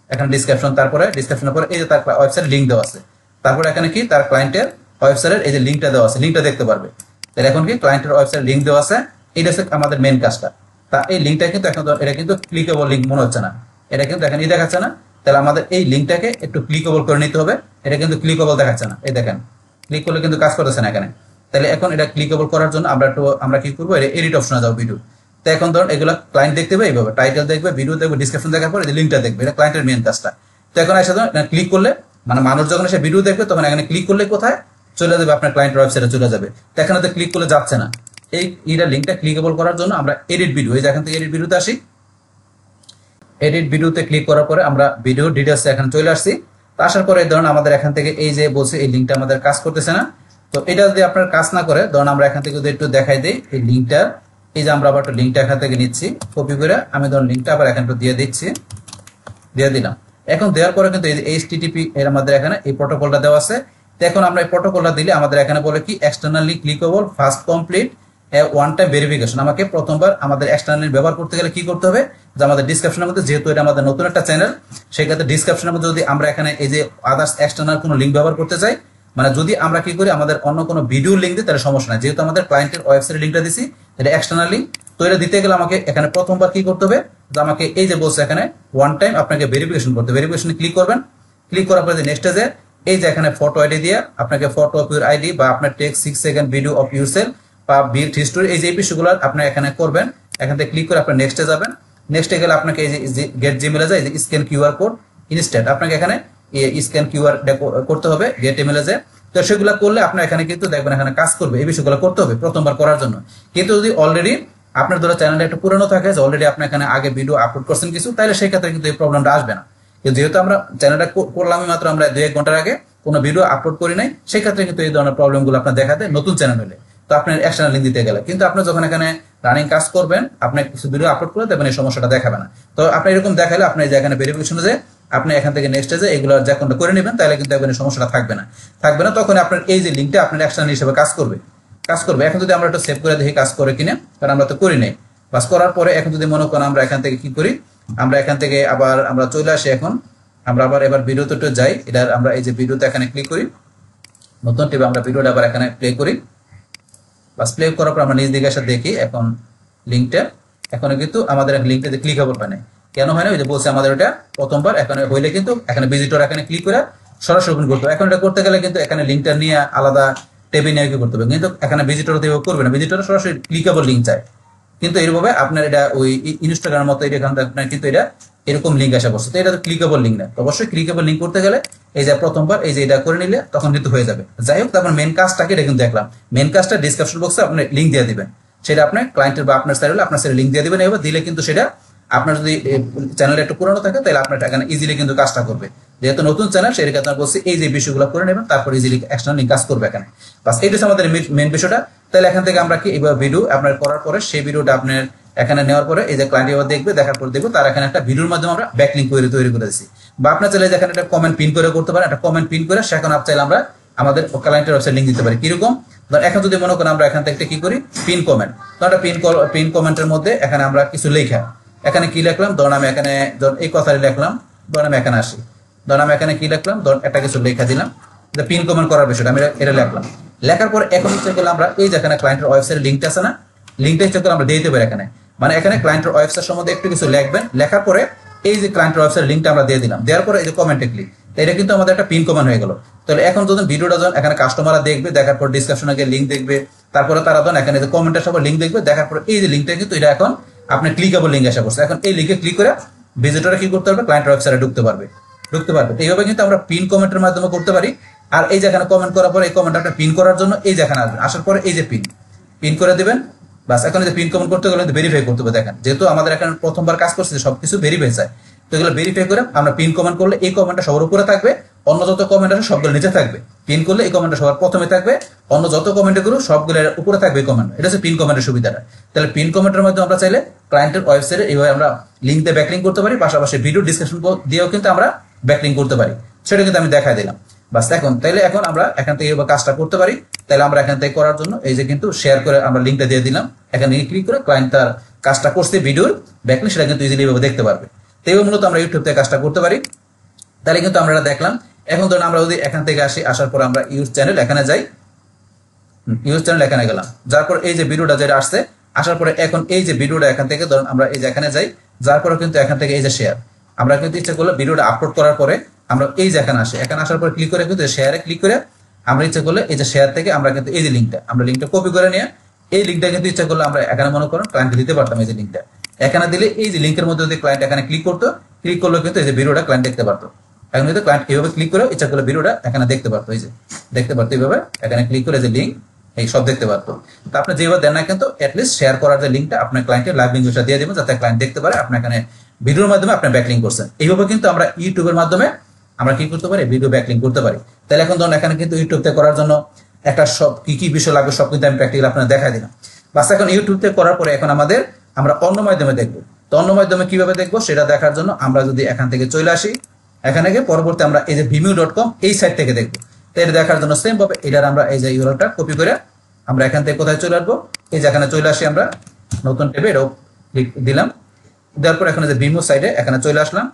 এখানে ডিসক্রিপশন, তারপরে ডিসক্রিপশনের পরে এই যে তার ওয়েবসাইট লিঙ্ক দেওয়া আছে, তারপরে এখানে কি তার ক্লায়েন্টের ওয়েবসাইটের এই যে লিঙ্কটা দেওয়া আছে, লিঙ্কটা দেখতে পারবে। তাহলে এখন কি ক্লায়েন্টের ওয়েবসাইট লিঙ্ক দেওয়া আছে, এটা হচ্ছে আমাদের মেন কাজটা। তা এই লিঙ্কটা কিন্তু এখন এটা কিন্তু ক্লিকেবল লিঙ্ক মনে হচ্ছে না, এটা কিন্তু এখানে দেখাচ্ছে না। তাহলে আমাদের এই লিঙ্কটাকে একটু ক্লিকেবল করে নিতে হবে। এটা কিন্তু ক্লিকেবল দেখাচ্ছে না, এই দেখেন ক্লিক করলে কিন্তু কাজ করতেছে না এখানে। তাহলে এখন এটা ক্লিকেবল করার জন্য আমরা কি করবো, এডিট অপশনে যাবো ভিডিও। তো এখন ধরুন এগুলো ক্লায়েন্ট দেখতে পাবে এইভাবে, টাইটেল দেখবে, ভিডিও দেখবে, ডিসক্রিপশন দেখার পর এই লিঙ্কটা দেখবে, এটা ক্লায়েন্টের মেন কাজটা। তো এখন এসে ধরুন ক্লিক করলে মানে মানুষ যখন এসে ভিডিও দেখবে তখন এখানে ক্লিক করলে কোথায় চলে যাবে, আপনার ক্লায়েন্টের ওয়েবসাইটে চলে যাবে। তো এখানে তো ক্লিক করলে যাচ্ছে না। এইটা লিঙ্কটা ক্লিকেবল করার জন্য আমরা এডিট ভিডিও, এই যে এখান থেকে এডিট ভিডিওতে আসি, এডিট ভিডিওতে ক্লিক করার পরে আমরা ভিডিও ডিটেলস এখানে চলে আসছি। তো আসার পরে ধরুন আমাদের এখান থেকে এই যে বলছে এই লিঙ্কটা আমাদের কাজ করতেছে না। তো এটা যদি আপনার কাজ না করে ধরুন আমরা এখান থেকে যদি একটু দেখাই দিই এই লিঙ্কটা, এই যে আমরা আবার একটু লিঙ্কটা এখান থেকে নিচ্ছি কপি করে, আমি ধরুন লিঙ্কটা আবার এখানে একটু দিয়ে দিচ্ছি, দিয়ে দিলাম। এখন দেওয়ার পরে কিন্তু এই যে HTTP এর আমাদের এখানে এই প্রোটোকলটা দেওয়া আছে। তো এখন আমরা এই প্রোটোকলটা দিলে আমাদের এখানে বলে কি externally clickable first complete one time verification. আমাকে প্রথমবার আমাদের এক্সটার্নালি ব্যবহার করতে গেলে কি করতে হবে, যে আমাদের ডিসক্রিপশনের মধ্যে, যেহেতু এটা আমাদের নতুন একটা চ্যানেল, সেই ক্ষেত্রে ডিসক্রিপশনের মধ্যে যদি আমরা এখানে এই যে আদার্স এক্সটার্নাল কোনো লিঙ্ক ব্যবহার করতে চাই, মানে যদি আমরা কি করি আমাদের অন্য কোনো ভিডিও লিঙ্ক দিই তাহলে সমস্যা নাই, যেহেতু আমাদের ক্লায়েন্টের ওয়েবসাইটের লিঙ্কটা দিছি এটা এক্সটার্নাল লিঙ্ক। তো এটা দিতে গেলে আমাকে এখানে প্রথমবার কি করতে হবে, যে আমাকে এই যে বলছে এখানে ওয়ান টাইম আপনাকে ভেরিফিকেশন করতে, ভেরিফিকেশনে ক্লিক করবেন। ক্লিক করার পরে নেক্সট যে এই যে এখানে ফটো আইডি দিয়ে আপনাকে ফটো অফ ইউর আইডি বা আপনার take 6 second video of yourself বা বিল্ড হিস্টোরি, এই যে বিষয়গুলো আপনি এখানে করবেন। এখান থেকে ক্লিক করে আপনি নেক্সটে যাবেন। নেক্সটে গেলে আপনাকে এই যে গেট জিমেলে যায়, এই যে স্ক্যান কিউআর কোড ইনস্ট্যান্ট, আপনাকে এখানে স্ক্যান কিউআর করতে হবে গেট ইমেলে যায়। তো সেগুলো করলে আপনার এখানে কিন্তু দেখবেন এখানে কাজ করবে, এই বিষয়গুলো করতে হবে প্রথমবার করার জন্য। কিন্তু যদি অলরেডি আপনার ধরো চ্যানেলটা একটু পুরনো থাকে, যে অলরেডি আপনি এখানে আগে ভিডিও আপলোড করছেন কিছু, তাহলে সেই ক্ষেত্রে কিন্তু এই প্রবলেমটা আসবে না। কিন্তু যেহেতু আমরা চ্যানেলটা করলামই মাত্র আমরা 2-1 ঘন্টার আগে, কোনো ভিডিও আপলোড করি নাই, সেই ক্ষেত্রে কিন্তু এই ধরনের প্রবলেমগুলো আপনার দেখা দেয় নতুন চ্যানেল হলে। তো আপনার এক্সটার্নাল লিঙ্ক দিতে গেলে কিন্তু আপনি যখন এখানে রানিং কাজ করবেন, আপনি কিছু ভিডিও আপলোড করে দেবেন, এই সমস্যাটা দেখাবে না। তো আপনি এরকম দেখালে আপনি যে এখানে ভেরিফিকেশনে যে আপনি এখান থেকে নেক্সট যে এগুলো যে কোনটা করে নেবেন, তাহলে কিন্তু দেখবেন এই সমস্যাটা থাকবে না। তখন আপনার এই যে লিঙ্কটা আপনার এক্সটার্নাল হিসেবে কাজ করবে। এখন যদি আমরা একটু সেভ করে দেখি কাজ করে কিনা, কারণ আমরা তো করি নাই। বাস করার পরে এখন যদি মনে করেন আমরা এখান থেকে কি করি, আমরা এখান থেকে আবার আমরা চলে আসি, এখন আমরা আবার এবার ভিডিওতে একটু যাই, এটার আমরা এই যে ভিডিওতে এখানে ক্লিক করি, নতুন টিপে আমরা ভিডিওটা আবার এখানে প্লে করি। বাস প্লে করার পর আমরা নিজ দিকে এসে দেখি এখন লিঙ্কটা, এখন কিন্তু আমাদের লিঙ্কটাতে ক্লিকেবল হয় না। কেন হয় না, ওই যে বলছে আমাদের ওটা প্রথমবার এখানে হইলে কিন্তু এখানে ভিজিটর এখানে ক্লিক করে সরাসরি ওপেন করতে হবে। এখন এটা করতে গেলে কিন্তু এখানে লিঙ্কটা নিয়ে আলাদা টেবিল নিয়ে কি করতে হবে, কিন্তু এখানে ভিজিটর করবে না, ভিজিটর সরাসরি ক্লিকেবল লিঙ্ক চায়। কিন্তু এইভাবে আপনার এটা ওই ইনস্টাগ্রামের মতো এখান থেকে আপনার কিন্তু এটা এরকম লিঙ্ক আসা করছে, তো এটা তো ক্লিকেবল লিঙ্ক না। তো অবশ্যই ক্লিকেবল লিঙ্ক করতে গেলে এই যে প্রথমবার এই যে এটা করে নিলে তখন কিন্তু হয়ে যাবে। যাই হোক, তারপর মেন কাজটাকে এটা কিন্তু দেখলাম, মেন কাজটা ডিসক্রিপশন বক্সে আপনি লিঙ্ক দিয়ে দিবেন, সেটা আপনার ক্লায়েন্টের বা আপনার সাইড হলে আপনার সাইডে লিঙ্ক দিয়ে দিবেন। এবার দিলে কিন্তু সেটা আপনার যদি চ্যানেল একটু পুরনো থাকে তাহলে আপনার এখানে ইজিলি কিন্তু কাজটা করবে। যেহেতু নতুন চ্যানেল সেই ক্ষেত্রে বলছি এই যে বিষয়গুলো করে নেবেন, তারপর ইজিলি এক্সটার্নাল লিঙ্ক কাজ করবে এখানে। বাস এইটা আমাদের মেন বিষয়টা। তাহলে এখান থেকে আমরা কি এবার ভিডিও আপনার করার পরে সেই ভিডিওটা আপনার এখানে নেওয়ার পরে এই যে ক্লায়েন্ট এবার দেখবে, দেখার পর দেখবো তার এখানে একটা ভিডিওর মাধ্যমে আমরা ব্যাকলিঙ্ক তৈরি করে দিচ্ছি। বা আপনার চাইলে এখানে একটা কমেন্ট পিন করে করতে পারেন, একটা কমেন্ট পিন করে সেখানে চাইলে আমরা আমাদের ক্লায়েন্টের ওয়েবসাইট লিঙ্ক দিতে পারি। কিরকম, এখন যদি মনে করেন আমরা এখান থেকে কি করি, পিন কমেন্ট, তো একটা পিন কমেন্টের মধ্যে এখানে আমরা কিছু লেখা, এখানে কি লিখলাম, ধরুন আমি এখানে এই কথাটি লিখলাম, ধরুন আমি এখানে আসি, ধরুন আমি এখানে কি লিখলাম, ধরুন একটা কিছু লেখা দিলাম, পিন কমেন্ট করার বিষয়টা আমি এটা লিখলাম। লেখার পর এখন হচ্ছে গেলে আমরা এই যে এখানে ক্লায়েন্টের ওয়েবসাইটের লিঙ্কটা আছে না, লিঙ্কটা হচ্ছে আমরা দিয়ে দিতে পারি এখানে। মানে এখানে ক্লায়েন্টের ওয়েবসাইট সম্বন্ধে একটু কিছু লিখবেন, লেখার পরে এই যে ক্লায়েন্টের ওয়েবসাইটের লিঙ্কটা আমরা দিয়ে দিলাম, দেওয়ার পরে এই যে কমেন্টে ক্লিক, এটা কিন্তু আমাদের একটা পিন কমেন্ট হয়ে গেল। তাহলে এখন যখন ভিডিওটা যখন এখানে কাস্টমাররা দেখবে, দেখার পর ডিসক্রিপশনে গিয়ে লিঙ্ক দেখবে, তারপরে তারা যখন এখানে যে কমেন্টের সব লিঙ্ক দেখবে, দেখার পর এই যে লিঙ্কটা কিন্তু এটা এখন আপনার ক্লিকেবল লিঙ্ক আসা করছে। এখন এই লিঙ্কে ক্লিক করে ভিজিটররা কি করতে পারবে, ক্লায়েন্টের ওয়েবসাইটে ঢুকতে পারবে। এইভাবে কিন্তু আমরা পিন কমেন্টের মাধ্যমে করতে পারি। আর এই যে এখানে কমেন্ট করার পরে এই কমেন্ট আপনি পিন করার জন্য এই যে এখানে আসবেন, আসার পরে এই যে পিন করে দিবেন, বাস এখন যে পিন কমেন্ট করতে গেলে ভেরিফাই করতে হবে। দেখেন যেহেতু আমাদের এখন প্রথমবার কাজ করছে সবকিছু ভেরিফাই চাই, তো এগুলো ভেরিফাই করে আমরা পিন কমেন্ট করলে এই কমেন্টটা সবার উপরে থাকবে, অন্য যত কমেন্ট আছে সবগুলো নিচে থাকবে। পিন করলে এই কমেন্টটা সবার প্রথমে থাকবে, অন্য যত কমেন্ট গুলো সবগুলো উপরে থাকবে কমেন্ট। এটা হচ্ছে পিন কমেন্টের সুবিধাটা। তাহলে পিন কমেন্টের মাধ্যমে আমরা চাইলে ক্লায়েন্টের ওয়েবসাইটে এইভাবে আমরা লিঙ্ক দিয়ে ব্যাকলিঙ্ক করতে পারি, পাশাপাশি ভিডিও ডিসক্রিপশন দিয়েও কিন্তু আমরা ব্যাকলিঙ্ক করতে পারি। সেটা কিন্তু আমি দেখাই দিলাম। বাস এখন আমরা এখান থেকে কাজটা করতে পারি। তাহলে আমরা এখান থেকে করার জন্য এই যে কিন্তু শেয়ার করে আমরা লিঙ্কটা দিয়ে দিলাম, এখানে ক্লিক করে ক্লায়েন্ট তার কাজটা করছে ভিডিওর ব্যাকলিঙ্ক সেটা কিন্তু ইজিলি ভাবে দেখতে পারবে। তো এইভাবে মূলত আমরা ইউটিউব থেকে কাজটা করতে পারি। তাহলে কিন্তু আমরা দেখলাম। এখন ধরুন আমরা যদি এখান থেকে আসি, আসার পর আমরা ইউজ চ্যানেল এখানে যাই, ইউজ চ্যানেল এখানে গেলাম, যার পর এই যে ভিডিওটা যেটা আসছে আসার পরে এখন এই যে ভিডিওটা এখান থেকে ধরুন আমরা এই যে এখানে যাই, যার পরে কিন্তু এখান থেকে এই যে শেয়ার, আমরা কিন্তু ইচ্ছা করলে ভিডিওটা আপলোড করার পরে আমরা এই যে এখানে আসি, এখানে আসার পরে ক্লিক করে কিন্তু শেয়ারে ক্লিক করে আমরা ইচ্ছা করলে এই যে শেয়ার থেকে আমরা কিন্তু এই যে লিঙ্কটা কপি করে নিয়ে এই লিঙ্কটা কিন্তু ইচ্ছা করলে আমরা এখানে মনে করুন ক্লায়েন্টকে দিতে পারতাম। এই যে লিঙ্কটা এখানে দিলে এই যে লিঙ্কের মধ্যে যদি ক্লায়েন্ট এখানে ক্লিক করতো, ক্লিক করলে কিন্তু এই যে ভিডিওটা ক্লায়েন্ট দেখতে পারতো। এখন কিন্তু ক্লায়েন্ট এইভাবে ক্লিক করে ইচ্ছা করলে ভিডিওটা এখানে দেখতে পারতো, এই যে দেখতে পারতো এইভাবে এখানে ক্লিক করে যে লিঙ্ক এই সব দেখতে পারতো। তো আপনি যেভাবে দেন না কিন্তু অ্যাটলিস্ট শেয়ার করার যে লিঙ্কটা আপনার ক্লায়েন্টের লাইভ লিঙ্কটা দিয়ে দেবেন, যাতে ক্লায়েন্ট দেখতে পারে আপনি এখানে ভিডিওর মাধ্যমে আপনি ব্যাকলিঙ্ক করছেন। এইভাবে কিন্তু আমরা ইউটিউবের মাধ্যমে আমরা কি করতে পারি, ভিডিও ব্যাকলিঙ্ক করতে পারি। তাহলে এখন ধরুন এখানে কিন্তু ইউটিউব থেকে করার জন্য একটা সব কি বিষয় লাগবে সব কিন্তু আমি প্র্যাকটিক্যাল আপনাদের দেখাই দিলাম। বাস এখন ইউটিউব থেকে করার পরে এখন আমরা অন্য মাধ্যমে দেখবো। তো অন্য মাধ্যমে কিভাবে দেখবো সেটা দেখার জন্য আমরা যদি এখান থেকে চলে আসি, এখানে গিয়ে পরবর্তী আমরা এই যে vimeo.com এই সাইট থেকে দেখবো। তো এটা দেখার জন্য সেম ভাবে এটার আমরা এই যে ইউআরএলটা কপি করে আমরা এখান থেকে কোথায় চলে আসবো, এই যে এখানে চলে আসি, আমরা নতুন ট্যাবে এটাও ক্লিক দিলাম, দেওয়ার পর এখানে যে ভিমো সাইটে এখানে চলে আসলাম।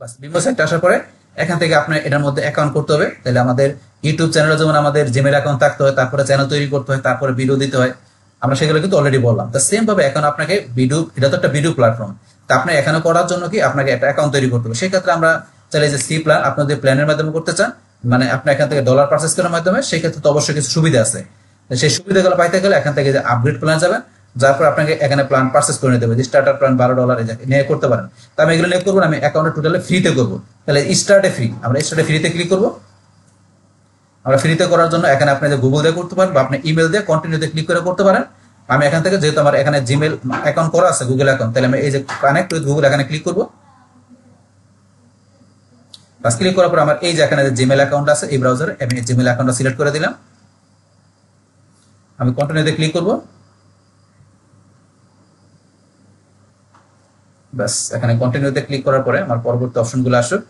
বাস ভিমো সাইটে আসার পরে এখান থেকে আপনার এটার মধ্যে অ্যাকাউন্ট করতে হবে। তাহলে আমাদের ইউটিউব চ্যানেলে যেমন আমাদের জিমেল অ্যাকাউন্ট থাকতে হয়, তারপরে চ্যানেল তৈরি করতে হয়, তারপরে ভিডিও দিতে হয়, আমরা সেগুলো কিন্তু অলরেডি বললাম। তো সেম ভাবে এখন আপনাকে ভিডিও, এটা তো একটা ভিডিও প্ল্যাটফর্ম, তো আপনি এখানে করার জন্য কি আপনাকে একটা অ্যাকাউন্ট তৈরি করতে হবে। সেক্ষেত্রে আমরা চাইলে যে সি প্ল্যান আপনি যদি প্ল্যানের মাধ্যমে করতে চান, মানে আপনি এখান থেকে ডলার পারচেস করার মাধ্যমে, সেক্ষেত্রে তো অবশ্যই কিছু সুবিধা আছে। সেই সুবিধাগুলো পাইতে গেলে এখান থেকে যে আপগ্রেড প্ল্যান যাবেন, যার পর আপনাকে এখানে প্ল্যান পারচেস করে নিতে হবে। স্টার্টার প্ল্যান $12 নিয়ে করতে পারেন। তো আমি এগুলো নিয়ে করবো না, আমি অ্যাকাউন্টে টোটালি ফ্রিতে করবো। তাহলে স্টার্টে ফ্রি, আমরা স্টার্টে ফ্রিতে ক্লিক করবো। আমরা ফ্রিতে করার জন্য এখানে আপনি যে গুগল দিয়ে করতে পারেন বা আপনি ইমেল দিয়ে কন্টিনিউতে ক্লিক করে করতে পারেন। আমি এখান থেকে যেহেতু আমার এখানে জিমেল অ্যাকাউন্ট করা আছে, গুগল অ্যাকাউন্ট, তাহলে আমি এই যে কানেক্ট উইথ গুগল এখানে ক্লিক করবো। বাস ক্লিক করার পর আমার এই যে এখানে যে জিমেল অ্যাকাউন্ট আছে এই ব্রাউজারে, আমি জিমেল অ্যাকাউন্টটা সিলেক্ট করে দিলাম। আমি কন্টিনিউতে ক্লিক করবো। বাস এখানে কন্টিনিউতে ক্লিক করার পরে আমার পরবর্তী অপশনগুলো আসুক।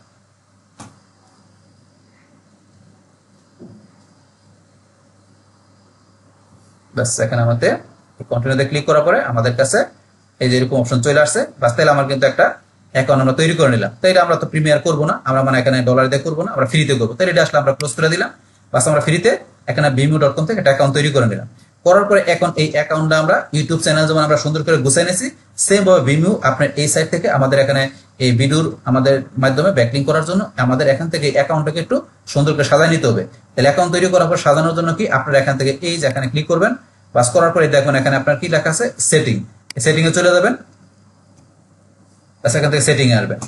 বাস এখানে আমাদের কন্টিনিউতে ক্লিক করার পরে আমাদের কাছে এই যে এরকম অপশন চলে আসছে। বাস তাহলে আমার কিন্তু একটা অ্যাকাউন্ট আমরা তৈরি করে নিলাম। তো এটা আমরা তো প্রিমিয়ার করবো না, আমরা মানে এখানে ডলার দিয়ে করবো না, আমরা ফ্রিতে করবো। তাহলে এটা আসলে আমরা ক্লোজ করে দিলাম। বাস আমরা ফ্রিতে এখানে vimeo.com থেকে একটা অ্যাকাউন্ট তৈরি করে নিলাম। করার পরে এখন এই অ্যাকাউন্টটা আমরা ইউটিউব চ্যানেল যেমন আমরা সুন্দর করে গুছিয়ে নিয়েছি, সেম ভাবে ভিমিও আপনার এই সাইট থেকে আমাদের এখানে এই ভিডিওর আমাদের মাধ্যমে ব্যাকলিঙ্ক করার জন্য আমাদের এখান থেকে অ্যাকাউন্টটাকে একটু সুন্দর করে সাজায় নিতে হবে। তাহলে অ্যাকাউন্ট তৈরি করার পর সাজানোর জন্য কি আপনারা এখান থেকে এই যে এখানে ক্লিক করবেন। বাস করার পরে দেখুন এখানে আপনার কি লেখা আছে, সেটিং, এই সেটিং এ চলে যাবেন। বাস এখান থেকে সেটিং এ আসবেন।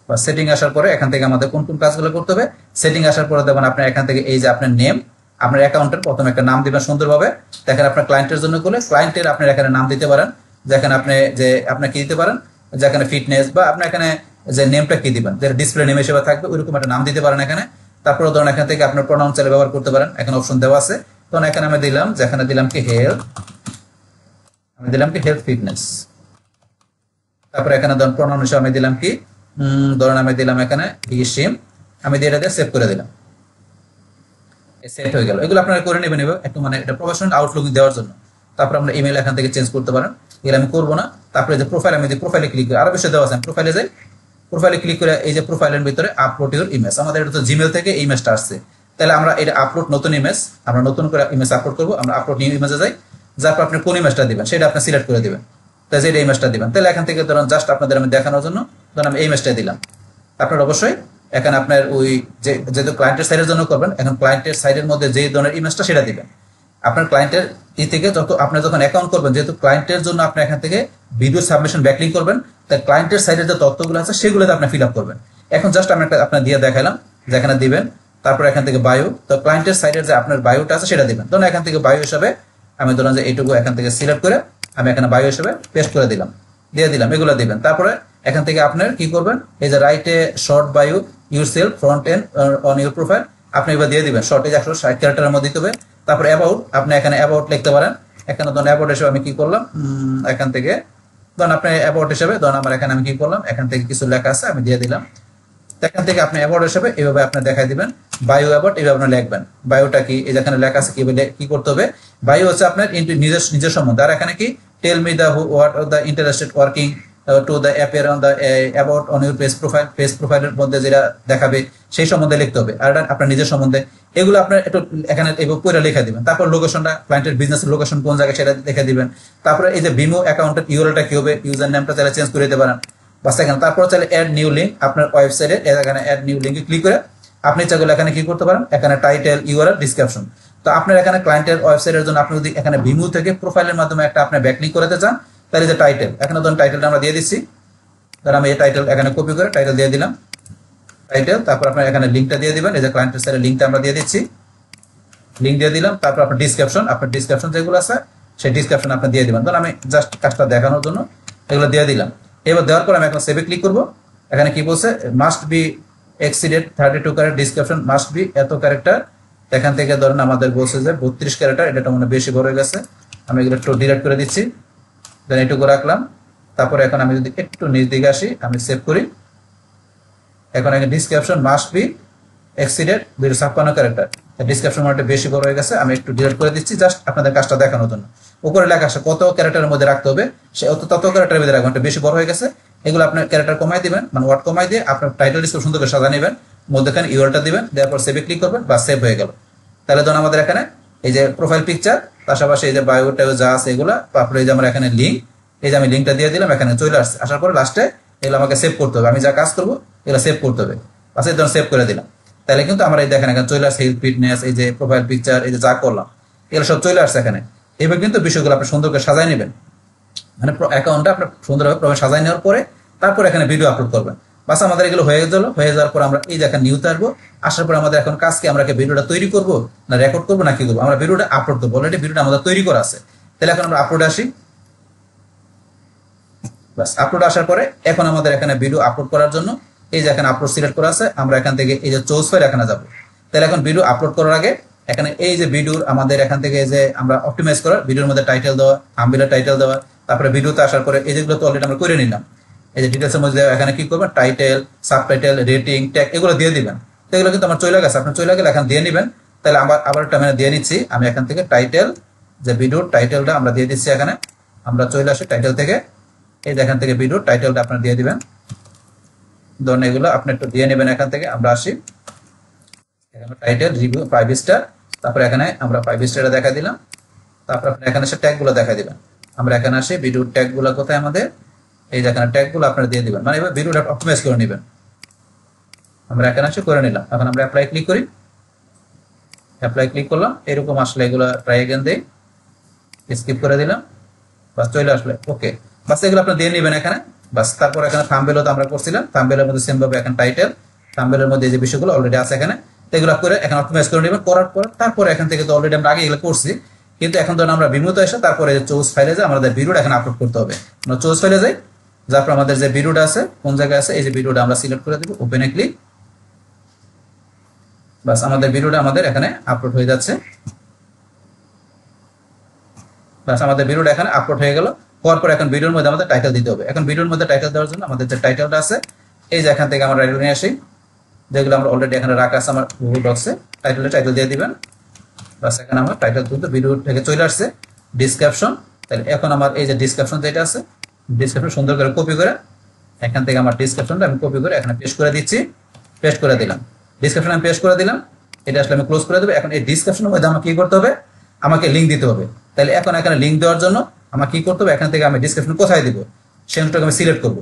বা সেটিং আসার পরে এখান থেকে আমাদের কোন কোন কাজগুলো করতে হবে, সেটিং আসার পরে দেখুন আপনার এখান থেকে এই যে আপনার নেম, আপনার অ্যাকাউন্টের প্রথমে একটা নাম দিবেন সুন্দরভাবে। দেখেন আপনার ক্লায়েন্টের জন্য করলে ক্লায়েন্টের আপনার এখানে নাম দিতে পারেন, যেখানে আপনি যে আপনার কি দিতে পারেন, যেখানে ফিটনেস বা আপনি এখানে যে নেমটা কি দিবেন, যেটা ডিসপ্লে নেম হিসেবে থাকবে ওইরকম একটা নাম দিতে পারেন এখানে। তারপরে ধরুন এখান থেকে আপনার প্রোনাউন চাইলে ব্যবহার করতে পারেন, এখানে অপশন দেওয়া আছে। তখন এখানে আমি দিলাম, যেখানে দিলাম কি হেলথ, আমি দিলাম কি হেলথ ফিটনেস। তারপরে এখানে ধরুন প্রোনাউন হিসেবে আমি দিলাম কি ধরুন আমি দিলাম এখানে ইসিম, আমি দিয়ে এটা দিয়ে সেভ করে দিলাম। সেট হয়ে গেল। এগুলো আপনারা করে নেবেন একটু, মানে এটা প্রফেশনাল আউটলুক দেওয়ার জন্য। তারপর আমরা ইমেল এখান থেকে চেঞ্জ করতে পারেন, এগুলো আমি করবো না। তারপরে যে প্রোফাইল, আমি যে প্রোফাইলে ক্লিক করি, আরো বেশি দেওয়া আছে, প্রোফাইলে যাই, প্রোফাইলে ক্লিক করে এই যে প্রোফাইলের ভিতরে আপলোড ইউর ইমেজ, আমাদের এটা তো জিমেল থেকে ইমেজটা আসছে। তাহলে আমরা এটা আপলোড নতুন ইমেজ, আমরা নতুন করে ইমেজ আপলোড করবো। আমরা আপলোড নিউ ইমেজে যাই, যার পর আপনি কোন ইমেজটা দিবেন সেটা আপনি সিলেক্ট করে দিবেন। তাই যেটা ইমেজটা দিবেন, তাহলে এখান থেকে ধরুন জাস্ট আপনাদের আমি দেখানোর জন্য ধরুন আমি এই ইমেজটা দিলাম। আপনার অবশ্যই এখানে আপনার ওই যেহেতু ক্লায়েন্টের সাইডের জন্য করবেন, এখন ক্লায়েন্টের সাইডের মধ্যে যে ধরনের ইমেজটা সেটা দিবেন। আপনার ক্লায়েন্টের থেকে যত আপনি যখন অ্যাকাউন্ট করবেন, যেহেতু ক্লায়েন্টের জন্য আপনি এখান থেকে ভিডিও সাবমিশন ব্যাকলিঙ্ক করবেন, তাই ক্লায়েন্টের সাইডের যে তথ্যগুলো আছে সেগুলোতে আপনি ফিল আপ করবেন। এখন জাস্ট আমি একটা আপনার দিয়ে দেখালাম, যেখানে দিবেন। তারপর এখান থেকে বায়ো, তো ক্লায়েন্টের সাইডের যে আপনার বায়োটা আছে সেটা দিবেন। ধরুন এখান থেকে বায়ো হিসাবে আমি ধরুন যে এইটুকু এখান থেকে সিলেক্ট করে আমি এখানে বায়ো হিসেবে পেস্ট করে দিলাম, দিয়ে দিলাম, এগুলো দিবেন। তারপরে এখান থেকে আপনার কি করবেন, এই যে রাইটে short bio yourself front end on your profile, আপনি এবার দিয়ে দিবেন শর্ট, এই 160 ক্যারেক্টারের মধ্যে দিতে হবে। তারপর অ্যাবাউট, আপনি এখানে অ্যাবাউট লিখতে পারেন। এখানে ধরুন অ্যাবাউট হিসেবে আমি কি করলাম, এখান থেকে ধরুন আপনি অ্যাবাউট হিসেবে ধরুন আমার এখানে আমি কি করলাম, এখান থেকে কিছু লেখা আছে আমি দিয়ে দিলাম। এখান থেকে আপনি অ্যাবাউট হিসেবে এইভাবে আপনি দেখাই দিবেন বায়ো অ্যাবাউট, এইভাবে আপনি লিখবেন বায়োটা কি, এই যেখানে লেখা আছে কি করতে হবে। বায়ো হচ্ছে আপনার নিজের সম্বন্ধে, আর এখানে কি tell me the what of the interested working to the appear on the about on your page প্রোফাইলের মধ্যে যেটা দেখাবে সেই সম্বন্ধে লিখতে হবে, আর আপনার নিজের সম্বন্ধে এগুলো আপনার একটু এখানে পুরো লিখে দিবেন। তারপর লোকেশনটা, ক্লায়েন্টের বিজনেসের লোকেশন কোন জায়গায় সেটা লিখে দিবেন। তারপরে এই যে বিমো অ্যাকাউন্টের ইউআরএলটা কি হবে, ইউজার নেমটা চাইলে চেঞ্জ করে দিতে পারেন বাস এখানে। তারপর চাইলে অ্যাড নিউ লিঙ্ক, আপনার ওয়েবসাইটে এখানে অ্যাড নিউ লিঙ্কে ক্লিক করে আপনি চাইলে এখানে কি করতে পারেন, এখানে টাইটেল ইউআরএল ডিসক্রিপশন। তো আপনার এখানে ক্লায়েন্টের ওয়েবসাইটের জন্য আপনি যদি এখানে বিমো থেকে প্রোফাইলের মাধ্যমে একটা আপনি ব্যাকলিঙ্ক করতে চান, তাহলে যে টাইটেল, এখানে ধরুন টাইটেলটা আমরা দিয়ে দিচ্ছি, ধরুন আমি এই টাইটেল এখানে কপি করে টাইটেল দিয়ে দিলাম, টাইটেল। তারপর আপনার এখানে লিঙ্কটা দিয়ে দিবেন, এই যে ক্লায়েন্টের সাইডে লিঙ্কটা আমরা দিয়ে দিচ্ছি, লিঙ্ক দিয়ে দিলাম। তারপর আপনার ডিসক্রিপশন যেগুলো আছে সেই ডিসক্রিপশন আপনি দিয়ে দিবেন। ধরুন আমি জাস্ট কাজটা দেখানোর জন্য এগুলো দিয়ে দিলাম। এবার দেওয়ার পর আমি এখন সেভে ক্লিক করব। এখানে কি বলছে, must be exceeded 32 character, description must be এত ক্যারেক্টার। এখান থেকে ধরুন আমাদের বলছে যে 32 ক্যারেক্টার, এটা মনে বেশি বড় হয়ে গেছে, আমি এগুলো একটু ডিলিট করে দিচ্ছি, দেন এটুকু রাখলাম। তারপরে এখন আমি যদি একটু নিচ দিকে আসি, আমি সেভ করি। এখন এখানে description must be exceeded 256 character, description মানটা বেশি বড় হয়ে গেছে, আমি একটু ডিলিট করে দিচ্ছি জাস্ট আপনাদের কাজটা দেখানোর জন্য। উপরে লেখা আছে কত ক্যারেক্টারের মধ্যে রাখতে হবে, সে তত ক্যারেক্টারের মধ্যে রাখবেন, এটা বেশি বড় হয়ে গেছে। এগুলো আপনার ক্যারেক্টার কমাই দিবেন, মানে ওয়ার্ড কমাই দিয়ে আপনার টাইটেল ডিসক্রিপশন সুন্দর করে সাজা নেবেন, মধ্যখানে ইউআরএলটা দিবেন, দেওয়ার পর সেভে ক্লিক করবেন, বা সেভ হয়ে গেল। তাহলে ধরুন আমাদের এখানে এই যে প্রোফাইল পিকচার, পাশাপাশি এই যে বায়োটাও যা আছে এগুলো, তারপরে এই যে আমরা এখানে লিঙ্ক, এই যে আমি লিঙ্কটা দিয়ে দিলাম, এখানে চলে আসছে। আসার পরে লাস্টে এগুলো আমাকে সেভ করতে হবে, আমি যা কাজ করবো এগুলো সেভ করতে হবে, পাশে ধরুন সেভ করে দিলাম। তাহলে কিন্তু আমার এই দেখেন এখানে চলে আসছে হেলথ ফিটনেস, এই যে প্রোফাইল পিকচার, এই যে যা করলাম এগুলো সব চলে আসছে এখানে। এবার কিন্তু বিষয়গুলো আপনি সুন্দর করে সাজাই নেবেন, মানে অ্যাকাউন্টটা আপনার সুন্দরভাবে সাজাই নেওয়ার পরে তারপর এখানে ভিডিও আপলোড করবেন। বাস আমাদের এগুলো হয়ে গেল। হয়ে যাওয়ার পর আমরা এই দেখেন নিউতে আসবো। আসার পর আমাদের এখন কাজ কি, আমরা ভিডিওটা তৈরি করবো না রেকর্ড করবো না কি করবো, আমরা ভিডিওটা আপলোড করবো। অলরেডি ভিডিওটা আমাদের তৈরি করা আছে, তাহলে এখন আমরা আপলোড আসি। বাস আপলোড আসার পরে এখন আমাদের এখানে ভিডিও আপলোড করার জন্য এই যে এখানে আপলোড সিলেক্ট করা আছে, আমরা এখান থেকে এই যে চুজ ফাইল এখানে যাবো। তাহলে এখন ভিডিও আপলোড করার আগে এখানে এই যে ভিডিওর আমাদের এখান থেকে যে আমরা অপটিমাইজ করা ভিডিওর মধ্যে টাইটেল দেওয়া, থাম্বনেলের টাইটেল দেওয়া, তারপরে ভিডিওতে আসার পরে এই যেগুলো তো অলরেডি আমরা করে নিলাম, এই যে ডিটেলসের মধ্যে এখানে কি করবেন, টাইটেল, সাবটাইটেল, রেটিং, ট্যাগ এগুলো দিয়ে দিবেন। তো এগুলো কিন্তু আমার চলে গেছে, আপনার চলে গেলে এখানে দিয়ে নেবেন। তাহলে আবার একটা আমি দিয়ে নিচ্ছি, আমি এখান থেকে টাইটেল, যে ভিডিওর টাইটেলটা আমরা দিয়ে দিচ্ছি এখানে, আমরা চলে আসি টাইটেল থেকে, এই যে এখান থেকে ভিডিওর টাইটেলটা আপনার দিয়ে দিবেন। ধরুন এগুলো আপনি একটু দিয়ে নেবেন এখান থেকে। আমরা আসি এখানে টাইটেল, রিভিউ 5 স্টার, তারপরে এখানে আমরা 5 স্টারটা দেখা দিলাম। তারপর আপনি এখানে সে ট্যাগগুলো দেখা দিবেন। আমরা এখানে আসি, ভিডিওর ট্যাগগুলো কোথায় আমাদের, এই যে এখানে ট্যাগগুলো আপনারা দিয়ে দিবেন, মানে এবার ভিডিওটা অপটিমাইজ করে নেবেন। আমরা এখানে আসি করে নিলাম। এখন আমরা অ্যাপ্লাই ক্লিক করি, অ্যাপ্লাই ক্লিক করলাম, এরকম আসলে এগুলো ট্রাই এগেন দেই, স্কিপ করে দিলাম, বাস চলে আসলে ওকে। বাস এগুলো আপনি দিয়ে নেবেন এখানে। বাস তারপর এখানে থাম্বনেলও তো আমরা করছিলাম, থাম্বনেলের মধ্যে সেম ভাবে এখন টাইটেল, থাম্বনেলের মধ্যে যে বিষয়গুলো অলরেডি আছে এখানে, এগুলো করে এখন অপটিমাইজ করে নেবেন। করার পর তারপরে এখান থেকে তো অলরেডি আমরা আগে এগুলো করছি, কিন্তু এখন ধরুন আমরা ভিডিওতে এসে তারপরে চুজ ফাইলে যাই, আমাদের ভিডিওটা এখন আপলোড করতে হবে। আমরা চুজ ফাইলে যাই, যারপর আমাদের যে ভিডিওটা আছে কোন জায়গায় আছে, এই যে ভিডিওটা আমরা সিলেক্ট করে দেব, ওপেনে ক্লিক। বাস আমাদের ভিডিওটা আমাদের এখানে আপলোড হয়ে যাচ্ছে। বাস আমাদের ভিডিওটা এখানে আপলোড হয়ে গেল। হওয়ার পর এখন ভিডিওর মধ্যে আমাদের টাইটেল দিতে হবে। এখন ভিডিওর মধ্যে টাইটেল দেওয়ার জন্য আমাদের যে টাইটেলটা আছে, এই যে এখান থেকে আমরা টাইটেল নিয়ে আসি, যেগুলো আমরা অলরেডি এখানে রাখা আছে আমার গুগল ডক্সে, টাইটেল দিয়ে দিবেন। বাস এখানে আমার টাইটেল কিন্তু ভিডিও থেকে চলে আসছে। ডিসক্রিপশন, তাহলে এখন আমার এই যে ডিসক্রিপশন যেটা আছে, ডিসক্রিপশন সুন্দর করে কপি করে এখান থেকে আমার ডিসক্রিপশনটা আমি কপি করে এখানে পেস্ট করে দিচ্ছি, পেস্ট করে দিলাম। ডিসক্রিপশন আমি পেস্ট করে দিলাম, এটা আসলে আমি ক্লোজ করে দেবো। এখন এই ডিসক্রিপশনের মধ্যে আমাকে কি করতে হবে, আমাকে লিঙ্ক দিতে হবে। তাহলে এখন এখানে লিঙ্ক দেওয়ার জন্য আমার কি করতে হবে, এখান থেকে আমি ডিসক্রিপশন কোথায় দিব সেটাকে আমি সিলেক্ট করবো,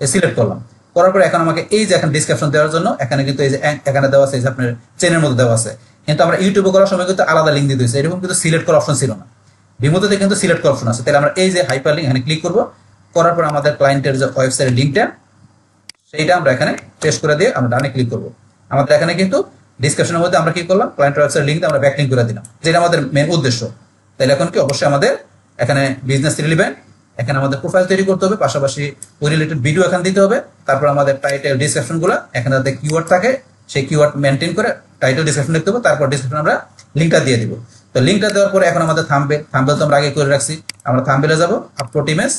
সিলেক্ট করলাম। করার পরে এখন আমাকে এই যে এখন ডিসক্রিপশন দেওয়ার জন্য এখানে কিন্তু এই যে এখানে দেওয়া আছে, এই যে আপনার চেনের মধ্যে দেওয়া আছে, কিন্তু আমরা ইউটিউবে করার সময় কিন্তু আলাদা লিঙ্ক দিয়ে দিয়েছি, এরকম কিন্তু সিলেক্ট করার অপশন ছিল না। ভিমোতে কিন্তু সিলেক্ট করার অপশন আছে। তাহলে আমরা এই যে হাইপার লিঙ্ক এখানে ক্লিক করব, করার পর আমাদের ক্লায়েন্টের যে ওয়েবসাইটের লিঙ্কটা সেইটা আমরা এখানে পেস্ট করে দিয়ে আমরা ডানে ক্লিক করব। আমাদের এখানে কিন্তু ডিসক্রিপশনের মধ্যে আমরা কি করলাম, ক্লায়েন্ট ওয়েবসাইটের লিঙ্কটা আমরা ব্যাকলিঙ্ক করে দিলাম, যেটা আমাদের মেন উদ্দেশ্য। তাহলে এখন কি অবশ্যই আমাদের এখানে বিজনেস রিলেভেন্ট এখানে আমাদের প্রোফাইল তৈরি করতে হবে, পাশাপাশি ওই রিলেটেড ভিডিও এখানে দিতে হবে, তারপর আমাদের টাইটেল ডিসক্রিপশন গুলো এখানে যাতে কিওয়ার্ড থাকে সেই কিওয়ার্ড মেনটেন করে টাইটেল ডিসক্রিপশন লিখতে হবে, তারপর ডিসক্রিপশন আমরা লিঙ্কটা দিয়ে দিব। তো লিঙ্কটা দেওয়ার পরে এখন আমাদের থাম্বনেল তো আমরা আগে করে রাখছি, আমরা থাম্বনেলে যাব, আপলোড ইমেজ,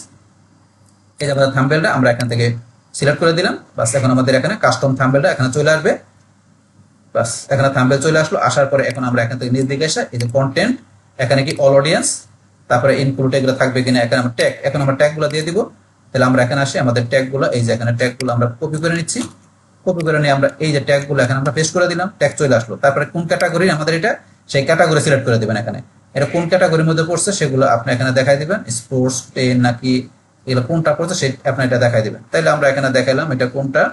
এই যে আমাদের থাম্বনেলটা আমরা এখান থেকে সিলেক্ট করে দিলাম। বাস এখন আমাদের এখানে কাস্টম থাম্বনেলটা এখানে চলে আসবে। বাস এখানে থাম্বনেল চলে আসলো, আসার পরে এখন আমরা এখান থেকে নিচ দিকে এসে এই যে কন্টেন্ট এখানে কি অল অডিয়েন্স, তারপরে ইনক্লুড এগুলো থাকবে কিনা, এখানে আমরা ট্যাগ, এখন আমরা ট্যাগগুলো দিয়ে দিব। তাহলে আমরা এখানে আসি, আমাদের ট্যাগগুলো এই যে এখানে ট্যাগগুলো আমরা কপি করে নিচ্ছি, কপি করে নিয়ে আমরা এই যে ট্যাগগুলো এখানে আমরা পেস্ট করে দিলাম, ট্যাগ চলে আসলো। তারপরে কোন ক্যাটাগরি আমাদের এটা, সেই ক্যাটাগরি সিলেক্ট করে দিবেন। এখানে এটা কোন ক্যাটাগরির মধ্যে পড়ছে সেগুলো আপনি এখানে দেখাই দিবেন, স্পোর্টস, টেন নাকি এগুলো কোনটা পড়ছে সেই আপনি এটা দেখাই দিবেন। তাইলে আমরা এখানে দেখাইলাম এটা কোনটা,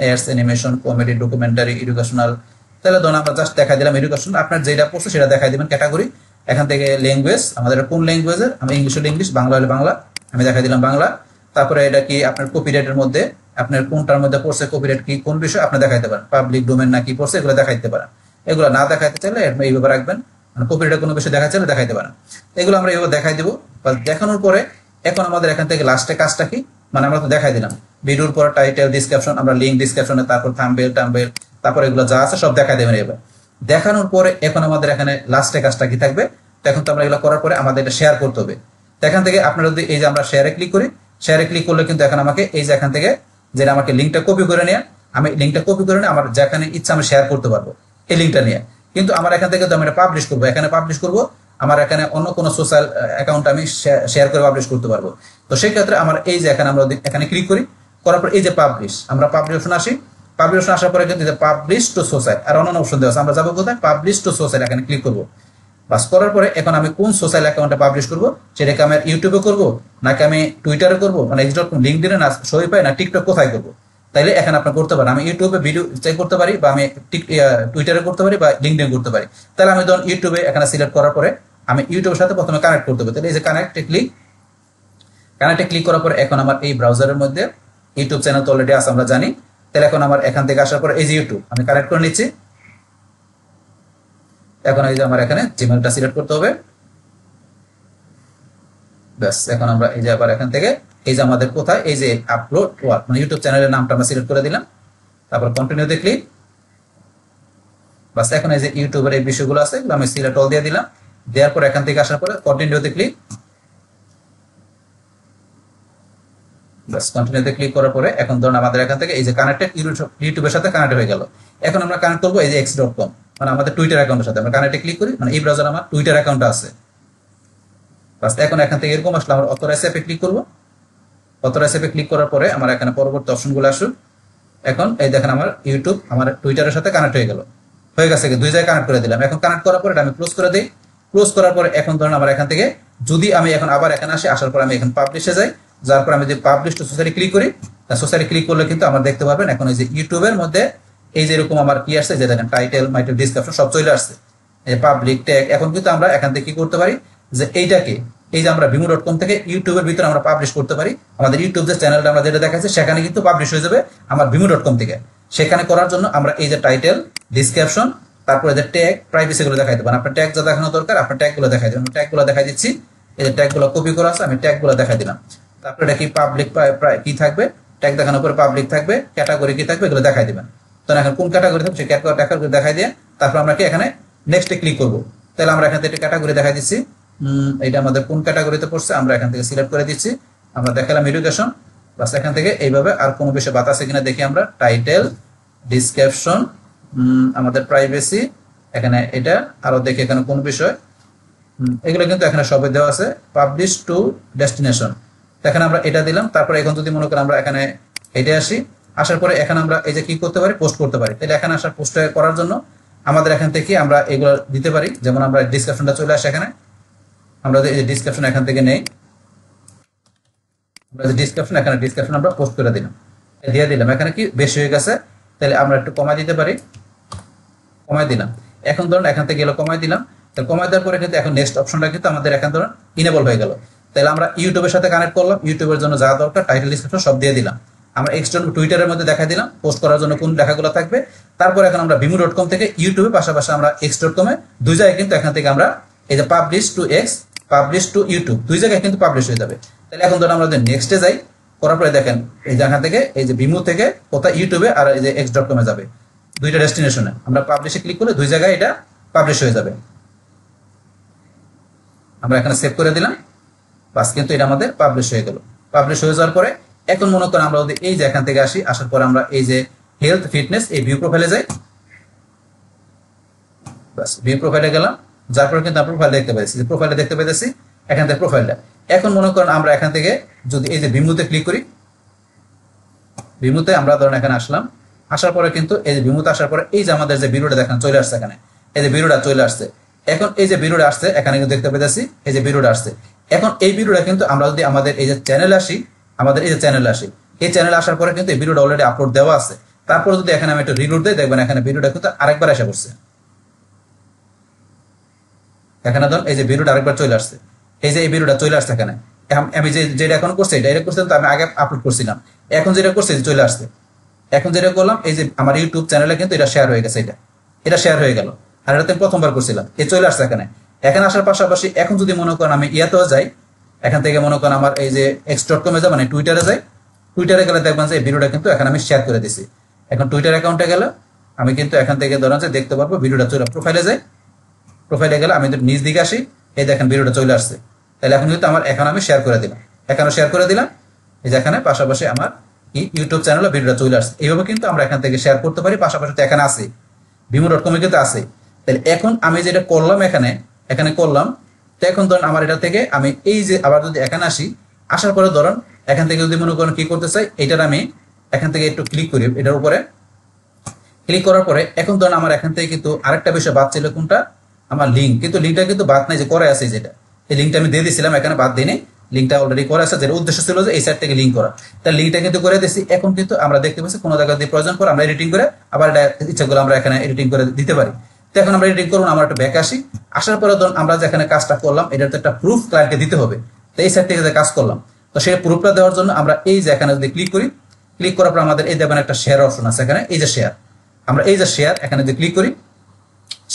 arts, animation, comedy, documentary, educational. তাহলে ধরুন আমরা জাস্ট দেখাই দিলাম এডুকেশন, আপনার যেটা পড়ছে সেটা দেখাই দিবেন ক্যাটাগরি। এখান থেকে ল্যাঙ্গুয়েজ, আমাদের কোন ল্যাঙ্গুয়েজের, আমি ইংলিশ হলে ইংলিশ, বাংলা হলে বাংলা, আমি দেখাই দিলাম বাংলা। তারপরে এটা কি আপনার কপিরাইটের মধ্যে আপনার কোনটার মধ্যে পড়ছে, কপিরাইট কি কোন বিষয় আপনি দেখাইতে পারেন, পাবলিক ডোমেন নাকি পড়ছে এগুলো দেখাইতে পারেন। এগুলো না দেখাইতে চাইলে এইভাবে রাখবেন, মানে কপিরাইটের কোনো বিষয় দেখাতে চাইলে দেখাইতে পারেন। এগুলো আমরা এইভাবে দেখাই দেবো। দেখানোর পরে এখন আমাদের এখান থেকে লাস্টে কাজটা কি, মানে আমরা তো দেখাই দিলাম ভিডিওর পরে টাইটেল ডিসক্রিপশন, আমরা লিঙ্ক ডিসক্রিপশনে, তারপর থাম্বনেল তারপর এগুলো যা আছে সব দেখাই দেবেন। এবার দেখানোর পরে এখন আমাদের এখানে লাস্টে কাজটা কি থাকবে, এখন তো আমরা এগুলো করার পরে আমাদের এটা শেয়ার করতে হবে। এখান থেকে আপনারা যদি এই যে আমরা শেয়ারে ক্লিক করি, শেয়ারে ক্লিক করলে কিন্তু এখন আমাকে এই যে এখান থেকে যেটা আমাকে লিঙ্কটা কপি করে নিয়ে, আমি লিঙ্কটা কপি করে নিয়ে আমার যেখানে ইচ্ছা আমি শেয়ার করতে পারবো এই লিঙ্কটা নিয়ে। কিন্তু আমার এখান থেকে তো আমি এটা পাবলিশ করবো, এখানে পাবলিশ করবো, আমার এখানে অন্য কোনো সোশ্যাল অ্যাকাউন্ট আমি শেয়ার করে পাবলিশ করতে পারবো। তো সেই ক্ষেত্রে আমার এই যে এখানে আমরা এখানে ক্লিক করি, করার পর এই যে পাবলিশ, আমরা পাবলিশ অপশন আসি, পাবলিশ অপশন আসার পরে কিন্তু পাবলিশ টু সোসাইটি আর অন্যান্য অপশন দেওয়া আছে, আমরা যাবো কোথায়, পাবলিশ টু সোসাইটি, এখানে ক্লিক করবো। বাস করার পরে এখন আমি কোন সোশ্যাল অ্যাকাউন্টে পাবলিশ করবো, সেটাকে আমি ইউটিউবে করবো নাকি আমি টুইটারে করবো, মানে লিঙ্কডইনে না সই না টিকটক কোথায় করবো। তাইলে এখানে আপনি করতে পারেন, আমি ইউটিউবে ভিডিও চেক করতে পারি, বা আমি টুইটারে করতে পারি, বা লিঙ্কডইনে করতে পারি। তাহলে আমি ধরুন ইউটিউবে এখানে সিলেক্ট করার পরে আমি ইউটিউবের সাথে প্রথমে কানেক্ট করতে হবে। তাহলে এই যে কানেক্টে ক্লিক করার পরে এখন আমার এই ব্রাউজারের মধ্যে ইউটিউব চ্যানেল তো অলরেডি আছে আমরা জানি। তাহলে এখন আমার এখান থেকে আসার পরে এই যে ইউটিউব আমি কানেক্ট করে নিচ্ছি। এখন এই যে আমার এখানে জিমেলটা সিলেক্ট করতে হবে। ব্যাস এখন আমরা এই যে আবার এখান থেকে এই যে আমাদের কোথায় এই যে আপলোড ওয়ার্ক, মানে ইউটিউব চ্যানেলের নামটা আমরা সিলেক্ট করে দিলাম, তারপর কন্টিনিউতে ক্লিক। বাস এখন এই যে ইউটিউবের এই বিষয়গুলো আছে এগুলো আমি সিলেক্ট অল দিয়ে দিলাম, দেওয়ার পর এখান থেকে আসার পরে কন্টিনিউতে ক্লিক। বাস কন্টিনিউতে ক্লিক করার পরে এখন ধরুন আমাদের এখান থেকে এই যে কানেক্টেড ইউটিউবের সাথে কানেক্ট হয়ে গেল। এখন আমরা কানেক্ট করবো এই যে x.com, মানে আমাদের টুইটার অ্যাকাউন্টের সাথে আমরা কানেক্টে ক্লিক করি, মানে এই ব্রাউজার আমার টুইটার অ্যাকাউন্ট আছে। বাস এখন এখান থেকে এরকম আসলে আমরা অথরাইজ অ্যাপে ক্লিক করবো। অথরাইজ অ্যাপে ক্লিক করার পরে আমার এখানে পরবর্তী অপশনগুলো আসুক। এখন এই দেখেন আমার ইউটিউব আমার টুইটারের সাথে কানেক্ট হয়ে গেল, হয়ে গেছে, দুই জায়গায় কানেক্ট করে দিলাম। এখন কানেক্ট করার পরে আমি ক্লোজ করে দিই। ক্লোজ করার পরে এখন ধরুন আমার এখান থেকে যদি আমি এখন আবার এখানে আসি, আসার পর আমি এখন পাবলিশে যাই, যার পর আমি যদি পাবলিশ টু সোসাইটি ক্লিক করি, সোসাইটি ক্লিক করলে কিন্তু আমরা দেখতে পারবেন এখন এই যে ইউটিউবের মধ্যে এই যে এরকম আমার কি আসছে, যে দেখেন টাইটেল মাইটেল ডিসক্রিপশন সব চলে আসছে, এই পাবলিক ট্যাগ। এখন কিন্তু আমরা এখান থেকে কি করতে পারি, যে এইটাকে এই যে আমরা vimeo.com থেকে ইউটিউবের ভিতরে আমরা পাবলিশ করতে পারি, আমাদের ইউটিউব যে চ্যানেলটা আমরা যেটা দেখাচ্ছি সেখানে কিন্তু পাবলিশ হয়ে যাবে আমার vimeo.com থেকে। সেখানে করার জন্য আমরা এই যে টাইটেল ডিসক্রিপশন তারপরে যে ট্যাগ প্রাইভেসি গুলো দেখাই দেবেন, আপনার ট্যাগ যা দেখানো দরকার আপনার ট্যাগ গুলো দেখাই দেবেন। ট্যাগ গুলো দেখাই দিচ্ছি, এই যে ট্যাগ গুলো কপি করা আছে আমি ট্যাগ গুলো দেখাই দিলাম। তারপরে এটা কি পাবলিক কি থাকবে, ট্যাগ দেখানোর পরে পাবলিক থাকবে, ক্যাটাগরি কি থাকবে এগুলো দেখাই দিবেন। তো এখন কোন ক্যাটাগরি থাকবে সেই ক্যাটাগরি দেখাই দিয়ে তারপর আমরা কি এখানে নেক্সটে ক্লিক করব। তাহলে আমরা এখান থেকে ক্যাটাগরি দেখাই দিচ্ছি, এটা আমাদের কোন ক্যাটাগরিতে পড়ছে আমরা এখান থেকে সিলেক্ট করে দিচ্ছি। আমরা দেখালাম এডুকেশন। বাস এখান থেকে এইভাবে আর কোনো বিষয় বাদ আছে কিনা দেখি আমরা, টাইটেল ডিসক্রিপশন আমাদের প্রাইভেসি এখানে এটা আরো দেখি এখানে কোন বিষয়, এগুলো কিন্তু এখানে সবই দেওয়া আছে। পাবলিশ টু ডেস্টিনেশন এখানে আমরা এটা দিলাম। তারপরে এখন যদি মনে করি আমরা এখানে এটা আসি, আসার পরে এখানে আমরা এই যে কি করতে পারি, পোস্ট করতে পারি। তাহলে এখানে আসার পোস্ট করার জন্য আমাদের এখান থেকে আমরা এগুলো দিতে পারি, যেমন আমরা ডিসক্রিপশনটা চলে আসে এখানে, আমরা এই যে ডিসক্রিপশন এখান থেকে নেই, আমরা যে ডিসক্রিপশন এখানে ডিসক্রিপশন আমরা পোস্ট করে দিলাম, দিয়ে দিলাম। এখানে কি বেশি হয়ে গেছে, তাহলে আমরা একটু কমাই দিতে পারি, কমাই দিলাম। এখন ধরুন এখান থেকে গেলে কমাই দিলাম, তাহলে কমাই দেওয়ার পরে কিন্তু এখন নেক্সট অপশনটা কিন্তু আমাদের এখন ধরুন ইনেবল হয়ে গেল। তাহলে আমরা ইউটিউবের সাথে কানেক্ট করলাম, ইউটিউবের জন্য যা দরকার টাইটেল ডিসক্রিপশন সব দিয়ে দিলাম। আমরা এক্সটার্নাল টুইটারের মধ্যে দেখা দিলাম পোস্ট করার জন্য কোন লেখাগুলো থাকবে। তারপর এখন আমরা vimeo.com থেকে ইউটিউবে পাশাপাশি আমরা x.com এ দুই জায়গায় কিন্তু এখান থেকে আমরা এই যে publish two x, publish two YouTube, দুই জায়গায় কিন্তু পাবলিশ হয়ে যাবে। তাহলে এখন ধরুন আমরা যদি নেক্সটে যাই, করার পরে দেখেন এই জায়গা থেকে এই যে ভিমো থেকে কোথায় ইউটিউবে আর এই যে x.com এ যাবে, দুইটা ডেস্টিনেশনে। আমরা পাবলিশে ক্লিক করলে দুই জায়গায় এটা পাবলিশ হয়ে যাবে। আমরা এখানে সেভ করে দিলাম, বাস কিন্তু এটা আমাদের পাবলিশ হয়ে গেল। পাবলিশ হয়ে যাওয়ার পরে এখন মনে করেন আমরা যদি এই যে এখান থেকে আসি, আসার পরে আমরা এই যে হেলথ ফিটনেস এই ভিউ প্রোফাইলে যাই, বাস ভিউ প্রোফাইলে গেলাম, যার পরে কিন্তু আমরা প্রোফাইল দেখতে পাইছি, প্রোফাইলে দেখতে পাইতেছি এখান থেকে প্রোফাইলটা। এখন মনে করেন আমরা এখান থেকে যদি এই যে ভিমোতে ক্লিক করি, ভিমোতে আমরা ধরেন এখানে আসলাম, আসার পরে কিন্তু এই যে ভিমোতে আসার পরে এই যে আমাদের যে ভিডিওটা দেখেন চলে আসছে, এখানে এই যে ভিডিওটা চলে আসছে। এখন এই যে ভিডিওটা আসছে এখানে কিন্তু দেখতে পাইতেছি এই যে ভিডিওটা আসছে। এখন এই ভিডিওটা কিন্তু আমরা যদি আমাদের এই যে চ্যানেলে আসি, আমাদের এই যে চ্যানেলে আসি, এই চ্যানেলে আসার পরে কিন্তু এই ভিডিওটা অলরেডি আপলোড দেওয়া আছে। তারপর যদি এখানে আমি একটু রিলোড দিই, দেখবেন এখানে ভিডিওটা কিন্তু আরেকবার এসে পড়ছে। এখানে ধরুন এই যে ভিডিওটা আরেকবার চলে আসছে, এই যে এই ভিডিওটা চলে আসছে এখানে। আমি যেটা এখন করছি এটা করছিলাম তো আমি আগে আপলোড করছিলাম, এখন যেটা করছি চলে আসছে। এখন যেটা করলাম এই যে আমার ইউটিউব চ্যানেলে কিন্তু এটা শেয়ার হয়ে গেছে, এটা শেয়ার হয়ে গেল। আর এটা আমি প্রথমবার করছিলাম, এই চলে আসছে এখানে। এখানে আসার পাশাপাশি এখন যদি মনে করেন আমি ইয়াতেও যাই, এখান থেকে মনে করেন আমার এই যে x.com এ যাই, মানে টুইটারে যাই, টুইটারে গেলে দেখবেন যে এই ভিডিওটা কিন্তু এখানে আমি শেয়ার করে দিছি। এখন টুইটার অ্যাকাউন্টে গেলে আমি কিন্তু এখান থেকে ধরেন যে দেখতে পারবো ভিডিওটা চলে, প্রোফাইলে যাই, প্রোফাইলে গেলে আমি নিজ দিকে আসি, এই দেখেন ভিডিওটা চলে আসছে। তাহলে এখন কিন্তু আমার এখন আমি শেয়ার করে দিলাম, এখানে শেয়ার করে দিলাম, এই যে এখানে পাশাপাশি আমার ইউটিউব চ্যানেলে ভিডিওটা চলে আসছে। এইভাবে কিন্তু আমরা এখান থেকে শেয়ার করতে পারি, পাশাপাশি তো এখানে আছে vimeo.com এ কিন্তু আছে। তাহলে এখন আমি যেটা করলাম এখানে করলাম, তো এখন ধরুন আমার এটা থেকে আমি এই যে আবার যদি এখানে আসি, আসার পরে ধরুন এখান থেকে যদি মনে করেন কি করতে চাই, এটার আমি এখান থেকে একটু ক্লিক করি, এটার উপরে ক্লিক করার পরে এখন ধরুন আমার এখান থেকে কিন্তু আরেকটা বিষয় বাদ ছিল, কোনটা আমার লিঙ্ক, কিন্তু লিঙ্কটা কিন্তু বাদ নাই, যে করে আছে যেটা, এই লিঙ্কটা আমি দিয়ে দিয়েছিলাম, এখানে বাদ দিই নাই, লিঙ্কটা অলরেডি করে আছে, যেটা উদ্দেশ্য ছিল যে এই সাইড থেকে লিঙ্ক করা, তার লিঙ্কটা কিন্তু করে দিয়েছি। এখন কিন্তু আমরা দেখতে পাচ্ছি কোনো জায়গা দিয়ে প্রয়োজন পড়ে আমরা এডিটিং করে আবার এটা ইচ্ছা করে আমরা এখানে এডিটিং করে দিতে পারি। তো এখন আমরা এডিটিং করবো, আমরা একটা ব্যাক আসি, আসার পরে ধরুন আমরা যেখানে কাজটা করলাম এটার তো একটা প্রুফ ক্লায়েন্টকে দিতে হবে। তো এই সাইড থেকে যে কাজ করলাম, তো সেই প্রুফটা দেওয়ার জন্য আমরা এই যে এখানে যদি ক্লিক করি, ক্লিক করার পর আমাদের এই দেখবেন একটা শেয়ার অপশন আছে এখানে, এই যে শেয়ার, আমরা এই যে শেয়ার এখানে যদি ক্লিক করি,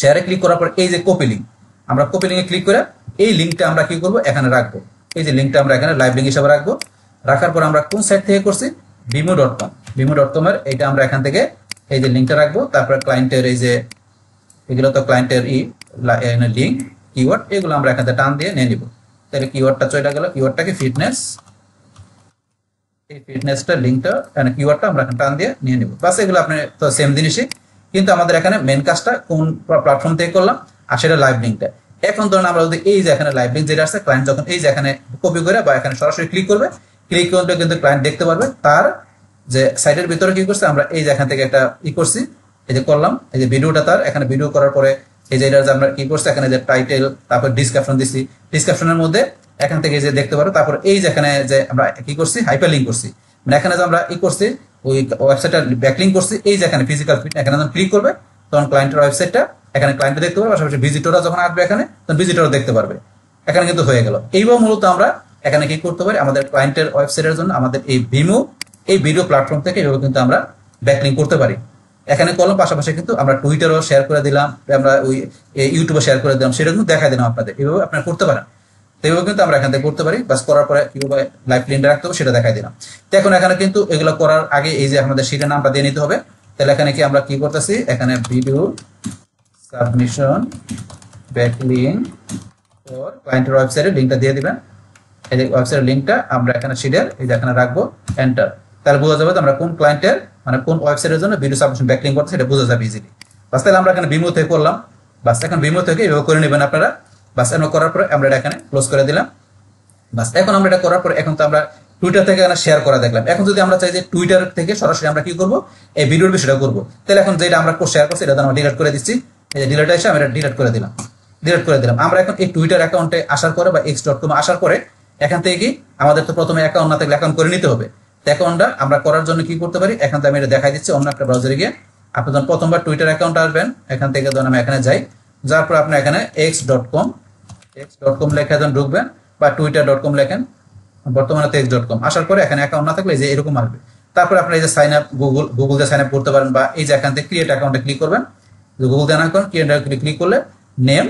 শেয়ারে ক্লিক করার পর এই যে কপি লিঙ্ক, আমরা কপি লিঙ্কে ক্লিক করে এই লিঙ্কটা আমরা কি করবো এখানে রাখবো, এই যে লিঙ্কটা আমরা এখানে লাইভ লিঙ্ক হিসাবে রাখবো। রাখার পর আমরা কোন সাইট থেকে করছি, vimeo.com এর এইটা আমরা এখান থেকে এই যে লিঙ্কটা রাখবো। তারপর ক্লায়েন্টের এই যে এগুলো তো ক্লায়েন্টের লিঙ্ক কিওয়ার্ড, এগুলো আমরা এখান থেকে টান দিয়ে নিয়ে নিব। তাহলে কিওয়ার্ডটা চলে গেল, কিওয়ার্ডটাকে ফিটনেস, এই ফিটনেসটা লিঙ্কটা এখানে কিওয়ার্ডটা আমরা এখানে টান দিয়ে নিয়ে নিব। বাস এগুলো আপনি তো সেম জিনিসই, কিন্তু আমাদের এখানে মেন কাজটা কোন প্ল্যাটফর্ম থেকে করলাম, আর সেটা লাইভ লিঙ্কটা। এখন ধরুন আমরা যদি এই যে এখানে লাইভ লিঙ্ক যেটা আছে, ক্লায়েন্ট যখন এই যে এখানে কপি করে বা এখানে সরাসরি ক্লিক করবে, ক্লিক করলে কিন্তু ক্লায়েন্ট দেখতে পারবে তার যে সাইটের ভিতরে কি করছে, আমরা এই যে এখান থেকে একটা করছি, এই যে করলাম, এই যে ভিডিওটা তার এখানে ভিডিও করার পরে এই যে এটা আমরা কি করছি, এখানে যে টাইটেল, তারপর ডিসক্রিপশন দিছি, ডিসক্রিপশনের মধ্যে এখান থেকে যে দেখতে পারো, তারপর এই যে এখানে যে আমরা কি করছি, হাইপার লিঙ্ক করছি, মানে এখানে যে আমরা করছি ওই ওয়েবসাইটটা ব্যাকলিঙ্ক করছি, এই যে এখানে ফিজিক্যাল ফিট, এখানে যখন ক্লিক করবে তখন ক্লায়েন্টের ওয়েবসাইটটা এখানে ক্লায়েন্ট দেখতে পারবে, পাশাপাশি ভিজিটররা যখন আসবে এখানে তখন ভিজিটর দেখতে পারবে। এখানে কিন্তু হয়ে গেল। এইভাবে মূলত আমরা এখানে কি করতে পারি, আমাদের ক্লায়েন্টের ওয়েবসাইটের জন্য আমাদের এই ভিমো এই ভিডিও প্ল্যাটফর্ম থেকে এইভাবে কিন্তু আমরা ব্যাকলিঙ্ক করতে পারি। এখানে করলাম, পাশাপাশি কিন্তু আমরা টুইটারও শেয়ার করে দিলাম, আমরা ওই ইউটিউবে শেয়ার করে দিলাম, সেটা কিন্তু দেখা দিলাম আপনাদের, এইভাবে আপনারা করতে পারেন। তো এইভাবে কিন্তু আমরা এখান থেকে করতে পারি। বাস করার পরে কিভাবে লাইভ লিঙ্কটা রাখতে হবে সেটা দেখাই দিলাম। তো এখন এখানে কিন্তু এগুলো করার আগে এই যে আমাদের শিটের নামটা দিয়ে নিতে হবে। তাহলে এখানে কি আমরা কি করতেছি, এখানে ভিডিও সাবমিশন ব্যাকলিঙ্ক ফর ক্লায়েন্টের ওয়েবসাইটের লিঙ্কটা দিয়ে দিবেন। এই যে ওয়েবসাইটের লিঙ্কটা আমরা এখানে শিটের এই যে এখানে রাখবো, এন্টার। তাহলে বোঝা যাবে আমরা কোন ক্লায়েন্টের মানে কোন ওয়েবসাইটের জন্য ভিডিও সাবমিশন ব্যাকলিঙ্ক করতে, সেটা বোঝা যাবে ইজিলি। বাস তাহলে আমরা এখানে ভিমো থেকে করলাম, বাস এখন ভিমো থেকে এভাবে করে নেবেন আপনারা। বাস এমন করার পরে আমরা এটা এখানে ক্লোজ করে দিলাম। বাস এখন আমরা এটা করার পরে এখন তো আমরা টুইটার থেকে এখানে শেয়ার করা দেখলাম। এখন যদি আমরা চাই যে টুইটার থেকে সরাসরি আমরা কি করবো, এই ভিডিওর বিষয়টা করবো, তাহলে এখন যেটা আমরা শেয়ার করছি এটা আমরা ডিলিট করে দিচ্ছি। এই যে ডিলিট এসে আমি এটা ডিলিট করে দিলাম। আমরা এখন এই টুইটার অ্যাকাউন্টে আসার পরে বা x.com আসার পরে এখান থেকে কি আমাদের তো প্রথমে অ্যাকাউন্ট না থাকলে অ্যাকাউন্ট করে নিতে হবে। অ্যাকাউন্টটা আমরা করার জন্য কি করতে পারি, এখান থেকে আমি এটা দেখাই দিচ্ছি অন্য একটা ব্রাউজারে গিয়ে। আপনি যখন প্রথমবার টুইটার অ্যাকাউন্ট আসবেন, এখান থেকে ধরুন আমি এখানে যাই, যার পর আপনি এখানে x.com লেখা যখন ঢুকবেন বা twitter.com লেখেন, বর্তমানে তো x.com আসার পরে এখানে অ্যাকাউন্ট না থাকলে যে এরকম আসবে। তারপর আপনি এই যে সাইন আপ গুগল দিয়ে সাইন আপ করতে পারেন, বা এই যে এখান থেকে ক্রিয়েট অ্যাকাউন্টে ক্লিক করবেন, গুগল দিয়ে না করেন ক্রিয়েট ক্লিক করলে নেম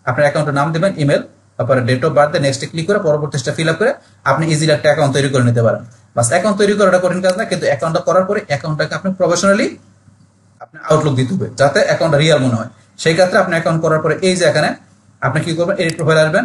আপনার অ্যাকাউন্টের নাম দিবেন, ইমেল, তারপরে ডেট অফ বার্থ, নেক্সটে ক্লিক করে পরবর্তীটা ফিল আপ করে আপনি ইজিলি একটা অ্যাকাউন্ট তৈরি করে নিতে পারেন। বাস অ্যাকাউন্ট তৈরি করাটা কঠিন কাজ না, কিন্তু অ্যাকাউন্টটা করার পরে অ্যাকাউন্টটাকে আপনি প্রফেশনালি আপনি আউটলুক দিতে হবে যাতে অ্যাকাউন্টটা রিয়েল মনে হয়। সেই ক্ষেত্রে আপনি অ্যাকাউন্ট করার পরে এই যে এখানে আপনি কি করবেন, এডিট প্রোফাইল আসবেন,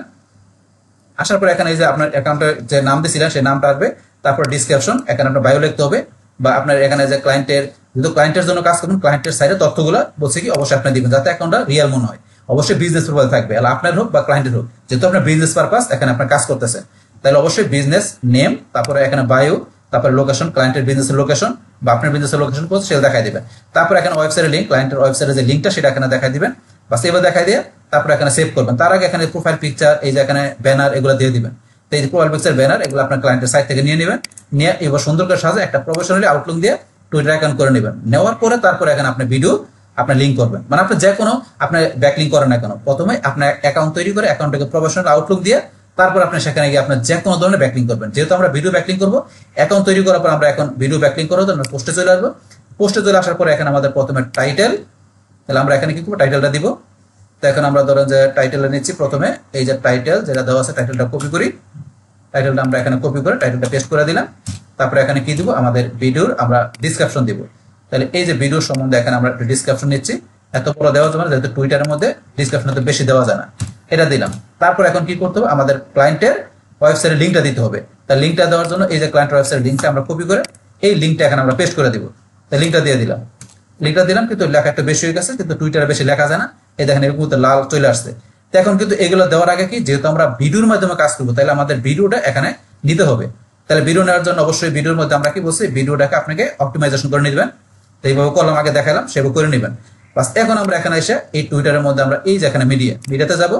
আসার পরে এখানে এই যে আপনার অ্যাকাউন্টের যে নাম দিয়েছিলেন সেই নামটা আসবে, তারপর ডিসক্রিপশন, এখানে আপনার বায়ো লিখতে হবে, বা আপনার এখানে যে ক্লায়েন্টের, যেহেতু ক্লায়েন্টের জন্য কাজ করবেন ক্লায়েন্টের সাইডে তথ্যগুলো বলছে কি অবশ্যই আপনি দিবেন যাতে অ্যাকাউন্টটা রিয়েল মনে হয়। অবশ্যই বিজনেস প্রোফাইল থাকবে, আপনার হোক বা ক্লায়েন্টের হোক, যেহেতু আপনার বিজনেস পারপাস এখানে আপনার কাজ করতেছে, তাহলে অবশ্যই বিজনেস নেম, তারপরে এখানে বায়ো, তারপরে লোকেশন, ক্লায়েন্টের বিজনেসের লোকেশন বা আপনার বিজনেসের লোকেশন কোড সেটা দেখাই দিবেন। তারপর এখানে ওয়েবসাইটের লিঙ্ক, ক্লায়েন্টের ওয়েবসাইটের যে লিঙ্কটা সেটা এখানে দেখাই দিবেন, বাস এবার দেখাই দিয়ে তারপর এখানে সেভ করবেন। তার আগে এখানে প্রোফাইল পিকচার, এই যে এখানে ব্যানার, এগুলো দিয়ে দিবেন। তো এই যে প্রোফাইল পিকচার, ব্যানার, এগুলো আপনার ক্লায়েন্টের সাইট থেকে নিয়ে নেবেন, নিয়ে এবার সুন্দর করে সাজে একটা প্রফেশনালি আউটলুক দিয়ে টুইটার অ্যাকাউন্ট করে নেবেন। নেওয়ার পরে তারপরে এখানে আপনি ভিডিও আপনার লিঙ্ক করবেন, মানে আপনি যে কোনো আপনার ব্যাকলিঙ্ক করেন না কেন, প্রথমে আপনার অ্যাকাউন্ট তৈরি করে অ্যাকাউন্টটাকে প্রফেশনাল আউটলুক দিয়ে তারপর আপনি সেখানে গিয়ে আপনার যে কোনো ধরনের ব্যাকলিঙ্ক করবেন। যেহেতু আমরা ভিডিও ব্যাকলিঙ্ক করবো, অ্যাকাউন্ট তৈরি করার পর আমরা এখন ভিডিও ব্যাকলিঙ্ক করার জন্য পোস্টে চলে আসবো। পোস্টে চলে আসার পরে এখানে আমাদের প্রথমে টাইটেল, তাহলে আমরা এখানে কি করবো, টাইটেলটা দিব। তো এখন আমরা ধরেন যে টাইটেলটা নিচ্ছি, প্রথমে এই যে টাইটেল যেটা দেওয়া আছে টাইটেলটা কপি করি, টাইটেলটা আমরা এখানে কপি করে টাইটেলটা পেস্ট করে দিলাম। তারপরে এখানে কি দিব, আমাদের ভিডিওর আমরা ডিসক্রিপশন দিব। তাহলে এই যে ভিডিওর সম্বন্ধে এখানে আমরা একটা ডিসক্রিপশন নিচ্ছি, এত বড় দেওয়া যাবে না যেহেতু টুইটারের মধ্যে ডিসক্রিপশন তো বেশি দেওয়া যায় না, এটা দিলাম। তারপর এখন কি করতে হবে, আমাদের ক্লায়েন্টের ওয়েবসাইটের লিঙ্কটা দিতে হবে। তার লিঙ্কটা দেওয়ার জন্য এই যে ক্লায়েন্ট ওয়েবসাইটের লিঙ্কটা আমরা কপি করে এই লিঙ্কটা এখানে আমরা পেস্ট করে দিব। তাই লিঙ্কটা দিয়ে দিলাম, লিঙ্কটা দিলাম, কিন্তু লেখা একটু বেশি হয়ে গেছে, কিন্তু টুইটারে বেশি লেখা যায় না, এই দেখেন এরকম লাল চলে আসছে। তো এখন কিন্তু এগুলো দেওয়ার আগে কি, যেহেতু আমরা ভিডিওর মাধ্যমে কাজ করবো, তাহলে আমাদের ভিডিওটা এখানে নিতে হবে। তাহলে ভিডিও নেওয়ার জন্য অবশ্যই ভিডিওর মধ্যে আমরা কি বলছি, ভিডিওটাকে আপনাকে অপটিমাইজেশন করে নেবেন। তো এইভাবে কলম আগে দেখালাম, সেভাবে করে নেবেন। বাস এখন আমরা এখানে এসে এই টুইটারের মধ্যে আমরা এই যে এখানে মিডিয়াতে যাব,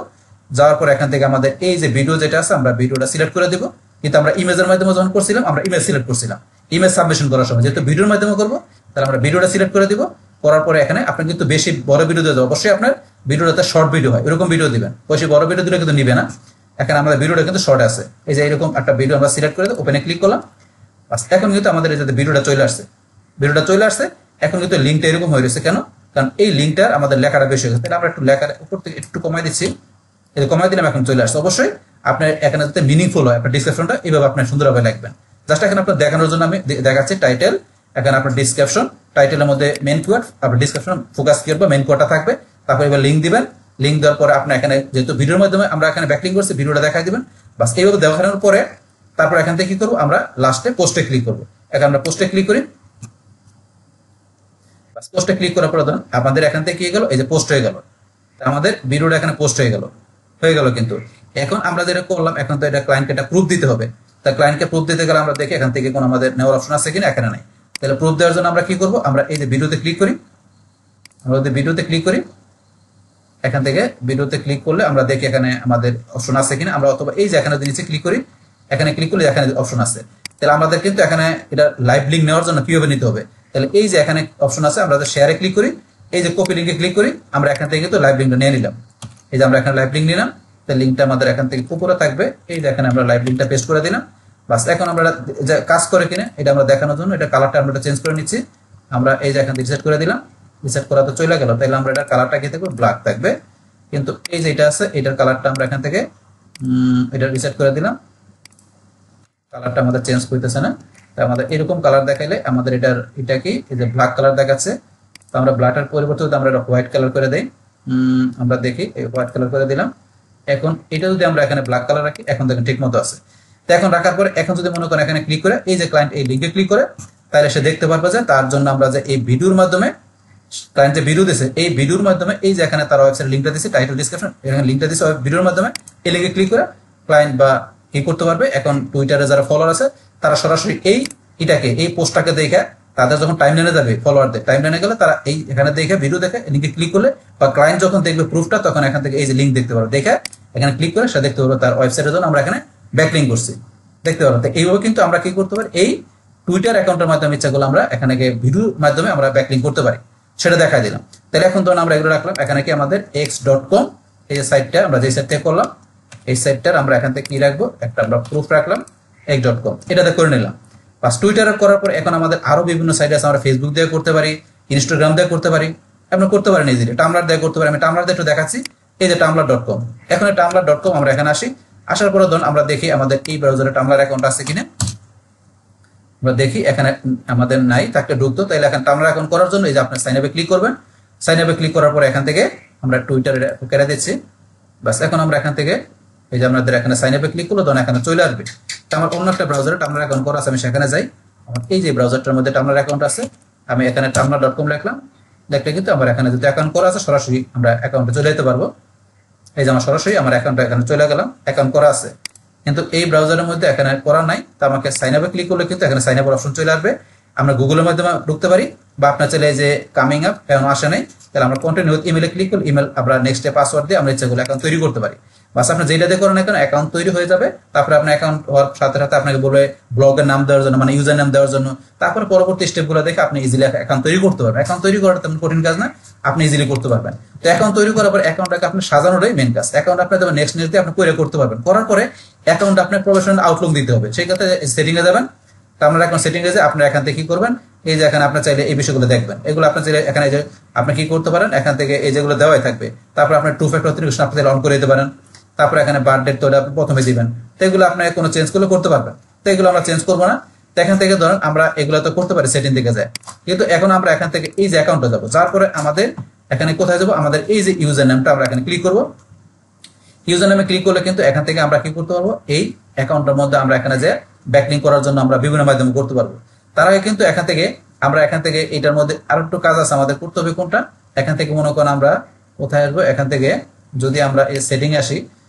যাওয়ার পর এখান থেকে আমাদের এই যে ভিডিও যেটা আছে আমরা ভিডিওটা সিলেক্ট করে দিব। কিন্তু আমরা ইমেজের মাধ্যমে যখন করছিলাম আমরা ইমেজ সিলেক্ট করছিলাম, ইমেজ সাবমিশন করার সময় যেহেতু ভিডিওর মাধ্যমে করবো, তাহলে আমরা ভিডিওটা সিলেক্ট করে দিব। করার পরে এখানে আপনি কিন্তু বেশি বড় ভিডিও দিয়ে অবশ্যই আপনার ভিডিওটাতে শর্ট ভিডিও হয়, এরকম ভিডিও দিবেন, বেশি বড় ভিডিও দিলে কিন্তু নিবে না। এখানে আমাদের ভিডিওটা কিন্তু শর্ট আছে, এই যে এরকম একটা ভিডিও আমরা সিলেক্ট করে ওপেনে ক্লিক করলাম। বাস এখন কিন্তু আমাদের এই যে ভিডিওটা চলে আসছে, ভিডিওটা চলে আসছে। এখন কিন্তু লিঙ্কটা এরকম হয়ে রয়েছে, কেন, কারণ এই লিঙ্কটার আমাদের লেখাটা বেশি হয়ে গেছে। তাহলে আমরা একটু লেখার উপর থেকে একটু কমাই দিচ্ছি, এই কমাই দিলাম, এখন চলে আসছে। অবশ্যই আপনার এখানে যাতে মিনিংফুল হয় আপনার ডিসক্রিপশনটা, এইভাবে আপনি সুন্দরভাবে লিখবেন। জাস্ট এখানে আপনার দেখানোর জন্য আমি দেখাচ্ছি টাইটেল, এখানে আপনার ডিসক্রিপশন, টাইটেলের মধ্যে মেন কিওয়ার্ড, আপনার ডিসক্রিপশন ফোকাস কিওয়ার্ড বা মেন কিওয়ার্ডটা থাকবে। তারপর এবার লিঙ্ক দিবেন, লিঙ্ক দেওয়ার পরে আপনি এখানে যেহেতু ভিডিওর মাধ্যমে আমরা এখানে ব্যাকলিঙ্ক করছি, ভিডিওটা দেখাই দিবেন। বাস এইভাবে দেখানোর পরে তারপর এখান থেকে কি করবো, আমরা লাস্টে পোস্টে ক্লিক করবো। এখন আমরা পোস্টে ক্লিক করি, পোস্টে ক্লিক করার পরে ধরুন আমাদের এখান থেকে কি গেল, এই যে পোস্ট হয়ে গেল, আমাদের ভিডিওটা এখানে পোস্ট হয়ে গেল। কিন্তু এখন আমরা যেটা করলাম, এখন তো এটা ক্লায়েন্টকে একটা প্রুফ দিতে হবে। তা ক্লায়েন্টকে প্রুফ দিতে গেলে আমরা দেখি এখান থেকে কোনো আমাদের নেওয়ার অপশন আছে কিনা, এখানে নাই। তাহলে প্রুফ দেওয়ার জন্য আমরা কি করবো, আমরা এই যে ভিডিওতে ক্লিক করি, আমরা যদি ভিডিওতে ক্লিক করি, এখান থেকে ভিডিওতে ক্লিক করলে আমরা দেখি এখানে আমাদের অপশন আছে কিনা। আমরা অথবা এই যে এখানে নিচে ক্লিক করি, এখানে ক্লিক করলে এখানে অপশন আছে। তাহলে আমাদের কিন্তু এখানে এটা লাইভ লিঙ্ক নেওয়ার জন্য কিভাবে নিতে হবে, তাহলে এই যে এখানে অপশন আছে, আমরা শেয়ারে ক্লিক করি, এই যে কপি লিঙ্কে ক্লিক করি, আমরা এখান থেকে কিন্তু লাইভ লিঙ্কটা নিয়ে নিলাম। এই যে আমরা এখানে লাইভ লিঙ্ক নিলাম, তাহলে লিঙ্কটা আমাদের এখান থেকে উপরে থাকবে, এই যে এখানে আমরা লাইভ লিঙ্কটা পেস্ট করে দিলাম। বাস এখন আমরা কাজ করে কিনা এটা আমরা দেখানোর জন্য এটা কালারটা আমরা চেঞ্জ করে নিচ্ছি। আমরা এই যে এখান থেকে রিসেট করে দিলাম, রিসেট করা তো চলে গেল, তাহলে আমরা এটা কালারটা কি থাকবে, ব্ল্যাক থাকবে। কিন্তু এই যে এটা আছে এটার কালারটা আমরা এখান থেকে এটা রিসেট করে দিলাম, কালারটা আমাদের চেঞ্জ করতেছে না। তো আমাদের এরকম কালার দেখাইলে আমাদের এটা কি, এই যে ব্ল্যাক কালার দেখাচ্ছে, তো আমরা ব্ল্যাকের পরিবর্তে আমরা এটা হোয়াইট কালার করে দেই। আমরা দেখি এই হোয়াইট কালার করে দিলাম। এখন এটা যদি আমরা এখানে ব্ল্যাক কালার রাখি, এখন দেখেন ঠিক মতো আছে। তো এখন রাখার পরে এখন যদি মনে করেন এখানে ক্লিক করে এই যে ক্লায়েন্ট এই লিঙ্কে ক্লিক করে, তাহলে সে দেখতে পারবে যে তার জন্য আমরা যে এই ভিডিওর মাধ্যমে ক্লায়েন্ট যে ভিডিও দিয়েছে, এই ভিডিওর মাধ্যমে এই যে এখানে তার ওয়েবসাইট লিঙ্কটা দিয়েছে, টাইটেল ডিসক্রিপশন এখানে লিঙ্কটা দিয়েছে ভিডিওর মাধ্যমে, এই লিঙ্কে ক্লিক করে ক্লায়েন্ট বা কি করতে পারবে, এখন টুইটারে যারা ফলোয়ার আছে তারা সরাসরি এই পোস্টটাকে দেখে তাদের যখন টাইমলাইনে যাবে, ফলোয়ারদের টাইমলাইনে গেলে তারা এই এখানে দেখে ভিডিও দেখে লিঙ্কে ক্লিক করলে, বা ক্লায়েন্ট যখন দেখবে প্রুফটা তখন এখান থেকে এই যে লিঙ্ক দেখতে পারবে, দেখে এখানে ক্লিক করে সে দেখতে পারবে তার ওয়েবসাইটের জন্য আমরা এখানে ব্যাকলিঙ্ক করছি, দেখতে পারবো। তো এইভাবে কিন্তু আমরা কি করতে পারি, এই টুইটার অ্যাকাউন্টের মাধ্যমে ইচ্ছাগুলো আমরা এখানে ভিডিওর মাধ্যমে আমরা ব্যাকলিঙ্ক করতে পারি, সেটা দেখা দিলাম। তাহলে এখন ধরুন আমরা এগুলো রাখলাম, এখানে কি আমাদের x.com এই যে সাইটটা আমরা যে সাইট থেকে করলাম, এই সাইটটার আমরা এখান থেকে কি রাখবো, একটা আমরা প্রুফ রাখলাম x.com, এটাতে করে নিলাম। বাস টুইটারে করার পর এখন আমাদের আরো বিভিন্ন সাইট আছে, আমরা ফেসবুক দিয়ে করতে পারি, ইনস্টাগ্রাম দিয়ে করতে পারি, আপনি করতে পারেন ইজিলি, টামলার দিয়ে করতে পারি। আমি টামলার দিয়ে একটু দেখাচ্ছি, এই যে tumblr.com। এখন এই tumblr.com আমরা এখানে আসি, আসার পরে ধরুন আমরা দেখি আমাদের এই ব্রাউজারে Tumblr অ্যাকাউন্ট আছে কিনা। আমরা দেখি এখানে আমাদের নাই, থাকলে ঢুকতো। তাইলে এখন Tumblr অ্যাকাউন্ট করার জন্য এই যে আপনি সাইন আপে ক্লিক করবেন। সাইন আপে ক্লিক করার পরে এখান থেকে আমরা টুইটারে কেটে দিচ্ছি। বাস এখন আমরা এখান থেকে এই যে আমাদের এখানে সাইন আপে ক্লিক করলো, তখন এখানে চলে আসবে। তো আমার অন্য একটা ব্রাউজারে Tumblr অ্যাকাউন্ট করা আছে, আমি সেখানে যাই। আমার এই যে ব্রাউজারটার মধ্যে Tumblr অ্যাকাউন্ট আছে, আমি এখানে tumblr.com লিখলাম। দেখলে কিন্তু আমার এখানে যদি অ্যাকাউন্ট করা আছে সরাসরি আমরা অ্যাকাউন্টে চলে যেতে পারবো। এই যে আমার সরাসরি আমার অ্যাকাউন্টে এখানে চলে গেলাম, অ্যাকাউন্ট করা আছে। কিন্তু এই ব্রাউজারের মধ্যে এখানে করা নাই, তো আমাকে সাইন আপে ক্লিক করলে কিন্তু এখানে সাইন আপের অপশন চলে আসবে। আমরা গুগলের মাধ্যমে ঢুকতে পারি, বা আপনার চলে যে কামিং আপ এখন আসে নাই, তাহলে আমরা কন্টিনিউ ইমেলে ক্লিক করলে ইমেল আমরা নেক্সটে পাসওয়ার্ড দিয়ে আমরা ইচ্ছাগুলো অ্যাকাউন্ট তৈরি করতে পারি। বাস আপনি যেটা দিয়ে করেন এখন অ্যাকাউন্ট তৈরি হয়ে যাবে। তারপরে আপনার অ্যাকাউন্ট হওয়ার সাথে সাথে আপনাকে বলবে ব্লগের নাম দেওয়ার জন্য, মানে ইউজার নাম দেওয়ার জন্য। তারপরে পরবর্তী স্টেপগুলো দেখে আপনি ইজিলি অ্যাকাউন্ট তৈরি করতে পারবেন। অ্যাকাউন্ট তৈরি করাটা তেমন কঠিন কাজ না, আপনি ইজিলি করতে পারবেন। তো অ্যাকাউন্ট তৈরি করার পর অ্যাকাউন্টটাকে আপনি সাজানোটাই মেন কাজ। অ্যাকাউন্ট আপনি দেবেন নেক্সট দিয়ে আপনি করে করতে পারবেন। করার পরে অ্যাকাউন্ট আপনার প্রফেশনাল আউটলুক দিতে হবে, সেই ক্ষেত্রে সেটিংয়ে যাবেন। তো আপনার অ্যাকাউন্ট সেটিংয়ে যে আপনার এখান থেকে কি করবেন, এই যে এখানে আপনার চাইলে এই বিষয়গুলো দেখবেন। এগুলো আপনার চাইলে এখানে যে আপনি কি করতে পারেন, এখান থেকে এই যেগুলো দেওয়াই থাকবে। তারপর আপনার টু ফ্যাক্টর অথেন্টিকেশন আপনি অন করে দিতে পারেন। তারপর এখানে বার্থ ডেট তো আপনি প্রথমে দিবেন। তো এগুলো আপনি কোনো চেঞ্জ করলে করতে পারবেন। তো এগুলো আমরা চেঞ্জ করবো না। তো এখান থেকে ধরেন আমরা এগুলো তো করতে পারি, সেটিং থেকে যায়। কিন্তু এখন আমরা এখান থেকে এই যে অ্যাকাউন্টে যাবো, যার পরে আমাদের এখানে কোথায় যাবো, আমাদের এই যে ইউজার নামটা আমরা এখানে ক্লিক করবো। ইউজার নামে ক্লিক করলে কিন্তু এখান থেকে আমরা কি করতে পারবো, এই অ্যাকাউন্টের মধ্যে আমরা এখানে যে ব্যাকলিং করার জন্য আমরা বিভিন্ন মাধ্যমে করতে পারবো। তার আগে কিন্তু এখান থেকে এটার মধ্যে আরো একটু কাজ আছে আমাদের করতে হবে। কোনটা, এখান থেকে মনে করেন আমরা কোথায় আসবো, এখান থেকে যদি আমরা এই সেটিং আসি,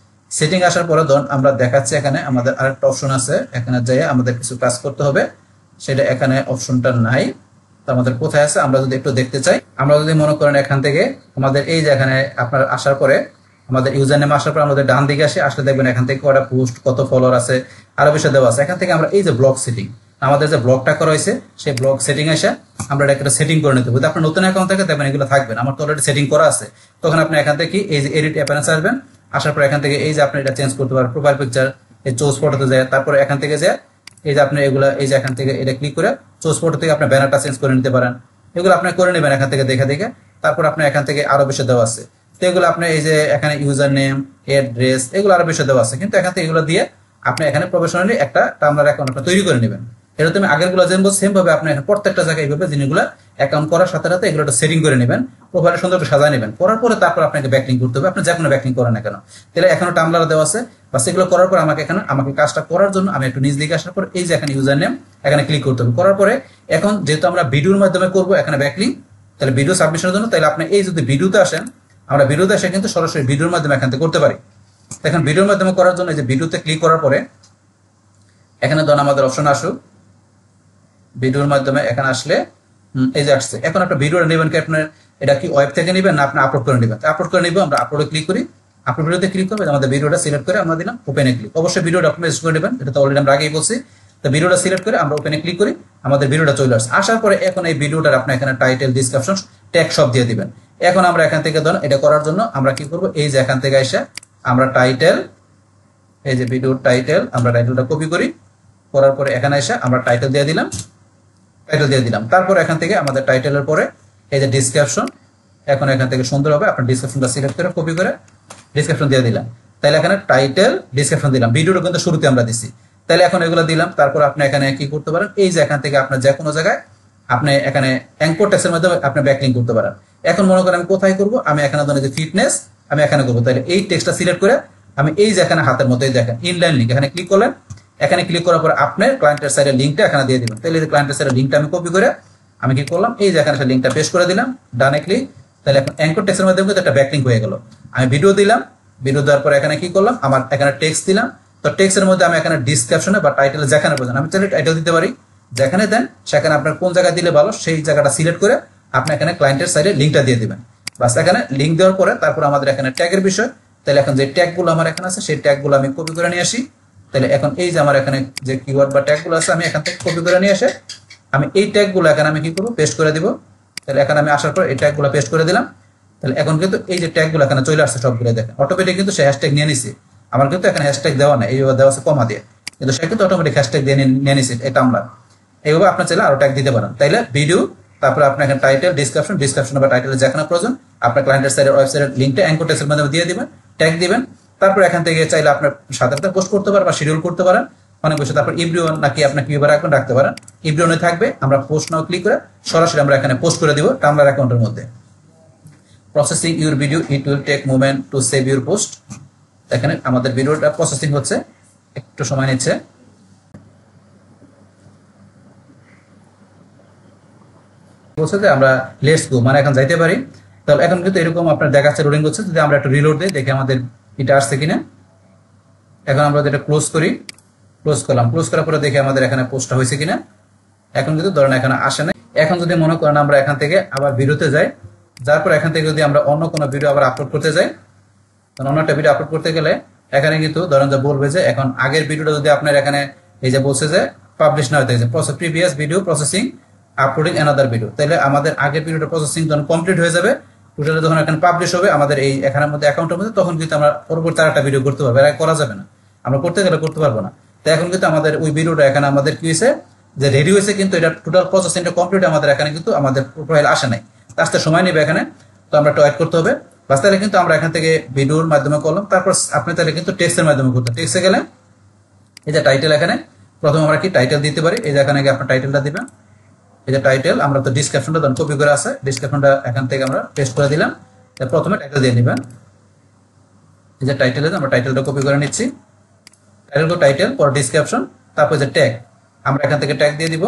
সেটিং আসার পরে ধরুন আমরা দেখাচ্ছি এখানে আমাদের আরেকটা অপশন আছে, এখানে যাই আমাদের কিছু কাজ করতে হবে, সেটা এখানে অপশনটা নাই। তো আমাদের কোথায় আছে আমরা যদি একটু দেখতে চাই, আমরা যদি মনে করেন এখান থেকে আমাদের এই যে এখানে আপনার আসার পরে আমাদের ইউজার নেম আসার পর আমাদের ডান দিকে আসলে দেখবেন এখান থেকে কটা পোস্ট, কত ফলোয়ার আছে, আরো বিষয় দেওয়া আছে। এখান থেকে আমরা এই যে ব্লগ সেটিং, আমাদের যে ব্লগটা করা হয়েছে সেই ব্লগ সেটিং এসে আমরা একটা সেটিং করে নিতে হবে। আপনার নতুন অ্যাকাউন্ট থেকে দেখবেন এগুলো থাকবেন, আমার তো অলরেডি সেটিং করা আছে। তখন আপনি এখান থেকে এই যে এডিট অ্যাপিয়ারেন্স আসবেন, আসার পর এখান থেকে এই যে আপনি এটা চেঞ্জ করতে পারেন, প্রোফাইল পিকচার, এই চুজ ফটোতে যায়। তারপরে এখান থেকে যে এই যে আপনি এগুলা এই যে এখান থেকে এটা ক্লিক করে চুজ ফটো থেকে আপনি ব্যানারটা চেঞ্জ করে নিতে পারেন। এগুলো আপনি করে নেবেন এখান থেকে দেখে দেখে। তারপর আপনি এখান থেকে আরো বিষয় দেওয়া আছে, তো এগুলো আপনি এই যে এখানে ইউজার নেম, অ্যাড্রেস, এগুলো আরো বিষয় দেওয়া আছে। কিন্তু এখান থেকে এগুলো দিয়ে আপনি এখানে প্রফেশনালি একটা Tumblr অ্যাকাউন্ট তৈরি করে নেবেন। এটা তুমি আগের গুলো যেমন সেম ভাবে আপনি প্রত্যেকটা জায়গায় এইভাবে জিনিসগুলো অ্যাকাউন্ট করার সাথে সাথে এগুলো সেটিং করে নেবেন, প্রোফাইলে সুন্দর করে সাজায় নেবেন। করার পরে তারপর আপনাকে ব্যাকলিং করতে হবে, আপনি যে কোনো ব্যাকলিং করেন না কেন। তাহলে এখানে Tumblr দেওয়া আছে, বাস এগুলো করার পর আমাকে কাজটা করার জন্য আমি একটু নিজ দিকে আসার পর এই যে এখানে ইউজার নেম এখানে ক্লিক করতে হবে। করার পরে এখন যেহেতু আমরা ভিডিওর মাধ্যমে করবো এখানে ব্যাকলিং, তাহলে ভিডিও সাবমিশনের জন্য তাহলে আপনি এই যদি ভিডিওতে আসেন, আমরা ভিডিওতে এসে কিন্তু সরাসরি ভিডিওর মাধ্যমে এখান থেকে করতে পারি। এখন ভিডিওর মাধ্যমে করার জন্য এই যে ভিডিওতে ক্লিক করার পরে এখানে ধরুন আমাদের অপশন আসুক, ভিডিওর মাধ্যমে এখানে আসলে এই যে আসছে। এখন আপনার ভিডিওটা নেবেন কি আপনার এটা কি ওয়েব থেকে নেবেন না আপনি আপলোড করে নেবেন? আপলোড করে নেবেন, আমরা আপলোডে ক্লিক করি। আপলোড ভিডিওতে ক্লিক করবেন, আমাদের ভিডিওটা সিলেক্ট করে আমরা দিলাম ওপেনে ক্লিক। অবশ্যই ভিডিও ডকুমেন্ট করে নেবেন, এটা তো অলরেডি আমরা আগেই বলছি। তো ভিডিওটা সিলেক্ট করে আমরা ওপেনে ক্লিক করি, আমাদের ভিডিওটা চলে আসছে। আসার পরে এখন এই ভিডিওটার আপনি এখানে টাইটেল, ডেসক্রিপশন, ট্যাগ সব দিয়ে দিবেন। এখন আমরা এখান থেকে ধরুন এটা করার জন্য আমরা কি করব, এই যে এখান থেকে এসে আমরা টাইটেল, এই যে ভিডিওর টাইটেল, আমরা টাইটেলটা কপি করি। করার পরে এখানে এসে আমরা টাইটেল দিয়ে দিলাম, তারপর এখান থেকে আমাদের টাইটেলের পরে এই যে ডেসক্রিপশন, এখন এখান থেকে সুন্দরভাবে আপনার ডেসক্রিপশনটা সিলেক্ট করে কপি করে ডেসক্রিপশন দিয়ে দিলাম। তাহলে এখানে টাইটেল, ডেসক্রিপশন দিলাম, ভিডিওটা কিন্তু শুরুতে আমরা দিছি। তাহলে এখন এগুলো দিলাম। তারপর আপনি এখানে কি করতে পারেন, এই যে এখান থেকে আপনার যে কোনো জায়গায় আপনি এখানে অ্যাঙ্কর টেক্সটের মাধ্যমে আপনি ব্যাকলিং করতে পারেন। এখন মনে করেন আমি কোথায় করব, আমি এখানে ধরেন যে ফিটনেস আমি এখানে করবো। তাহলে এই টেক্সটটা সিলেক্ট করে আমি এই যে এখানে হাতের মতো দেখেন ইনলাইন লিঙ্ক এখানে ক্লিক করলেন। এখানে ক্লিক করার পর আপনার ক্লায়েন্টের সাইডের লিঙ্কটা এখানে দিয়ে দিবেন। তাহলে ক্লায়েন্টের সাইডের লিঙ্কটা আমি কপি করে আমি কি করলাম, এই যে এখানে লিঙ্কটা পেস্ট করে দিলাম, ডানে ক্লিক। তাহলে এখন অ্যাঙ্কর টেক্সটের মাধ্যমে কিন্তু একটা ব্যাকলিং হয়ে গেল। আমি ভিডিও দিলাম, ভিডিও দেওয়ার পর এখানে কি করলাম, আমার এখানে টেক্সট দিলাম। তো টেক্সটের মধ্যে আমি এখানে ডিসক্রিপশনে বা টাইটেলে যেখানে বলছেন আমি চাইলে টাইটেল দিতে পারি, যেখানে দেন সেখানে আপনার কোন জায়গায় দিলে ভালো সেই জায়গাটা সিলেক্ট করে আপনি এখানে ক্লায়েন্টের সাইডে লিঙ্কটা দিয়ে দিবেন। বাস এখানে লিঙ্ক দেওয়ার পরে তারপর আমাদের এখানে ট্যাগের বিষয়। তাহলে এখন যে ট্যাগগুলো আমার এখানে আছে সেই ট্যাগগুলো আমি কপি করে নিয়ে আসি। তাহলে এখন এই যে আমার এখানে যে কিওয়ার্ড বা ট্যাগগুলো আছে আমি এখান থেকে কপি করে নিয়ে এসে আমি এই ট্যাগগুলো এখানে আমি কি করবো, পেস্ট করে দিব। তাহলে এখানে আমি আসার পর এই ট্যাগগুলো পেস্ট করে দিলাম। তাহলে এখন কিন্তু এই যে ট্যাগগুলো এখানে চলে আসছে সবগুলো দেখেন, অটোমেটিক কিন্তু সে হ্যাশট্যাগ নিয়ে নিছে। আমার কিন্তু এখানে হ্যাশট্যাগ দেওয়া নাই, এইভাবে দেওয়া আছে কমা দিয়ে, কিন্তু সে কিন্তু অটোমেটিক হ্যাশট্যাগ দিয়ে নিয়ে নিছে। এটা আমরা এইভাবে আপনার চাইলে আরো ট্যাগ দিতে পারেন। তাইলে ভিডিও তারপরে আপনার এখানে টাইটেল, ডিসক্রিপশন বা টাইটেল যেখানে প্রয়োজন আপনার ক্লায়েন্টের সাইডের ওয়েবসাইটের লিঙ্কটা অ্যাঙ্কর টেক্সটের মাধ্যমে দিয়ে দিবেন, ট্যাগ দিবেন। তারপর এখান থেকে চাইলে আপনার সাথে সাথে পোস্ট করতে পারেন বা শিডিউল করতে পারেন অনেক বেশি। তারপর এভরিওয়ান নাকি আপনি কিভাবে রাখবেন রাখতে পারেন, এভরিওয়ানে থাকবে। আমরা পোস্ট নাও ক্লিক করে সরাসরি আমরা এখানে পোস্ট করে দিব টামলার অ্যাকাউন্টের মধ্যে। Processing your video, it will take moment to save your post. এখানে আমাদের ভিডিওটা প্রসেসিং হচ্ছে, একটু সময় নিচ্ছে। বলছে যে আমরা লেটস গো মানে এখন যাইতে পারি। তাহলে এখন কিন্তু এরকম আপনার দেখাচ্ছে লোডিং হচ্ছে। যদি আমরা একটু রিলোড দিই দেখি আমাদের এটা আসছে কিনা। এখন আমরা এটা ক্লোজ করি, ক্লোজ করলাম, ক্লোজ করার পরে দেখি আমাদের এখানে পোস্টটা হয়েছে কিনা। এখন কিন্তু ধরেন এখানে আসে না। এখন যদি মনে করেন আমরা এখান থেকে আবার ভিডিওতে যাই, যার পর এখান থেকে যদি আমরা অন্য কোনো ভিডিও আবার আপলোড করতে যাই, অন্য একটা ভিডিও আপলোড করতে গেলে এখানে কিন্তু ধরেন যে বলবে যে এখন আগের ভিডিওটা যদি আপনার এখানে এই যে বলছে যে পাবলিশ না হতে গেছে previous video processing uploading another video, তাহলে আমাদের আগের ভিডিওটা প্রসেসিং যখন কমপ্লিট হয়ে যাবে, টোটালি যখন এখানে পাবলিশ হবে আমাদের এই এখানের মধ্যে অ্যাকাউন্টের মধ্যে, তখন কিন্তু আমরা পরবর্তী আরেকটা ভিডিও করতে পারবো। এটা করা যাবে না, আমরা করতে গেলে করতে পারবো না। তো এখন কিন্তু আমাদের ওই ভিডিওটা এখানে আমাদের কি হয়েছে যে রেডি হয়েছে, কিন্তু এটা টোটাল প্রসেসিংটা কমপ্লিট আমাদের এখানে কিন্তু আমাদের প্রোফাইল আসে নাই, আসতে সময় নেবে এখানে। তো আমরা একটু ওয়েট করতে হবে। বাস তাহলে কিন্তু আমরা এখান থেকে ভিডিওর মাধ্যমে করলাম। তারপর আপনি তাহলে কিন্তু টেক্সটের মাধ্যমে করতে, টেক্সটে গেলে এই যে টাইটেল, এখানে প্রথমে আমরা কি টাইটেল দিতে পারি। এই যে এখানে আপনার টাইটেলটা দিবেন, এই যে টাইটেল, আমরা তো ডিসক্রিপশনটা ধরুন কপি করে আছে, ডিসক্রিপশনটা এখান থেকে আমরা পেস্ট করে দিলাম। প্রথমে টাইটেল দিয়ে নেবেন, এই যে টাইটেল, আমরা টাইটেলটা কপি করে নিচ্ছি, টাইটেল পর ডিসক্রিপশন, তারপর যে ট্যাগ, আমরা এখান থেকে ট্যাগ দিয়ে দিব।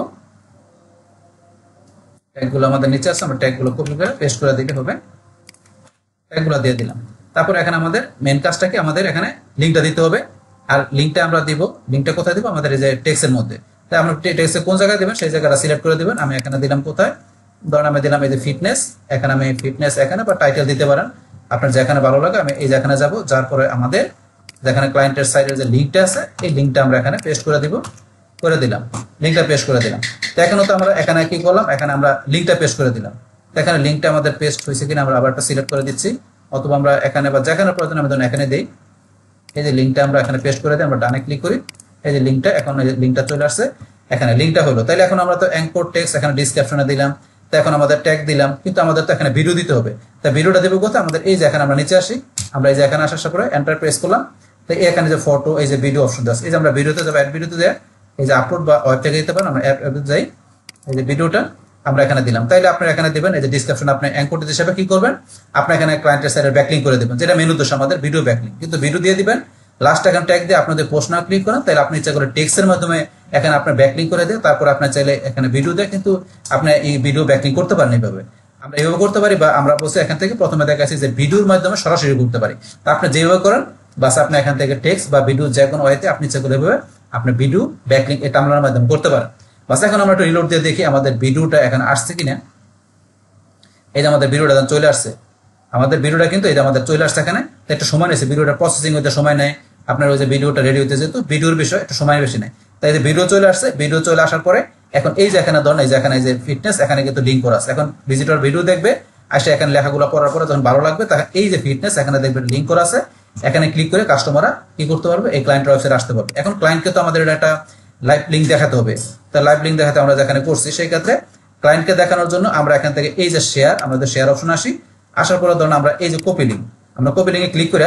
ট্যাগগুলো আমাদের নিচে আছে, আমরা ট্যাগগুলো কপি করে পেস্ট করে দিলে হবে। ট্যাগগুলো দিয়ে দিলাম। তারপর এখানে আমাদের মেন কাজটাকে আমাদের এখানে লিঙ্কটা দিতে হবে। আর লিঙ্কটা আমরা দিব, লিঙ্কটা কোথায় দিব, আমাদের এই যে টেক্সটের মধ্যে। তাই আমরা টেক্সটে কোন জায়গায় দিবেন সেই জায়গাটা সিলেক্ট করে দিবেন। আমি এখানে দিলাম কোথায়, ধরুন আমি দিলাম এই যে ফিটনেস, এখানে আমি ফিটনেস এখানে বা টাইটেল দিতে পারেন আপনার যেখানে ভালো লাগে। আমি এই যেখানে যাব, যার পরে আমাদের যেখানে ক্লায়েন্টের সাইডের যে লিঙ্কটা আছে এই লিঙ্কটা আমরা এখানে পেস্ট করে দিব, করে দিলাম, লিঙ্কটা পেস্ট করে দিলাম। তো এখনও তো আমরা এখানে কি করলাম, এখানে আমরা লিঙ্কটা পেস্ট করে দিলাম। এখানে লিঙ্কটা আমাদের পেস্ট হয়েছে কিনা আমরা আবার একটা সিলেক্ট করে দিচ্ছি, অথবা আমরা এখানে বা যেখানে প্রয়োজন আমি ধরুন এখানে দিই। এই যে লিঙ্কটা আমরা এখানে পেস্ট করে দিই, আমরা ডানে ক্লিক করি, এই যে লিঙ্কটা, এখন এই যে লিঙ্কটা চলে আসছে, এখানে লিঙ্কটা হলো। তাহলে এখন আমরা তো অ্যাঙ্কর টেক্সট এখানে ডিসক্রিপশনে দিলাম, তো এখন আমাদের ট্যাগ দিলাম, কিন্তু আমাদের তো এখানে ভিডিও দিতে হবে। তা ভিডিওটা দেবো কোথায়, আমাদের এই যে এখানে আমরা নিচে আসি, আমরা এই যে এখানে আসার পরে এন্টার প্রেস করলাম। তো এখানে যে ফটো, এই যে ভিডিও অপশন আছে, এই যে আমরা ভিডিওতে যাবো, অ্যাড ভিডিওতে যাই, এই যে আপলোড বা ওয়েব থেকে দিতে পারেন, আমরা অ্যাড যাই, এই যে ভিডিওটা আমরা এখানে দিলাম। তাইলে আপনি এখানে দিবেন এই যে ডিসক্রিপশন, আপনি অ্যাঙ্কর হিসেবে কি করবেন, আপনি এখানে ক্লায়েন্টের সাইডের ব্যাকলিং করে দিবেন, যেটা মেন উদ্দেশ্য আমাদের ভিডিও ব্যাকলিং, কিন্তু ভিডিও দিয়ে দিবেন। লাস্ট এখানে ট্যাগ দিয়ে আপনাদের পোস্ট না ক্লিক করেন, তাহলে আপনি ইচ্ছা করে টেক্সটের মাধ্যমে এখানে আপনার ব্যাকলিং করে দেন, তারপর আপনার চাইলে এখানে ভিডিও দেয়, কিন্তু আপনি এই ভিডিও ব্যাকলিং করতে পারেন এইভাবে। আমরা এইভাবে করতে পারি, বা আমরা বলছি এখান থেকে প্রথমে দেখাচ্ছি যে ভিডিওর মাধ্যমে সরাসরি করতে পারি। তা আপনি যেভাবে করেন, বাস আপনি এখান থেকে টেক্সট বা ভিডিও যে কোনো ওয়েতে আপনি ইচ্ছা করে এভাবে আপনি ভিডিও ব্যাকলিং এটা টামলার মাধ্যমে করতে পারেন। বাস এখন আমরা একটু রিলোড দিয়ে দেখি আমাদের ভিডিওটা এখানে আসছে কিনা। এই যে আমাদের ভিডিওটা চলে আসছে, আমাদের ভিডিওটা কিন্তু এই যে আমাদের চলে আসছে এখানে। একটু সময় নিয়েছে, ভিডিওটা প্রসেসিং হইতে সময় নেয়, আপনার ওই যে ভিডিওটা রেডি হইতে, যেহেতু ভিডিওর বিষয় একটু সময় বেশি নেয়। তাই যে ভিডিও চলে আসছে, ভিডিও চলে আসার পরে এখন এই যে এখানে ধরুন এই যে এখানে যে ফিটনেস, এখানে কিন্তু লিঙ্ক করা আছে। এখন ভিজিটর ভিডিও দেখবে, আসে এখানে লেখাগুলো পড়ার পরে যখন ভালো লাগবে, তখন এই যে ফিটনেস এখানে দেখবেন লিঙ্ক করা আছে, এখানে ক্লিক করে কাস্টমাররা কি করতে পারবে, এই ক্লায়েন্টের ওয়েবসাইটে আসতে পারবে। এখন ক্লায়েন্টকে তো আমাদের একটা লাইভ লিঙ্ক দেখাতে হবে, তা লাইভ লিঙ্ক দেখাতে আমরা যেখানে করছি সেই ক্ষেত্রে ক্লায়েন্টকে দেখানোর জন্য আমরা এখান থেকে এই যে শেয়ার, আমাদের শেয়ার অপশন আসি, আসার পরে ধরুন আমরা এই যে কপি লিঙ্ক, আমরা কপি লিঙ্কে ক্লিক করে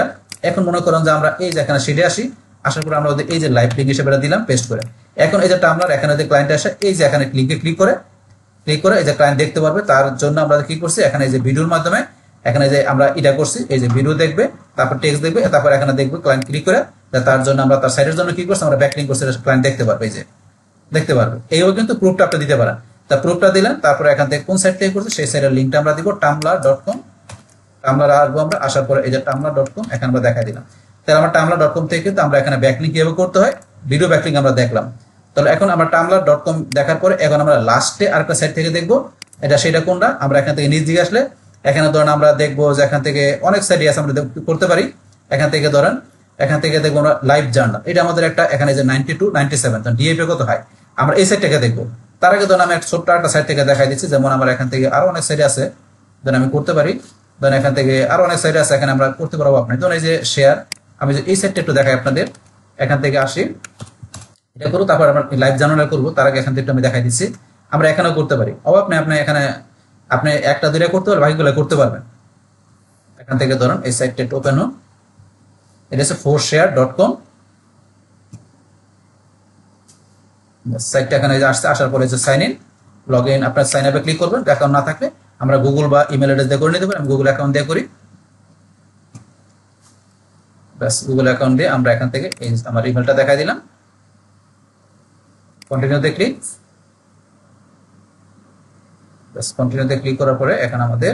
এখন মনে করেন যে আমরা এই যে এখানে সিটে আসি, আসার পরে আমরা এই যে লাইভ লিঙ্ক হিসেবে দিলাম পেস্ট করে। এখন এই যে টামলার এখানে যে ক্লায়েন্ট আসে, এই যে এখানে লিঙ্কে ক্লিক করে এই যে ক্লায়েন্ট দেখতে পারবে। তার জন্য আমরা কি করছি, এখানে এই যে ভিডিওর মাধ্যমে এখানে যে আমরা এটা করছি, এই যে ভিডিও দেখবে, তারপর টেক্সট দেখবে, তারপর এখানে দেখবে ক্লায়েন্ট ক্লিক করে, তার জন্য আমরা তার সাইডের জন্য কি করছি, আমরা ব্যাকলিঙ্ক করছি, ক্লায়েন্ট দেখতে পারবে, এই যে দেখতে পারবে। এইভাবে কিন্তু প্রুফটা আপনি দিতে পারেন। তা প্রুফটা দিলেন, তারপর এখান থেকে কোন সাইট থেকে করছে সেই সাইটের লিঙ্কটা আমরা দিব, tumblr.com, টামলার আসবো আমরা, আসার পরে এই যে tumblr.com এখানে আমরা দেখাই দিলাম। তাহলে আমরা tumblr.com থেকে কিন্তু আমরা এখানে ব্যাকলিঙ্ক কিভাবে করতে হয়, ভিডিও ব্যাকলিঙ্ক আমরা দেখলাম। তাহলে এখন আমরা tumblr.com দেখার পরে এখন আমরা লাস্টে আরেকটা সাইট থেকে দেখবো, এটা সেটা কোনটা, আমরা এখান থেকে নিচ দিকে আসলে এখানে ধরেন আমরা দেখবো যে এখান থেকে অনেক সাইটই আছে, আমরা করতে পারি। এখান থেকে ধরেন এখান থেকে দেখবো আমরা লাইভ জার্নাল, এটা আমাদের একটা এখানে যে 92 97 তখন ডিএপি কত হয়, আমরা এই সাইটটাকে দেখবো। তার আগে ধরেন আমি একটা ছোট্ট একটা সাইট থেকে দেখাই দিচ্ছি, যেমন আমার এখান থেকে আরো অনেক সাইট আছে, ধরেন আমি করতে পারি, ধরেন এখান থেকে আরো অনেক সাইট আছে, এখানে আমরা করতে পারবো। আপনি ধরেন এই যে শেয়ার, আমি যে এই সাইটটা একটু দেখাই আপনাদের, এখান থেকে আসি, এটা করবো, তারপর আমরা লাইভ জার্নাল করবো। তার আগে এখান থেকে আমি দেখাই দিচ্ছি, আমরা এখানেও করতে পারি, আপনি আপনি এখানে আপনি একটা দুইটা করতে পারবেন, বাকিগুলো করতে পারবেন। এখান থেকে ধরুন এই সাইটটা একটু ওপেন হোক, এটা হচ্ছে forshare.com সাইটটা। এখানে আসছে, আসার পরে যে সাইন ইন লগ ইন, আপনার সাইন আপে ক্লিক করবেন। অ্যাকাউন্ট না থাকলে আমরা গুগল বা ইমেল অ্যাড্রেস দিয়ে করে নিতে পারি। আমি গুগল অ্যাকাউন্ট দিয়ে করি, ব্যাস গুগল অ্যাকাউন্ট দিয়ে আমরা এখান থেকে এই আমার ইমেলটা দেখাই দিলাম, কন্টিনিউতে ক্লিক, ব্যাস কন্টিনিউতে ক্লিক করার পরে এখানে আমাদের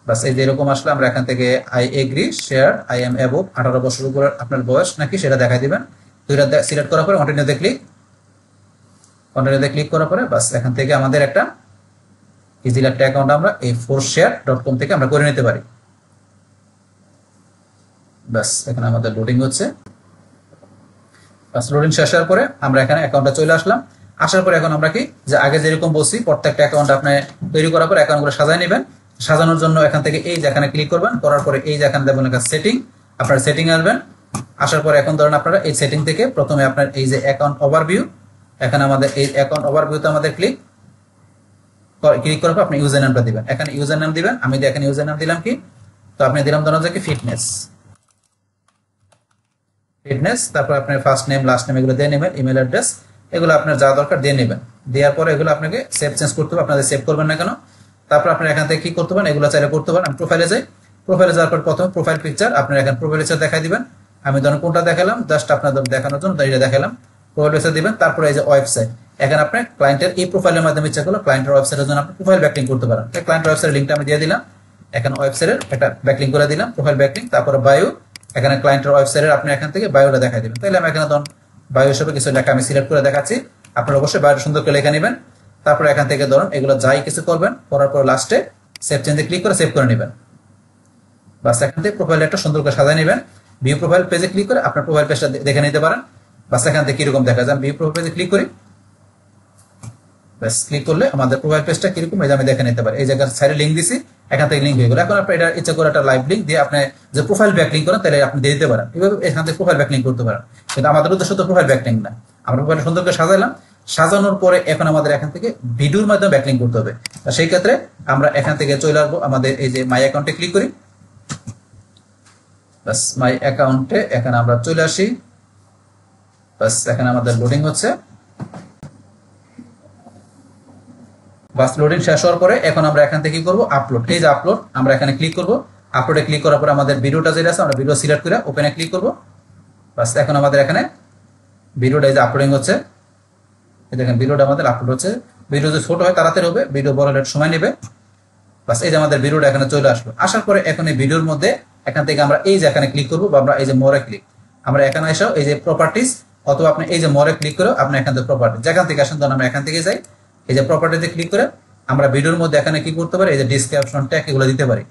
বাস এই যে এরকম আসলে আমরা এখান থেকে I agree share I am above 18 বছর উপরে আপনার বয়স নাকি সেটা দেখাই দিবেন। দুইটা সিলেক্ট করার পরে কন্টিনিউতে ক্লিক, কন্টিনিউতে ক্লিক করার পরে বাস এখান থেকে আমাদের একটা ইজিলি একটা অ্যাকাউন্ট আমরা এই forshare.com থেকে আমরা করে নিতে পারি। বাস এখানে আমাদের লোডিং হচ্ছে, বাস লোডিং শেষ হওয়ার পরে আমরা এখানে অ্যাকাউন্টটা চলে আসলাম। আসার পরে এখন আমরা কি যে আগে যেরকম বলছি প্রত্যেকটা অ্যাকাউন্ট আপনি তৈরি করার পরে অ্যাকাউন্টগুলো সাজায় নেবেন। সাজানোর জন্য এখান থেকে এই যে এখানে ক্লিক করবেন, করার পরে এই যে এখানে দেখবেন একটা সেটিং, আপনারা সেটিং আসবেন। আসার পরে এখন ধরেন আপনারা এই সেটিং থেকে প্রথমে আপনার এই যে অ্যাকাউন্ট ওভারভিউ, এখানে আমাদের এই অ্যাকাউন্ট ওভারভিউতে আমাদের ক্লিক করার পর আপনি ইউজার নামটা দিবেন। এখানে ইউজার নাম দিবেন, আমি এখানে ইউজার নাম দিলাম কি, তো আপনি দিলাম ধরুন যে কি ফিটনেস, তারপর আপনার ফার্স্ট নেম লাস্ট নেম এগুলো দিয়ে নেবেন, ইমেল অ্যাড্রেস এগুলো আপনার যা দরকার দিয়ে নেবেন। দেওয়ার পরে এগুলো আপনাকে সেভ চেঞ্জ করতে হবে, আপনাদের সেভ করবেন না কেন। তারপর আপনার এখান থেকে কি করতে পারেন, এগুলো চাইলে করতে পারেন। আমি প্রোফাইলে যাই, প্রোফাইলে যাওয়ার পর প্রথম প্রোফাইল পিকচার আপনার এখানে প্রোফাইল পিকচার দেখাই দিবেন। আমি ধরুন কোনটা দেখালাম, জাস্ট আপনাদের দেখানোর জন্য এটা দেখালাম, প্রোফাইল পিকচার দিবেন। তারপরে এই যে ওয়েবসাইট, এখানে আপনি ক্লায়েন্টের এই প্রোফাইলের মাধ্যমে ইচ্ছা করলে ক্লায়েন্টের ওয়েবসাইটের জন্য আপনি প্রোফাইল ব্যাকলিং করতে পারেন। ক্লায়েন্টের ওয়েবসাইটের লিঙ্কটা আমি দিয়ে দিলাম, এখানে ওয়েবসাইটের একটা ব্যাকলিং করে দিলাম, প্রোফাইল ব্যাকলিং। তারপরে বায়ো, এখানে ক্লায়েন্টের ওয়েবসাইটের আপনি এখান থেকে বায়োটা দেখাই দিবেন। তাহলে আমি এখানে ধরুন বায়ো হিসেবে কিছু লেখা আমি সিলেক্ট করে দেখাচ্ছি, আপনারা অবশ্যই বায়োটা সুন্দর করে লেখা নেবেন। তারপরে এখান থেকে ধরুন এগুলো যাই কিছু করবেন, করার পর লাস্টে সেভ চেঞ্জে ক্লিক করে সেভ করে নেবেন। বাস এখান থেকে প্রোফাইলটা একটা সুন্দর করে সাজিয়ে নেবেন। ভিউ প্রোফাইল পেজে ক্লিক করে আপনার প্রোফাইল পেজটা দেখে নিতে পারেন। বাস এখান থেকে কিরকম দেখা যায়, ভিউ প্রোফাইল পেজে ক্লিক করি, বাস ক্লিক করলে আমাদের প্রোফাইল পেজটা কিরকম এই যে আমি দেখে নিতে পারি। এই জায়গার সাইডে লিঙ্ক দিছি, এখান থেকে লিঙ্ক হয়ে গেল। এখন আপনি এটা ইচ্ছা করে একটা লাইভ লিঙ্ক দিয়ে আপনি যে প্রোফাইল ব্যাকলিং করেন তাহলে আপনি দিয়ে দিতে পারেন, এভাবে এখান থেকে প্রোফাইল ব্যাকলিং করতে পারেন। কিন্তু আমাদের উদ্দেশ্য তো প্রোফাইল ব্যাকলিং না, আমরা প্রোফাইলটা সুন্দর করে সাজাইলাম। সাজানোর পরে এখন আমাদের এখান থেকে ভিডিওর মাধ্যমে ব্যাকলিং করতে হবে। সেই ক্ষেত্রে আমরা এখান থেকে চলে আসবো আমাদের এই যে মাই অ্যাকাউন্টে ক্লিক করি, বাস মাই অ্যাকাউন্টে এখানে আমরা চলে আসি। বাস এখানে আমাদের লোডিং হচ্ছে, বাস লোডিং শেষ হওয়ার পরে এখন আমরা এখান থেকে কি করবো, আপলোড। এই যে আপলোড, আমরা এখানে ক্লিক করবো। আপলোডে ক্লিক করার পরে আমাদের ভিডিওটা যেটা আছে আমরা ভিডিও সিলেক্ট করে ওপেনে ক্লিক করবো। বাস এখন আমাদের এখানে ভিডিওটা এই যে আপলোডিং হচ্ছে, এই দেখেন ভিডিওটা আমাদের আপলোড হচ্ছে। ভিডিও যদি ছোট হয় তাড়াতাড়ি হবে, ভিডিও বড় হলে সময় নেবে। বাস এই যে আমাদের ভিডিওটা এখানে চলে আসলো। আসার পরে এখন এই ভিডিওর মধ্যে এখান থেকে আমরা এই যে এখানে ক্লিক করবো, বা আমরা এই যে মোরে ক্লিক, আমরা এখানে এসেও এই যে প্রপার্টিস, অথবা আপনি এই যে মোরে ক্লিক করে আপনি এখান থেকে প্রপার্টি যেখান থেকে আসেন, তখন আমরা এখান থেকে যাই, এই যে প্রপার্টিতে ক্লিক করে আমরা ভিডিওর মধ্যে এখানে কি করতে পারি, এই যে ডিসক্রিপশন ট্যাগ এগুলো দিতে পারি।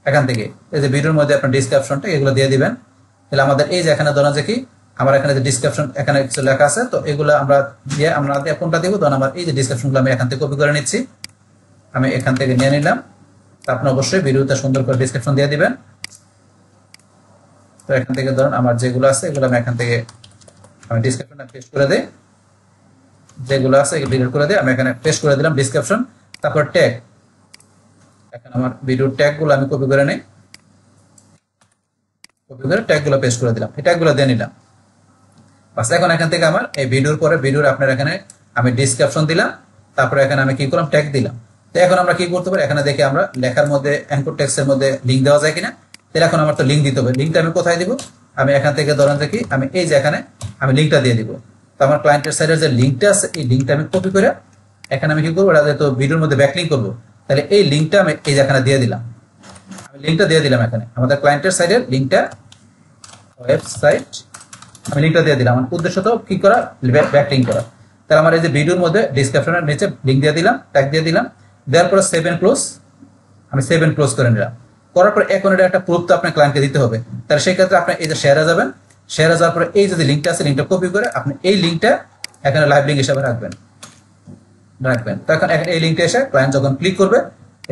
এখান থেকে এই যে ভিডিওর মধ্যে আপনার ডিসক্রিপশন ট্যাগ এগুলো দিয়ে দিবেন। তাহলে আমাদের এই যে এখানে ধরেন যে কি আমার এখানে যে ডিসক্রিপশন এখানে কিছু লেখা আছে, তো এগুলো আমরা দিয়ে আমরা কোনটা দিব, তখন আমার এই যে ডিসক্রিপশনগুলো আমি এখান থেকে কপি করে নিচ্ছি, আমি এখান থেকে নিয়ে নিলাম। তো আপনি অবশ্যই ভিডিওতে সুন্দর করে ডিসক্রিপশন দিয়ে দিবেন। তো এখান থেকে ধরুন আমার যেগুলো আছে এগুলো আমি এখান থেকে আমি ডিসক্রিপশনটা পেস্ট করে দিই, যেগুলো আছে ডিলিট করে দিই, আমি এখানে পেস্ট করে দিলাম ডিসক্রিপশন। তারপর ট্যাগ, এখন আমার ভিডিওর ট্যাগগুলো আমি কপি করে নিই, কপি করে ট্যাগগুলো পেস্ট করে দিলাম, এই ট্যাগগুলো দিয়ে নিলাম। বাস এখন এখান থেকে আমার এই ভিডিওর পরে ভিডিওর আপনার এখানে আমি ডিসক্রিপশন দিলাম, তারপরে এখানে আমি কি করলাম, ট্যাগ দিলাম। তো এখন আমরা কি করতে পারি, এখানে দেখে আমরা লেখার মধ্যে অ্যাঙ্কর টেক্সটের মধ্যে লিঙ্ক দেওয়া যায় কিনা। তাহলে এখন আমার তো লিঙ্ক দিতে হবে, লিঙ্কটা আমি কোথায় দিব, আমি এখান থেকে ধরেন যে কি আমি এই যে এখানে আমি লিঙ্কটা দিয়ে দিব। তো আমার ক্লায়েন্টের সাইডের যে লিঙ্কটা আছে এই লিঙ্কটা আমি কপি করে এখানে আমি কি করবো, এটা যেহেতু ভিডিওর মধ্যে ব্যাকলিঙ্ক করবো, তাহলে এই লিঙ্কটা আমি এই যে এখানে দিয়ে দিলাম, আমি লিঙ্কটা দিয়ে দিলাম এখানে আমাদের ক্লায়েন্টের সাইডের লিঙ্কটা, ওয়েবসাইট আমি লিঙ্কটা দিয়ে দিলাম। আমার উদ্দেশ্য তো কি করা, ব্যাকলিঙ্ক করা। তাহলে আমার এই যে ভিডিওর মধ্যে ডিসক্রিপশনের নিচে লিঙ্ক দিয়ে দিলাম, ট্যাগ দিয়ে দিলাম, দেওয়ার পরে সেভ এন্ড ক্লোজ, আমি সেভ এন্ড ক্লোজ করে নিলাম। করার পরে এখন এটা একটা প্রুফ তো আপনার ক্লায়েন্টকে দিতে হবে। তাহলে সেই ক্ষেত্রে আপনি এই যে শেয়ারে যাবেন, শেয়ারে যাওয়ার পরে এই যদি লিঙ্কটা আছে লিঙ্কটা কপি করে আপনি এই লিঙ্কটা এখানে লাইভ লিঙ্ক হিসাবে রাখবেন। তখন এই লিঙ্কটা এসে ক্লায়েন্ট যখন ক্লিক করবে,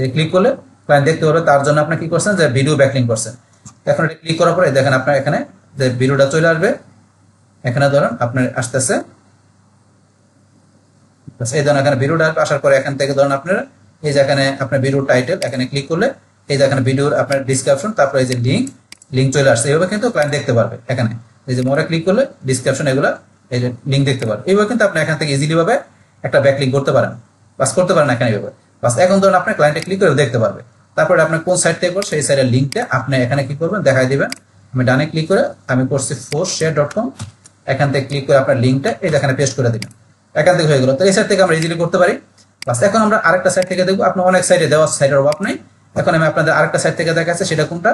এই ক্লিক করলে ক্লায়েন্ট দেখতে পারবে তার জন্য আপনি কি করছেন, যে ভিডিও ব্যাকলিঙ্ক করছেন। এখন এটা ক্লিক করার পরে দেখেন আপনার এখানে যে ভিডিওটা চলে আসবে, এখানে ধরুন আপনার আসতেছে এই ধরনের এখানে ভিডিও ডায়াল আসার পরে এখান থেকে ধরুন আপনারা এই যে এখানে আপনার ভিডিও টাইটেল এখানে ক্লিক করলে এই যে এখানে ভিডিওর আপনার ডিসক্রিপশন তারপরে এই যে লিঙ্ক চলে আসছে। এইভাবে কিন্তু ক্লায়েন্ট দেখতে পারবে। এখানে এই যে মোরে ক্লিক করলে ডিসক্রিপশন এগুলো এই যে লিঙ্ক দেখতে পারবে। এইভাবে কিন্তু আপনি এখান থেকে ইজিলি ভাবে একটা ব্যাকলিঙ্ক করতে পারেন, বাস করতে পারেন এখানে এইভাবে। বাস এখন ধরুন আপনার ক্লায়েন্টে ক্লিক করে দেখতে পারবে। তারপরে আপনি কোন সাইট থেকে করবেন সেই সাইটের লিঙ্কটা আপনি এখানে কি করবেন দেখাই দিবেন। আমি ডানে ক্লিক করে আমি করছি forceshare.com, এখান থেকে ক্লিক করে আপনার লিঙ্কটা এই এখানে পেস্ট করে দিবেন। এখান থেকে হয়ে গেল। তো এই সাইট থেকে আমরা ইজিলি করতে পারি। বাস এখন আমরা আরেকটা সাইট থেকে দেখবো। আপনার অনেক সাইটে দেওয়া সাইটের অভাব নেই। এখন আমি আপনাদের আরেকটা সাইট থেকে দেখাচ্ছি, সেটা কোনটা,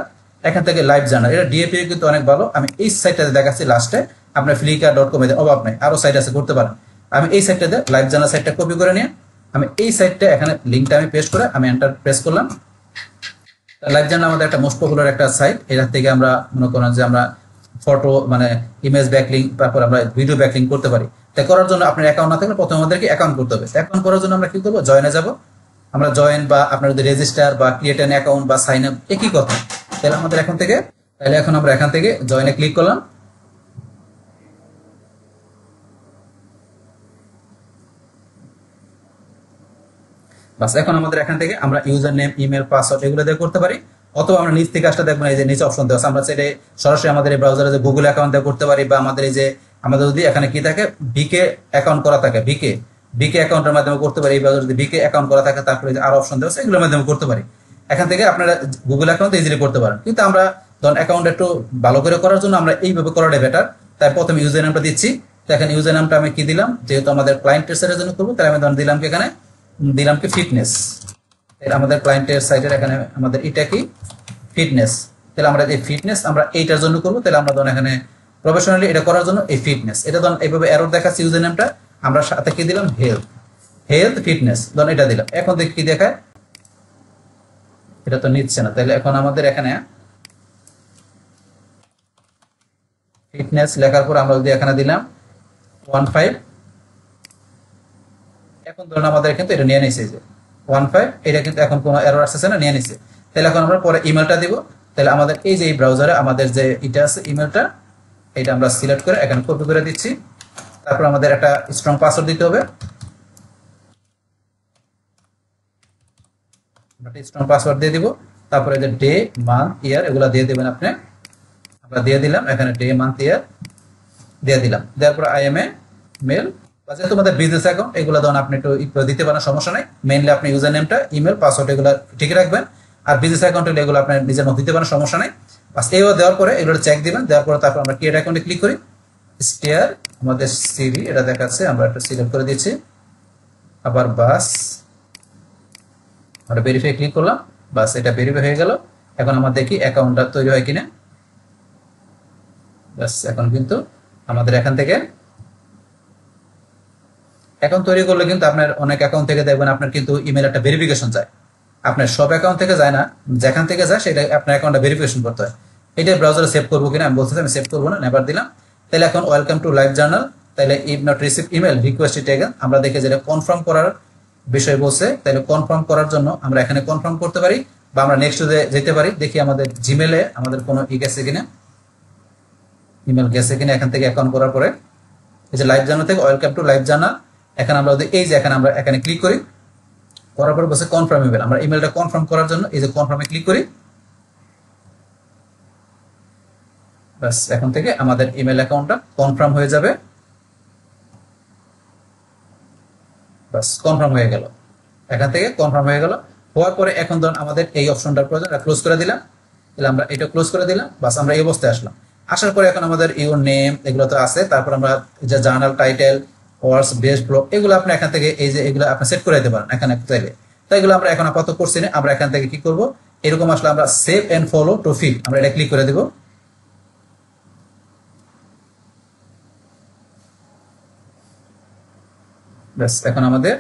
এখান থেকে লাইভ জার্নাল। এটা ডিএপি কিন্তু অনেক ভালো। আমি এই সাইটটাতে দেখাচ্ছি লাস্টে। আপনার flickr.com এর অভাব নেই, আরো সাইট আছে করতে পারেন। আমি এই সাইটটাতে লাইভ জার্নাল সাইটটা কপি করে নিয়ে আমি এই সাইটটা এখানে লিঙ্কটা আমি পেস্ট করে আমি এন্টার প্রেস করলাম। লাইভ জার্নাল আমাদের একটা মোস্ট পপুলার একটা সাইট। এটা থেকে আমরা মনে করেন যে আমরা ফটো মানে ইমেজ ব্যাকলিং তারপর আমরা ভিডিও ব্যাকলিং করতে পারি। তাই করার জন্য আপনার অ্যাকাউন্ট না থাকলে প্রথমে আমাদেরকে অ্যাকাউন্ট করতে হবে। অ্যাকাউন্ট করার জন্য আমরা কি করবো, জয়েনে যাব। আমরা জয়েন বা আপনার যদি রেজিস্টার বা ক্রিয়েট অ্যান অ্যাকাউন্ট বা সাইন আপ একই কথা। তাহলে আমাদের এখন থেকে আমরা এখান থেকে জয়েনে ক্লিক করলাম। বাস এখন আমাদের এখান থেকে আমরা ইউজার নেম ইমেল পাসওয়ার্ড এগুলো দিয়ে করতে পারি। অথবা আমরা নিচ থেকে আসলে দেখবেন এই যে নিচে অপশন দেওয়া আছে, আমরা চাইলে সরাসরি আমাদের এই ব্রাউজারে যে গুগল অ্যাকাউন্ট দিয়ে করতে পারি, বা আমাদের এই যে আমাদের যদি এখানে কি থাকে বিকে অ্যাকাউন্ট করা থাকে বিকে অ্যাকাউন্টের মাধ্যমে করতে পারি। এই ব্রাউজারে যদি বিকে অ্যাকাউন্ট করা থাকে তারপরে যে আরো অপশন দেওয়া আছে এগুলোর মাধ্যমে করতে পারি। এখান থেকে আপনারা গুগল অ্যাকাউন্ট ইজিলি করতে পারেন। কিন্তু আমরা ধরুন অ্যাকাউন্ট একটু ভালো করে করার জন্য আমরা এইভাবে করাটাই বেটার। তাই প্রথমে ইউজার নামটা দিচ্ছি। তো এখানে ইউজার নামটা আমি কি দিলাম, যেহেতু আমাদের ক্লায়েন্টের সাইটের জন্য করবো তাই আমি ধরুন দিলাম কি এখানে দিলাম কি ফিটনেস। আমাদের ক্লায়েন্টের সাইটের এখানে আমাদের এটা কি ফিটনেস। তাহলে আমরা এই ফিটনেস আমরা এইটার জন্য করবো। তাহলে আমরা ধরুন এখানে প্রফেশনালি এটা করার জন্য এই ফিটনেস, এটা ধরুন এইভাবে এরর দেখাচ্ছে ইউজার নেমটা। আমরা সাথে কি দিলাম হেলথ ফিটনেস, ধরুন এটা দিলাম। এখন দেখি কি দেখায়, এটা তো নিচ্ছে না। তাহলে এখন আমাদের এখানে ফিটনেস লেখার পর আমরা যদি এখানে দিলাম 15, এখন ধরুন আমাদের কিন্তু এটা নিয়ে নিছে যে 15, এটা কিন্তু এখন কোনো এরর আসছে না, নিয়ে নিছে। তাহলে এখন আমরা পরে ইমেলটা দিব। তাহলে আমাদের এই যে এই ব্রাউজারে আমাদের যে এটা আছে ইমেলটা, এটা আমরা সিলেক্ট করে এখানে কপি করে দিচ্ছি। তারপর আমাদের একটা স্ট্রং পাসওয়ার্ড দিতে হবে। স্ট্রং পাসওয়ার্ড দিয়ে দিব। তারপরে যে ডে মান্থ ইয়ার এগুলো দিয়ে দেবেন আপনি। আমরা দিয়ে দিলাম এখানে ডে মান্থ ইয়ার দিয়ে দিলাম। দেওয়ার পর আই এম এ মেল, যেহেতু আমাদের বিজনেস অ্যাকাউন্ট এগুলো ধরুন আপনি একটু দিতে পারেন, সমস্যা নাই। মেইনলি আপনি ইউজার নেমটা ইমেল পাসওয়ার্ড এগুলো ঠিক রাখবেন। আর বিজনেস অ্যাকাউন্ট এগুলো আপনি নিজের মতো দিতে পারেন, সমস্যা নাই। বাস এইভাবে দেওয়ার পরে এগুলো চেক দিবেন। দেওয়ার পরে তারপর আমরা ক্রিয়েট অ্যাকাউন্টে ক্লিক করি। স্টেয়ার আমাদের সিভি এটা দেখাচ্ছে, আমরা একটা সিলেক্ট করে দিচ্ছি। আবার বাস আমরা ভেরিফাই ক্লিক করলাম। বাস এটা ভেরিফাই হয়ে গেল। এখন আমার দেখি অ্যাকাউন্টটা তৈরি হয় কিনা। বাস এখন কিন্তু আমাদের এখান থেকে অ্যাকাউন্ট তৈরি করলে কিন্তু আপনার অনেক অ্যাকাউন্ট থেকে দেখবেন আপনার কিন্তু ইমেল একটা ভেরিফিকেশন যায়। আপনার সব অ্যাকাউন্ট থেকে যায় না, যেখান থেকে যায় সেটা আপনার অ্যাকাউন্টটা ভেরিফিকেশন করতে হয়। এটা ব্রাউজারে সেভ করবো কিনা আমি বলতেছি, আমি সেভ করবো না, নেভার দিলাম। তাহলে এখন ওয়েলকাম টু লাইভ জার্নাল। তাহলে if not receive email request it again, আমরা দেখে যেটা কনফার্ম করার বিষয় বলছে। তাহলে কনফার্ম করার জন্য আমরা এখানে কনফার্ম করতে পারি, বা আমরা নেক্সট যেতে পারি। দেখি আমাদের জিমেলে আমাদের কোনো গেছে কিনা, ইমেল গেছে কিনা। এখান থেকে অ্যাকাউন্ট করার পরে এই যে লাইভ জার্নাল থেকে ওয়েলকাম টু লাইভ জার্নাল, এখানে আমরা যদি এই যে এখানে আমরা এখানে ক্লিক করি, করার পরে বসে কনফার্ম ইমেল। আমরা ইমেলটা কনফার্ম করার জন্য এই যে কনফার্মে ক্লিক করি। বাস এখন থেকে আমাদের ইমেল অ্যাকাউন্টটা কনফার্ম হয়ে যাবে। বাস কনফার্ম হয়ে গেল, এখান থেকে কনফার্ম হয়ে গেল। হওয়ার পরে এখন ধরুন আমাদের এই অপশনটার প্রয়োজন, ক্লোজ করে দিলাম। তাহলে আমরা এটা ক্লোজ করে দিলাম। বাস আমরা এই অবস্থায় আসলাম। আসার পরে এখন আমাদের ইউর নেম এগুলো তো আছে। তারপর আমরা যে জার্নাল টাইটেল ওয়ার্ডস বেস্ট ব্লগ এগুলো আপনি এখান থেকে এই যে এগুলো আপনি সেট করে দিতে পারেন এখানে চাইলে। তো এগুলো আমরা এখন আপাতত করছি না। আমরা এখান থেকে কি করব, এরকম আসলে আমরা save and follow to feed আমরা এটা ক্লিক করে দেব। ব্যাস এখন আমাদের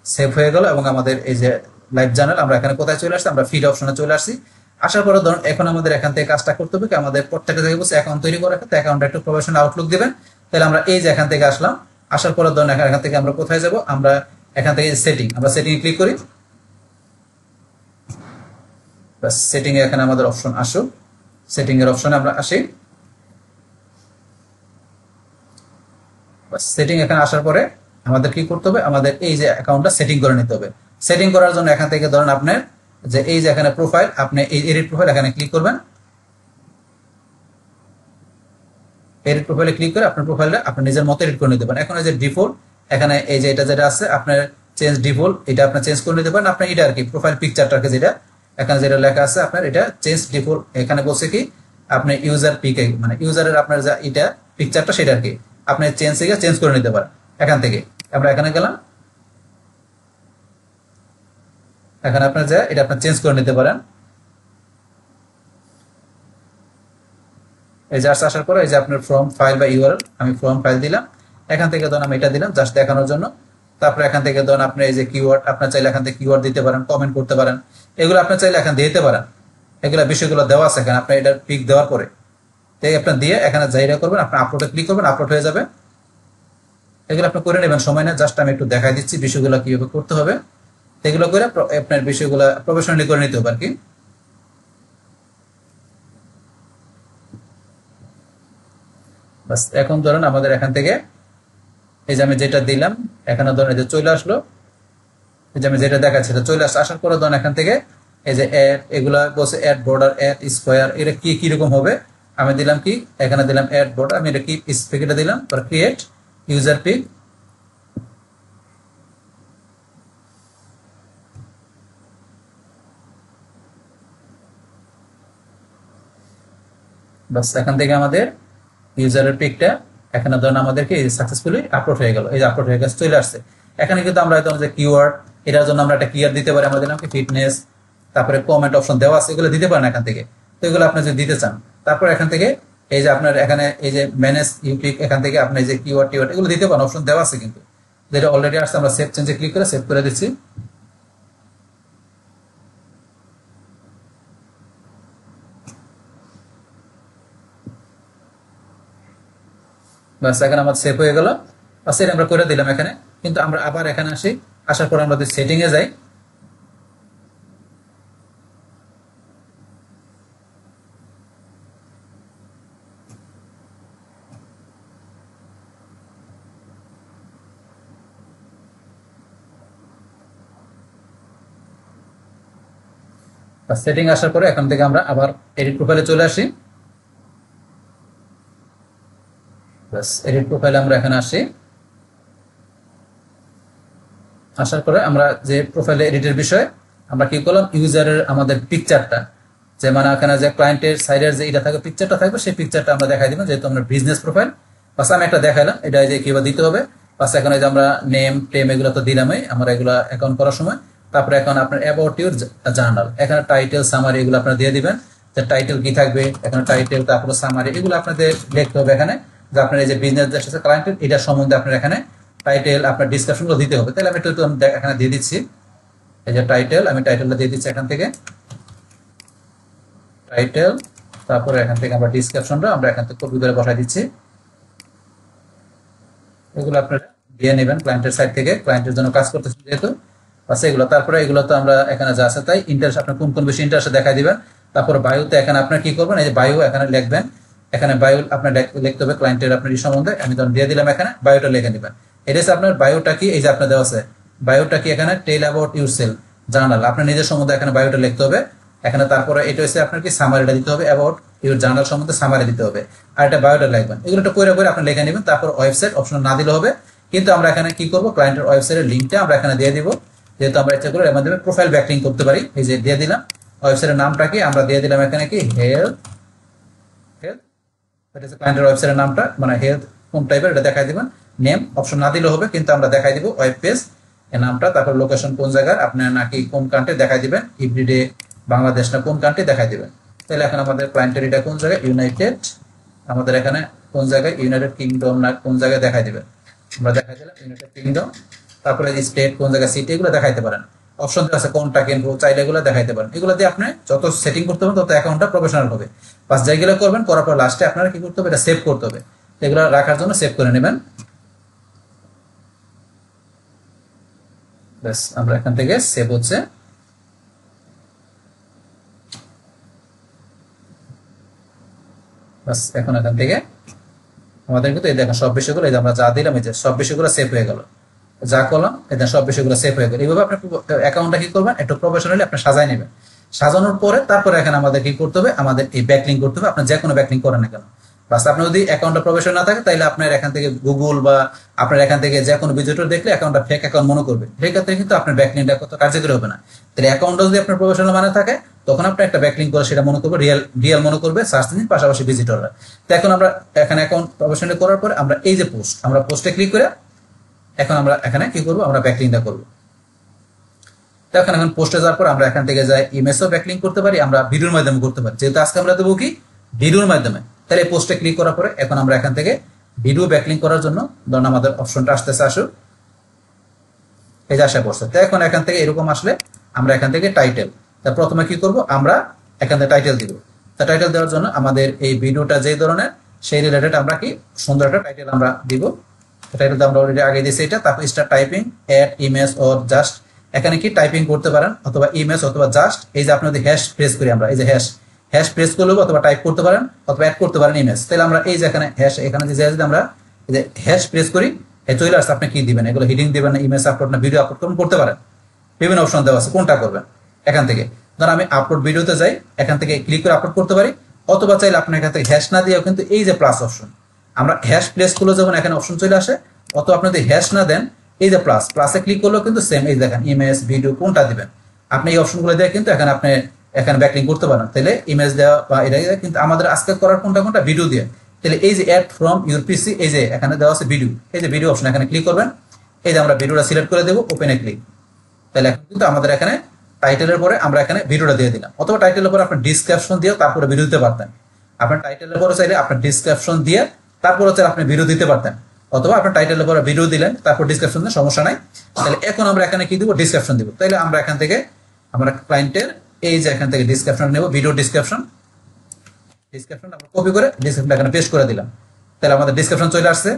সেভ হয়ে গেল। এবং আমাদের এই যে লাইভ জার্নাল আমরা এখানে কোথায় চলে আসছি, আমরা ফিড অপশনে চলে আসছি। আসার পরে ধরুন এখন আমাদের এখান থেকে কাজটা করতে হবে কি, আমাদের প্রত্যেকটা থেকে বলছে অ্যাকাউন্ট তৈরি করে রাখতে, অ্যাকাউন্টে একটু প্রফেশনাল আউটলুক দিবেন। তাহলে আমরা এই যে এখান থেকে আসলাম, আসার পরে ধরুন এখান থেকে আমরা কোথায় যাব, আমরা এখান থেকে সেটিং, আমরা সেটিং এ ক্লিক করি। বাস সেটিং এ এখানে আমাদের অপশন আসুক, সেটিং এর অপশনে আমরা আসি। বাস সেটিং এখানে আসার পরে আমাদের কি করতে হবে, আমাদের এই যে অ্যাকাউন্টটা সেটিং করে নিতে হবে। সেটিং করার জন্য এখান থেকে ধরেন আপনার যে এই যে এখানে প্রোফাইল, আপনি এই এডিট প্রোফাইল এখানে ক্লিক করবেন। এডিট প্রোফাইলে ক্লিক করে আপনার প্রোফাইলটা আপনি নিজের মতো এডিট করে নিতে পারেন। এখন এই যে ডিফল্ট এখানে এই যে এটা যেটা আছে আপনার চেঞ্জ ডিফল্ট, এটা আপনি চেঞ্জ করে নিতে পারেন। আপনি এটা আর কি প্রোফাইল পিকচারটাকে যেটা এখানে যেটা লেখা আছে আপনার এটা চেঞ্জ ডিফল্ট, এখানে বলছে কি আপনি ইউজার পিকে মানে ইউজারের আপনার যা এটা পিকচারটা সেটা আর কি আপনি চেঞ্জ করে নিতে পারেন। এখান থেকে আমরা এখানে গেলাম, এখানে আপনার যা এটা আপনি চেঞ্জ করে নিতে পারেন। এই যে আসার পরে এই যে আপনার ফ্রম ফাইল বা ইউআরএল, আমি ফ্রম ফাইল দিলাম। এখান থেকে ধরুন আমি এটা দিলাম জাস্ট দেখানোর জন্য। তারপরে এখান থেকে ধরুন আপনি এই যে কিওয়ার্ড আপনার চাইলে এখান থেকে কিওয়ার্ড দিতে পারেন, কমেন্ট করতে পারেন, এগুলো আপনার চাইলে এখান দিতে পারেন। এগুলো বিষয়গুলো দেওয়া আছে এখানে, আপনি এটা পিক দেওয়ার পরে তাই আপনার দিয়ে এখানে জায়গা করবেন, আপনি আপলোডে ক্লিক করবেন, আপলোড হয়ে যাবে। এগুলো আপনি করে নেবেন, সময় না, জাস্ট আমি একটু দেখাই দিচ্ছি বিষয়গুলো কিভাবে করতে হবে। এগুলো করে আপনার বিষয়গুলো প্রফেশনালি করে নিতে হবে আর কি। বাস এখন ধরুন আমাদের এখান থেকে এই যে আমি যেটা দিলাম এখানে ধরুন এই যে চলে আসলো, এই যে আমি যেটা দেখাচ্ছি এটা চলে আসার পরে ধরুন এখান থেকে এই যে অ্যাড এগুলা বলছে অ্যাড বর্ডার অ্যাড স্কোয়ার, এটা কি কিরকম হবে আমি দিলাম কি এখানে দিলাম অ্যাড বর্ডার, আমি এটা কি পিকটা দিলাম ক্রিয়েট ইউজার পিক। বাস এখান থেকে আমাদের ইউজারের পিকটা এখানে ধরুন আমাদেরকে সাকসেসফুলি আপলোড হয়ে গেল, এই যে আপলোড হয়ে গেছে চলে আসছে। এখানে কিন্তু আমরা হয়তো যে কিওয়ার্ড এটার জন্য আমরা একটা কিওয়ার্ড দিতে পারি, আমরা দিলাম কি ফিটনেস, তারপরে কমেন্ট অপশন দেওয়া আছে, এগুলো দিতে পারেন এখান থেকে। তো এগুলো আপনি যদি দিতে চান তারপর এখান থেকে এই যে আপনার এখানে এই যে ম্যানেজ ইউপিক এখান থেকে আপনি যে কিওয়ার্ড টিওয়ার্ড এগুলো দিতে পারেন, অপশন দেওয়া আছে কিন্তু যেটা অলরেডি আসছে। আমরা সেভ চেঞ্জে ক্লিক করে সেভ করে দিচ্ছি। বাস এখানে আমার সেভ হয়ে গেল, বাস এটা আমরা করে দিলাম এখানে। কিন্তু আমরা আবার এখানে আসি, আসার পর আমরা সেটিং এ যাই। সেটিং আসার পরে এখান থেকে আমরা আবার এডিট প্রোফাইলে চলে আসি। বাস এডিট প্রোফাইলে আমরা এখানে আসি, আসার পরে আমরা যে প্রোফাইলে এডিটের বিষয়ে আমরা কি করলাম ইউজারের আমাদের পিকচারটা যে মানে এখানে যে ক্লায়েন্টের সাইডের যে এটা থাকবে পিকচারটা থাকবে সেই পিকচারটা আমরা দেখাই দিব, যেহেতু আমরা বিজনেস প্রোফাইল। বাস আমি একটা দেখাইলাম এটা যে কিভাবে দিতে হবে। বাস এখন এই যে আমরা নেম টেম এগুলো তো দিলামই আমরা এগুলো অ্যাকাউন্ট করার সময়। তারপরে এখন আপনার অ্যাবাউট ইউর জার্নাল এখানে টাইটেল সামারি এগুলো আপনার দিয়ে দিবেন, যে টাইটেল কি থাকবে এখানে টাইটেল তারপরে সামারি এগুলো আপনাদের লিখতে হবে এখানে, যে আপনার এই যে বিজনেস যে ক্লায়েন্টের এটার সম্বন্ধে আপনার এখানে টাইটেল আপনার ডিসক্রিপশনগুলো দিতে হবে। তাহলে আমি একটু এখানে দিয়ে দিচ্ছি, এই যে টাইটেল আমি টাইটেলটা দিয়ে দিচ্ছি এখান থেকে টাইটেল, তারপরে এখান থেকে আমরা ডিসক্রিপশনটা আমরা এখান থেকে কপি করে বসাই দিচ্ছি। এগুলো আপনারা দিয়ে নেবেন ক্লায়েন্টের সাইড থেকে, ক্লায়েন্টের জন্য কাজ করতেছেন যেহেতু। আচ্ছা এগুলো তারপরে এগুলো তো আমরা এখানে যা আছে তাই ইন্টারেস্ট আপনার কোন কোন বেশি ইন্টারেস্ট দেখাই দিবেন। তারপর বায়ুতে এখানে আপনার কি করবেন এই যে বায়ু এখানে লিখবেন, এখানে বায়ু আপনার লিখতে হবে ক্লায়েন্টের আপনার এই সম্বন্ধে, আমি তখন দিয়ে দিলাম এখানে বায়োটা লিখে নেবেন। এটা হচ্ছে আপনার বায়োটা কি এই যে আপনার দেওয়া আছে বায়োটা কি এখানে টেল অ্যাবাউট ইউরসেলফ জার্নাল আপনার নিজের সম্বন্ধে এখানে বায়োটা লিখতে হবে এখানে। তারপরে এটা হচ্ছে আপনার কি সামারিটা দিতে হবে, অ্যাবাউট ইউর জার্নাল সম্বন্ধে সামারি দিতে হবে, আর এটা বায়োটা লিখবেন। এগুলো একটা করে করে আপনি লিখে নেবেন। তারপর ওয়েবসাইট অপশন না দিলে হবে, কিন্তু আমরা এখানে কি করবো ক্লায়েন্টের ওয়েবসাইটের লিঙ্কটা আমরা এখানে দিয়ে দিব, যেহেতু আমরা ইচ্ছা করে এর মাধ্যমে প্রোফাইল ব্যাকলিং করতে পারি। এই যে দিয়ে দিলাম ওয়েবসাইটের নামটা কি আমরা দিয়ে দিলাম এখানে কি হেলথ হেলথ, এটা হচ্ছে ক্লায়েন্টের ওয়েবসাইটের নামটা মানে হেলথ কোন টাইপের এটা দেখাই দিবেন। নেম অপশন না দিলেও হবে, কিন্তু আমরা দেখাই দিব ওয়েব পেজ এর নামটা, তারপর লোকেশন কোন জায়গার আপনার নাকি কোন কান্ট্রি দেখাই দিবেন, এভরিডে বাংলাদেশ না কোন কান্ট্রি দেখাই দিবেন। তাহলে এখন আমাদের ক্লায়েন্টের এটা কোন জায়গায় ইউনাইটেড, আমাদের এখানে কোন জায়গায় ইউনাইটেড কিংডম না কোন জায়গায় দেখাই দিবেন, আমরা দেখাই দিলাম ইউনাইটেড কিংডম। তারপরে স্টেট কোন জায়গায় সিটি এগুলো দেখাইতে পারেন, অপশন আছে কোনটা কিনবো চাইলে এগুলো দেখাইতে পারেন। এগুলো দিয়ে আপনি যত সেটিং করতে পারবেন তত অ্যাকাউন্টটা প্রফেশনাল হবে। বাস যেগুলো করবেন করার পর লাস্টে আপনারা কি করতে হবে এটা সেভ করতে হবে, এগুলো রাখার জন্য সেভ করে নেবেন। ব্যাস আমরা এখান থেকে সেভ হচ্ছে। বাস এখন এখান থেকে আমাদের কিন্তু এই দেখেন সব বিষয়গুলো এই যে আমরা যা দিলাম এই যে সব বিষয়গুলো সেভ হয়ে গেল। যা কলাম এটা সব বিষয়গুলো সেভ হয়ে গেল। এইভাবে আপনি অ্যাকাউন্টটা কি করবেন, একটু প্রফেশনালি আপনি সাজায় নেবেন। সাজানোর পরে তারপরে এখানে আমাদের কি করতে হবে, আমাদের এই ব্যাকলিং করতে হবে। আপনার যে কোনো ব্যাকলিং করেন না কেন, বাস আপনার যদি অ্যাকাউন্টটা প্রফেশনাল না থাকে তাহলে আপনার এখান থেকে গুগল বা আপনার এখান থেকে যে কোনো ভিজিটর দেখলে অ্যাকাউন্টটা ফেক অ্যাকাউন্ট মনে করবে, সেক্ষেত্রে কিন্তু আপনার ব্যাকলিংটা কত কার্যকরী হবে না। তাহলে অ্যাকাউন্টটা যদি আপনার প্রফেশনাল মানে থাকে তখন আপনি একটা ব্যাকলিং করে সেটা মনে করবে রিয়েল মনে করবে সার্চ ইঞ্জিন, পাশাপাশি ভিজিটররা। তো এখন আমরা এখানে অ্যাকাউন্ট প্রফেশনাল করার পরে আমরা এই যে পোস্ট, আমরা পোস্টে ক্লিক করে এখন আমরা এখানে কি করবো, আমরা ব্যাকলিংটা করবো। তো এখন পোস্টে যাওয়ার পর আমরা এখান থেকে যাই ইমেজও ব্যাকলিং করতে পারি, আমরা ভিডিওর মাধ্যমে করতে পারি। যেহেতু আজকে আমরা দেবো কি ভিডিওর মাধ্যমে, তাহলে পোস্টে ক্লিক করার পরে এখন আমরা এখান থেকে ভিডিও ব্যাকলিং করার জন্য ধরুন আমাদের অপশনটা আসতেছে, আসুক এই যে আসা পড়ছে। তো এখন এখান থেকে এরকম আসলে আমরা এখান থেকে টাইটেল, তা প্রথমে কি করব, আমরা এখান থেকে টাইটেল দিব। তা টাইটেল দেওয়ার জন্য আমাদের এই ভিডিওটা যে ধরনের সেই রিলেটেড আমরা কি সুন্দর একটা টাইটেল আমরা দিব। টাইটেলটা আমরা অলরেডি আগে দিয়েছি এটা। তারপর start typing, add image or just, এখানে কি টাইপিং করতে পারেন অথবা ইমেজ অথবা জাস্ট। এই যে আপনি যদি হ্যাশ প্রেস করি, আমরা এই যে হ্যাশ প্রেস করলে অথবা টাইপ করতে পারেন অথবা অ্যাড করতে পারেন ইমেজ। তাহলে আমরা এই যে এখানে হ্যাশ, এখানে যে আমরা এই যে হ্যাশ প্রেস করি, এই চলে আসছে। আপনি কি দিবেন, এগুলো হিডিং দিবেন না, ইমেজ আপলোড না ভিডিও আপলোড করবেন, করতে পারেন। বিভিন্ন অপশন দেওয়া আছে, কোনটা করবেন এখান থেকে। ধর আমি আপলোড ভিডিওতে যাই, এখান থেকে ক্লিক করে আপলোড করতে পারি, অথবা চাইলে আপনি এখান থেকে হ্যাশ না দিয়েও কিন্তু এই যে প্লাস অপশন, আমরা হ্যাশ প্লেস করলে যেমন এখানে অপশন চলে আসে, অথবা আপনি যদি হ্যাশ না দেন এই যে প্লাসে ক্লিক করলেও কিন্তু সেম, এই দেখেন ইমেজ ভিডিও কোনটা দিবেন আপনি এই অপশনগুলো দিয়ে কিন্তু এখানে আপনি এখানে ব্যাকলিং করতে পারেন। তাহলে ইমেজ দেওয়া বা এটা কিন্তু আমাদের আজকে করার কোনটা ভিডিও দিয়ে। তাহলে এই যে অ্যাড ফ্রম ইউর পিসি, এই যে এখানে দেওয়া আছে ভিডিও, এই যে ভিডিও অপশন এখানে ক্লিক করবেন। এই যে আমরা ভিডিওটা সিলেক্ট করে দেবো, ওপেনে ক্লিক। তাহলে এখন কিন্তু আমাদের এখানে টাইটেলের পরে আমরা এখানে ভিডিওটা দিয়ে দিলাম, অথবা টাইটেলের পরে আপনি ডিসক্রিপশন দিয়ে তারপরে ভিডিও দিতে পারতেন। আপনার টাইটেলের পরে চাইলে আপনার ডিসক্রিপশন দিয়ে তারপরে চাইলে আপনি ভিডিও দিতে পারতেন, অথবা আপনার টাইটেলের পরে ভিডিও দিলেন তারপর ডিসক্রিপশন দিয়ে সমস্যা নাই। তাহলে এখন আমরা এখানে কি দিব, ডিসক্রিপশন দিব। তাহলে আমরা এখান থেকে আমরা ক্লায়েন্টের এই যে এখান থেকে ডিসক্রিপশন নেব, ভিডিও ডিসক্রিপশন আমরা কপি করে ডিসক্রিপশনটা এখানে পেস্ট করে দিলাম। তাহলে আমাদের ডিসক্রিপশন চলে আসছে,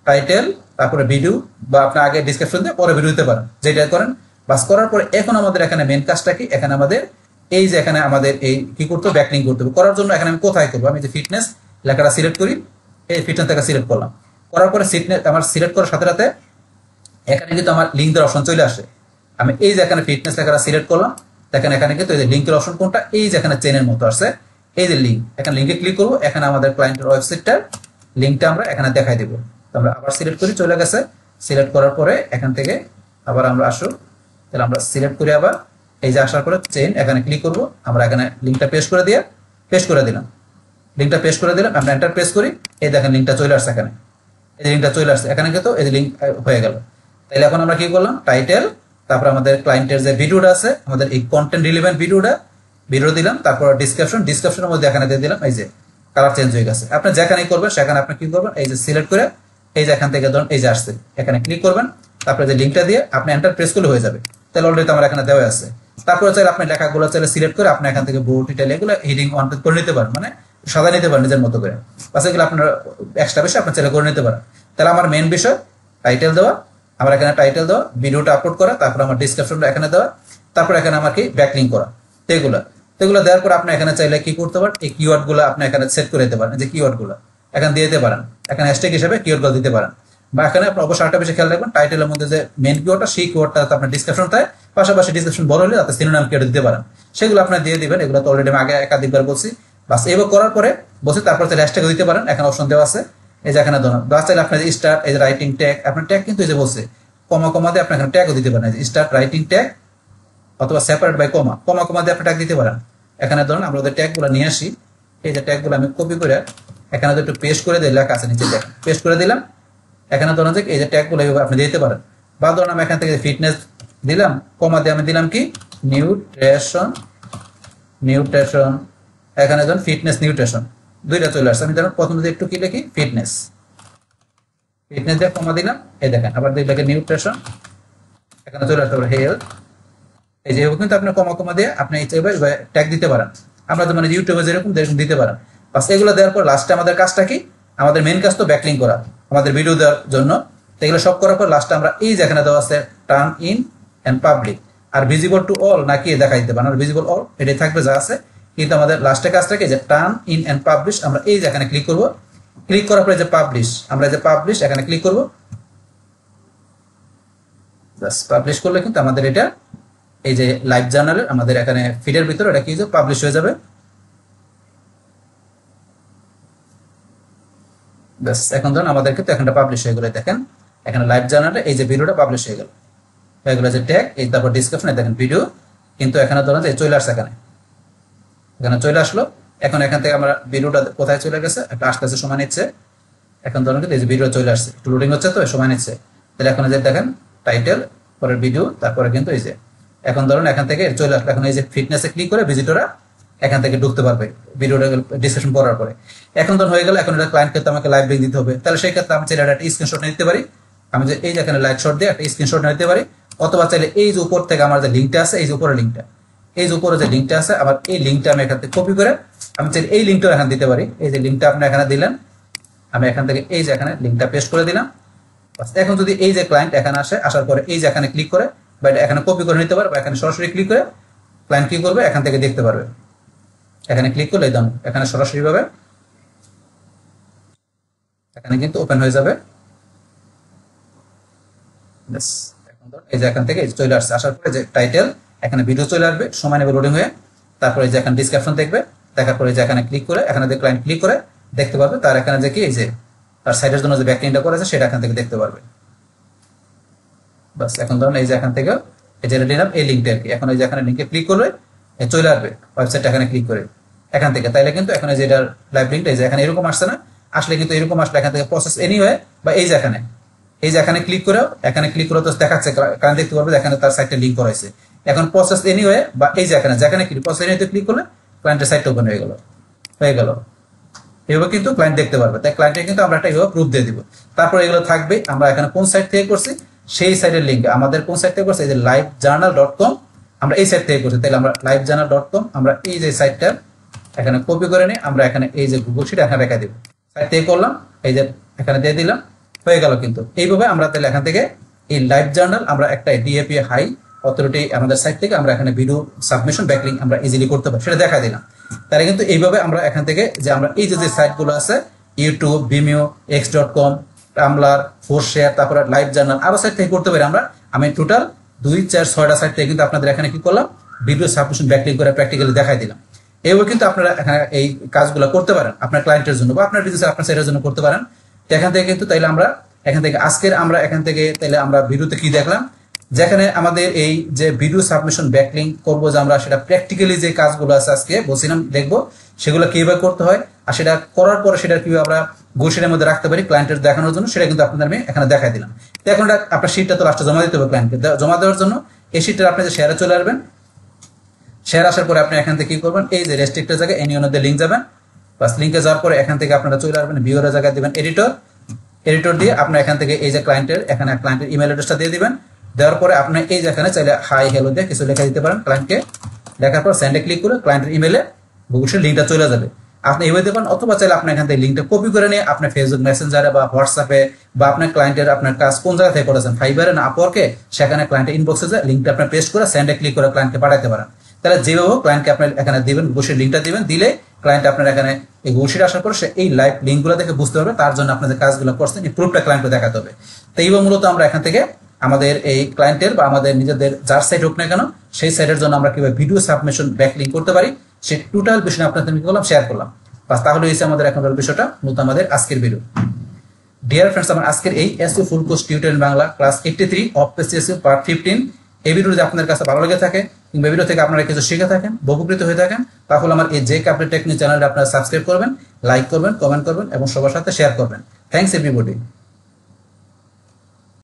টাইটেল তারপরে ভিডিও, বা আপনি আগে ডিসক্রিপশন দিয়ে পরে ভিডিও দিতে পারেন, যেটা করেন। বাস করার পরে এখন আমাদের এখানে মেন কাজটা কি, এখানে আমাদের এই যে এখানে আমাদের এই কি করতে হবে, ব্যাকলিং করতে হবে। করার জন্য এখানে আমি কোথায় করবো, আমি যে ফিটনেস লেখাটা সিলেক্ট করি, এই ফিটনেস লেখা সিলেক্ট করলাম। করার পরে আমার সিলেক্ট করার সাথে সাথে এখানে কিন্তু আমার লিঙ্ক দেওয়ার অপশন চলে আসে। আমি এই যে এখানে ফিটনেস লেখাটা সিলেক্ট করলাম, দেখেন এখানে কিন্তু এই যে লিঙ্কের অপশন কোনটা, এই যে এখানে চেনের মতো আসছে, এই যে লিঙ্ক, এখানে লিঙ্কে ক্লিক করবো। এখানে আমাদের ক্লায়েন্টের ওয়েবসাইটটার লিঙ্কটা আমরা এখানে দেখাই দেবো। আমরা আবার সিলেক্ট করি, চলে গেছে। সিলেক্ট করার পরে এখান থেকে আবার আমরা আসুক, তাহলে আমরা সিলেক্ট করি আবার, এই যে আসার পরে চেন এখানে ক্লিক করবো। আমরা এখানে লিঙ্কটা পেস্ট করে দিলাম, লিঙ্কটা পেস্ট করে দিলাম। আমরা এন্টার প্রেস করি, এই দেখেন লিঙ্কটা চলে আসছে এখানে, এই যে লিঙ্কটা চলে আসছে এখানে কিন্তু এই যে লিঙ্ক হয়ে গেল। তাহলে এখন আমরা কি করলাম, টাইটেল, তারপর আমাদের ক্লায়েন্টের যে ভিডিওটা আছে, আমাদের এই কন্টেন্ট রিলেভেন্ট ভিডিও দিলাম, তারপর ডিসক্রিপশনের মধ্যে এখানে দিয়ে দিলাম। এই যে কালার চেঞ্জ হয়ে গেছে। আপনি যেখানেই করবেন সেখানে আপনি কি করবেন, এই যে সিলেক্ট করে এই যে এখান থেকে ধরুন এই যে আসছে, এখানে ক্লিক করবেন, তারপরে যে লিঙ্কটা দিয়ে আপনি এন্টার প্রেস করলে হয়ে যাবে। তাহলে অলরেডি আমার এখানে দেওয়া আছে। তারপরে চাইলে আপনি লেখাগুলো চাইলে সিলেক্ট করে আপনি এখান থেকে বোল্ড ইটালি এগুলো হিডিং অন করে নিতে পারেন, মানে সাদা নিতে পারেন নিজের মতো করে। বাস এগুলো আপনার এক্সট্রা বেশি আপনি চাইলে করে নিতে পারেন। তাহলে আমার মেন বিষয় টাইটেল দেওয়া, আমার এখানে টাইটেল দেওয়া, ভিডিওটা আপলোড করা, তারপর আমার ডিসক্রিপশনটা এখানে দেওয়া, তারপর এখানে আমার কি ব্যাকলিং করা। এগুলো দেওয়ার পর আপনি এখানে চাইলে কি করতে পারেন, এই কিওয়ার্ডগুলো আপনি এখানে সেট করে দিতে পারেন, যে কিওয়ার্ডগুলো এখানে দিয়ে দিতে পারেন, এখানে হ্যাশট্যাগ হিসেবে কিওয়ার্ডগুলো দিতে পারেন। বা এখানে আপনি অবশ্যই আরেকটা বেশি খেয়াল রাখবেন, টাইটেলের মধ্যে যে মেন কিওয়ার্ডটা সেই কিওয়ার্ডটা আপনার ডিসক্রিপশন থাকে, পাশাপাশি ডিসক্রিপশন বড় হলে তাতে সিনোনিম কিওয়ার্ড দিতে পারেন, সেগুলো আপনি দিয়ে দিবেন। এগুলো তো অলরেডি আমি আগে একাধিকবার বলছি। বাস এইভাবে করার পরে বসে তারপর হ্যাশট্যাগ দিতে পারেন, এখানে অপশন দেওয়া আছে। এই যে এখানে ধরুন বাস চাইলে আপনার স্টার্ট, এই যে রাইটিং ট্যাগ, আপনার ট্যাগ কিন্তু এই যে বলছে কমা দিয়ে আপনি এখানে ট্যাগও দিতে পারেন, স্টার্ট রাইটিং ট্যাগ অথবা সেপারেট বাই কমা দিয়ে আপনি ট্যাগ দিতে পারেন। এখানে ধরুন আমরা ওদের ট্যাগগুলো নিয়ে আসি, এই যে ট্যাগগুলো আমি কপি করে এখানে একটু পেস্ট করে দিই, লেখা আছে নিচে পেস্ট করে দিলাম। এখানে ধরুন যে এই যে ট্যাগগুলো আপনি দিতে পারেন। বা ধরুন আমি এখান থেকে ফিটনেস দিলাম, কমা দিয়ে আমি দিলাম কি নিউট্রিশন, এখানে ধরুন ফিটনেস নিউট্রিশন দুইটা চলে আসছে। আমি ধরুন প্রথম দিয়ে একটু কি লিখি ফিটনেস দিয়ে কমা দিলাম, এই দেখেন আবার দুই লেখে নিউট্রিশন, এখানে চলে আসতে পারে হেলথ। এই যে কিন্তু আপনি কমা দিয়ে আপনি ট্যাগ দিতে পারেন, আমরা তো মানে ইউটিউবে যেরকম দিতে পারেন। বাস এগুলো দেওয়ার পর লাস্টে আমাদের কাজটা কি, আমাদের মেন কাজ তো ব্যাকলিং করা আমাদের ভিডিও দেওয়ার জন্য। এগুলো সব করার পর লাস্টে আমরা এই যে এখানে দেওয়া আছে টার্ন ইন এন্ড পাবলিক, আর ভিজিবল টু অল নাকি দেখাই দিতে পারেন, আর ভিজিবল অল এটাই থাকবে যা আছে। কিন্তু আমাদের লাস্টে কাজটাকে যে টার্ন ইন এন্ড পাবলিশ, আমরা এই যে এখানে ক্লিক করবো, ক্লিক করার পরে যে পাবলিশ, আমরা যে পাবলিশ এখানে ক্লিক করবো। জাস্ট পাবলিশ করলে কিন্তু আমাদের এটা এই যে লাইভ জার্নালের আমাদের এখানে ফিডের ভিতরে এটা কি পাবলিশ হয়ে যাবে। ব্যাস এখন ধরুন আমাদের কিন্তু এখানটা পাবলিশ হয়ে গেল, দেখেন এখানে লাইভ জার্নালে এই যে ভিডিওটা পাবলিশ হয়ে গেল যে ট্যাগ এই তারপর ডিসক্রিপশনে দেখেন ভিডিও কিন্তু এখানে ধরুন যে চলে আসছে, এখানে চলে আসলো। এখন এখান থেকে আমরা ভিডিওটা কোথায় চলে গেছে একটা আস্তে আস্তে সময় নিচ্ছে। এখন ধরুন এই যে ভিডিও চলে আসছে, একটু লোডিং হচ্ছে তো সময় নিচ্ছে। তাহলে এখন যে দেখেন টাইটেল পরের ভিডিও তারপরে কিন্তু এই যে এখন ধরুন এখান থেকে চলে আসলো। এখন এই যে ফিটনেসে ক্লিক করে ভিজিটররা এখান থেকে ঢুকতে পারবে ভিডিওটা ডিসক্রিপশন পড়ার পরে। এখন ধরুন হয়ে গেল, এখন এটা ক্লায়েন্ট ক্ষেত্রে আমাকে লাইভ লিঙ্ক দিতে হবে। তাহলে সেই ক্ষেত্রে আমি চাইলে একটা স্ক্রিনশট নিতে পারি, আমি যে এই যে এখানে লাইভ শট দিয়ে একটা স্ক্রিনশট নিতে পারি, অথবা চাইলে এই যে উপর থেকে আমার যে লিঙ্কটা আছে এই যে উপরের লিঙ্কটা, এই যে উপরে যে লিঙ্কটা আছে আবার এই লিঙ্কটা আমি এখান থেকে কপি করে আমি চাইলে এই লিঙ্কটা এখানে দিতে পারি। এই যে লিঙ্কটা আপনি এখানে দিলেন, আমি এখান থেকে এই যে এখানে লিঙ্কটা পেস্ট করে দিলাম। এখন যদি এই যে ক্লায়েন্ট এখানে আসে, আসার পরে এই যে এখানে ক্লিক করে বা এটা এখানে কপি করে নিতে পারে বা এখানে সরাসরি ক্লিক করে ক্লায়েন্ট কি করবে এখান থেকে দেখতে পারবে। এখানে ক্লিক করলে একদম এখানে সরাসরি ভাবে এখানে কিন্তু ওপেন হয়ে যাবে। এই যে এখান থেকে চলে আসছে, আসার পরে যে টাইটেল এখানে ভিডিও চলে আসবে, সময় নেবে লোডিং হয়ে। তারপরে যে এখানে ডিসক্রিপশন দেখবে, দেখার পরে যে এখানে ক্লিক করে এখানে যে ক্লায়েন্ট ক্লিক করে দেখতে পারবে তার এখানে যে কি এই যে তার সাইটের জন্য যে ব্যাকলিংকটা করেছে সেটা এখান থেকে দেখতে পারবে। বাস এখন ধরুন এই যে এখান থেকে এই যে দিলাম এই লিঙ্কটা আর কি, এখন এই যে এখানে লিঙ্কে ক্লিক করলে চলে আসবে ওয়েবসাইটটা এখানে ক্লিক করে এখান থেকে। তাইলে কিন্তু এখানে যে এটার লাইভ লিঙ্কটা এই যে এখানে এরকম আসছে না, আসলে কিন্তু এরকম আসলে এখান থেকে প্রসেস এনিওয়ে বা এই যে এখানে ক্লিক করে তো দেখাচ্ছে কারণ দেখতে পারবে এখানে তার সাইটটা লিঙ্ক করা হয়েছে। এখন প্রসেস এনিওয়ে বা এই যে যেখানে প্রসেস এনিওয়ে ক্লিক করলে ক্লায়েন্টের সাইটটা ওপেন হয়ে গেল। এভাবে কিন্তু ক্লায়েন্ট দেখতে পারবে। তাই ক্লায়েন্টকে কিন্তু আমরা একটা এভাবে প্রুফ দিয়ে দিব। তারপর এগুলো থাকবে আমরা এখানে কোন সাইট থেকে করছি সেই সাইটের লিঙ্ক আমাদের কোন সাইট থেকে করছি এই যে livejournal.com, আমরা এই সাইট থেকে করছি। তাহলে আমরা livejournal.com আমরা এই যে সাইটটা এখানে কপি করে নিই, আমরা এখানে এই যে গুগল শিট এখানে রেখে দেব। সাইট থেকে করলাম এই যে এখানে দিয়ে দিলাম, হয়ে গেল। কিন্তু এইভাবে আমরা তাহলে এখান থেকে এই লাইভ জার্নাল আমরা একটা ডিএপি হাই অথরিটি আমাদের সাইট থেকে আমরা এখানে ভিডিও সাবমিশন ব্যাকলিং আমরা ইজিলি করতে পারি, সেটা দেখা দিলাম। তাহলে কিন্তু এইভাবে আমরা এখান থেকে যে আমরা এই যে সাইটগুলো আছে ইউটিউব, ভিমিও, x.com, টামলার, ফোরশেয়ার, তারপরে লাইভ জার্নাল আরো সাইট থেকে করতে পারি আমরা। আমি টোটাল 2, 4, 6টা সাইট থেকে কিন্তু আপনাদের এখানে কি করলাম ভিডিও সাবমিশন ব্যাকলিং করে প্র্যাকটিক্যালি দেখাই দিলাম। এইভাবে কিন্তু আপনারা এখানে এই কাজগুলো করতে পারেন আপনার ক্লায়েন্টের জন্য বা আপনার বিজনেস আপনার সাইটের জন্য করতে পারেন। এখান থেকে কিন্তু তাইলে আমরা এখান থেকে আজকের আমরা এখান থেকে তাইলে আমরা ভিডিওতে কি দেখলাম, যেখানে আমাদের এই যে ভিডিও সাবমিশন ব্যাকলিং করবো যে আমরা সেটা প্র্যাকটিক্যালি যে কাজগুলো আছে আজকে বলছিলাম দেখবো সেগুলো কিভাবে করতে হয়, আর সেটা করার পরে সেটা কিভাবে আমরা গোশিটের মধ্যে রাখতে পারি ক্লায়েন্টের দেখানোর জন্য, সেটা কিন্তু আপনাদের আমি এখানে দেখাই দিলাম। তো এখন আপনার শিটটা তো লাস্টে জমা দিতে হবে ক্লায়েন্টকে, জমা দেওয়ার জন্য এই শিটটা আপনি যে শেয়ারে চলে আসবেন। শেয়ার আসার পরে আপনি এখান থেকে কি করবেন এই যে রেস্ট্রিক্টের জায়গায় এনিওনের লিঙ্ক যাবেন, বাস লিঙ্কে যাওয়ার পরে এখান থেকে আপনারা চলে আসবেন ভিউয়ারের জায়গায় দিবেন এডিটর দিয়ে আপনার এখান থেকে এই যে ক্লায়েন্টের ইমেল অ্যাড্রেসটা দিয়ে দিবেন। দেওয়ার পরে আপনি এই যেখানে চাইলে হাই হ্যালো দিয়ে কিছু লেখা দিতে পারেন ক্লায়েন্টকে, লেখার পর সেন্ডে ক্লিক করে ক্লায়েন্টের ইমেলে গুগল শিট লিঙ্কটা চলে যাবে। আপনি এইভাবে দেবেন, অথবা চাইলে আপনি এখান থেকে লিঙ্কটা কপি করে নিয়ে আপনার ফেসবুক মেসেঞ্জারে বা হোয়াটসঅ্যাপে বা আপনার ক্লায়েন্টের আপনার কাজ কোন জায়গা থেকে করেছেন ফাইবারে না আপওয়ার্কে সেখানে ক্লায়েন্টের ইনবক্সে যায় লিঙ্কটা আপনি পেস্ট করে সেন্ডে ক্লিক করে ক্লায়েন্টকে পাঠাতে পারেন। তাহলে যেভাবে ক্লায়েন্টকে আপনি এখানে দিবেন গুগল শিট লিঙ্কটা দিবেন, দিলে ক্লায়েন্ট আপনার এখানে এই গুগল শিট আসার পর সে এই লাইভ লিঙ্কগুলো দেখে বুঝতে পারবে তার জন্য আপনার যে কাজগুলো করছেন এই প্রুফটা ক্লায়েন্টকে দেখাতে হবে। তো এইভাবে মূলত আমরা এখান থেকে আমাদের এই ক্লায়েন্টের বা আমাদের নিজেদের যার সাইট হোক না কেন সেই সাইটের জন্য আমরা কিভাবে ভিডিও সাবমিশন ব্যাকলিংক করতে পারি সেই টোটাল বিষয় আপনাদের কি করলাম শেয়ার করলাম। বাস তাহলে হয়েছে আমাদের এখনকার বিষয়টা মূলত আমাদের আজকের ভিডিও। ডিয়ার ফ্রেন্ডস, আমার আজকের এই SEO full course tutorial Bangla class 83 of SEO part 15 এই ভিডিও যদি আপনাদের কাছে ভালো লেগে থাকে কিংবা ভিডিও থেকে আপনারা কিছু শিখে থাকেন উপকৃত হয়ে থাকেন তাহলে আমার এই জেক আপডেট টেকনিক চ্যানেলটা আপনারা সাবস্ক্রাইব করবেন, লাইক করবেন, কমেন্ট করবেন এবং সবার সাথে শেয়ার করবেন। Thanks everybody.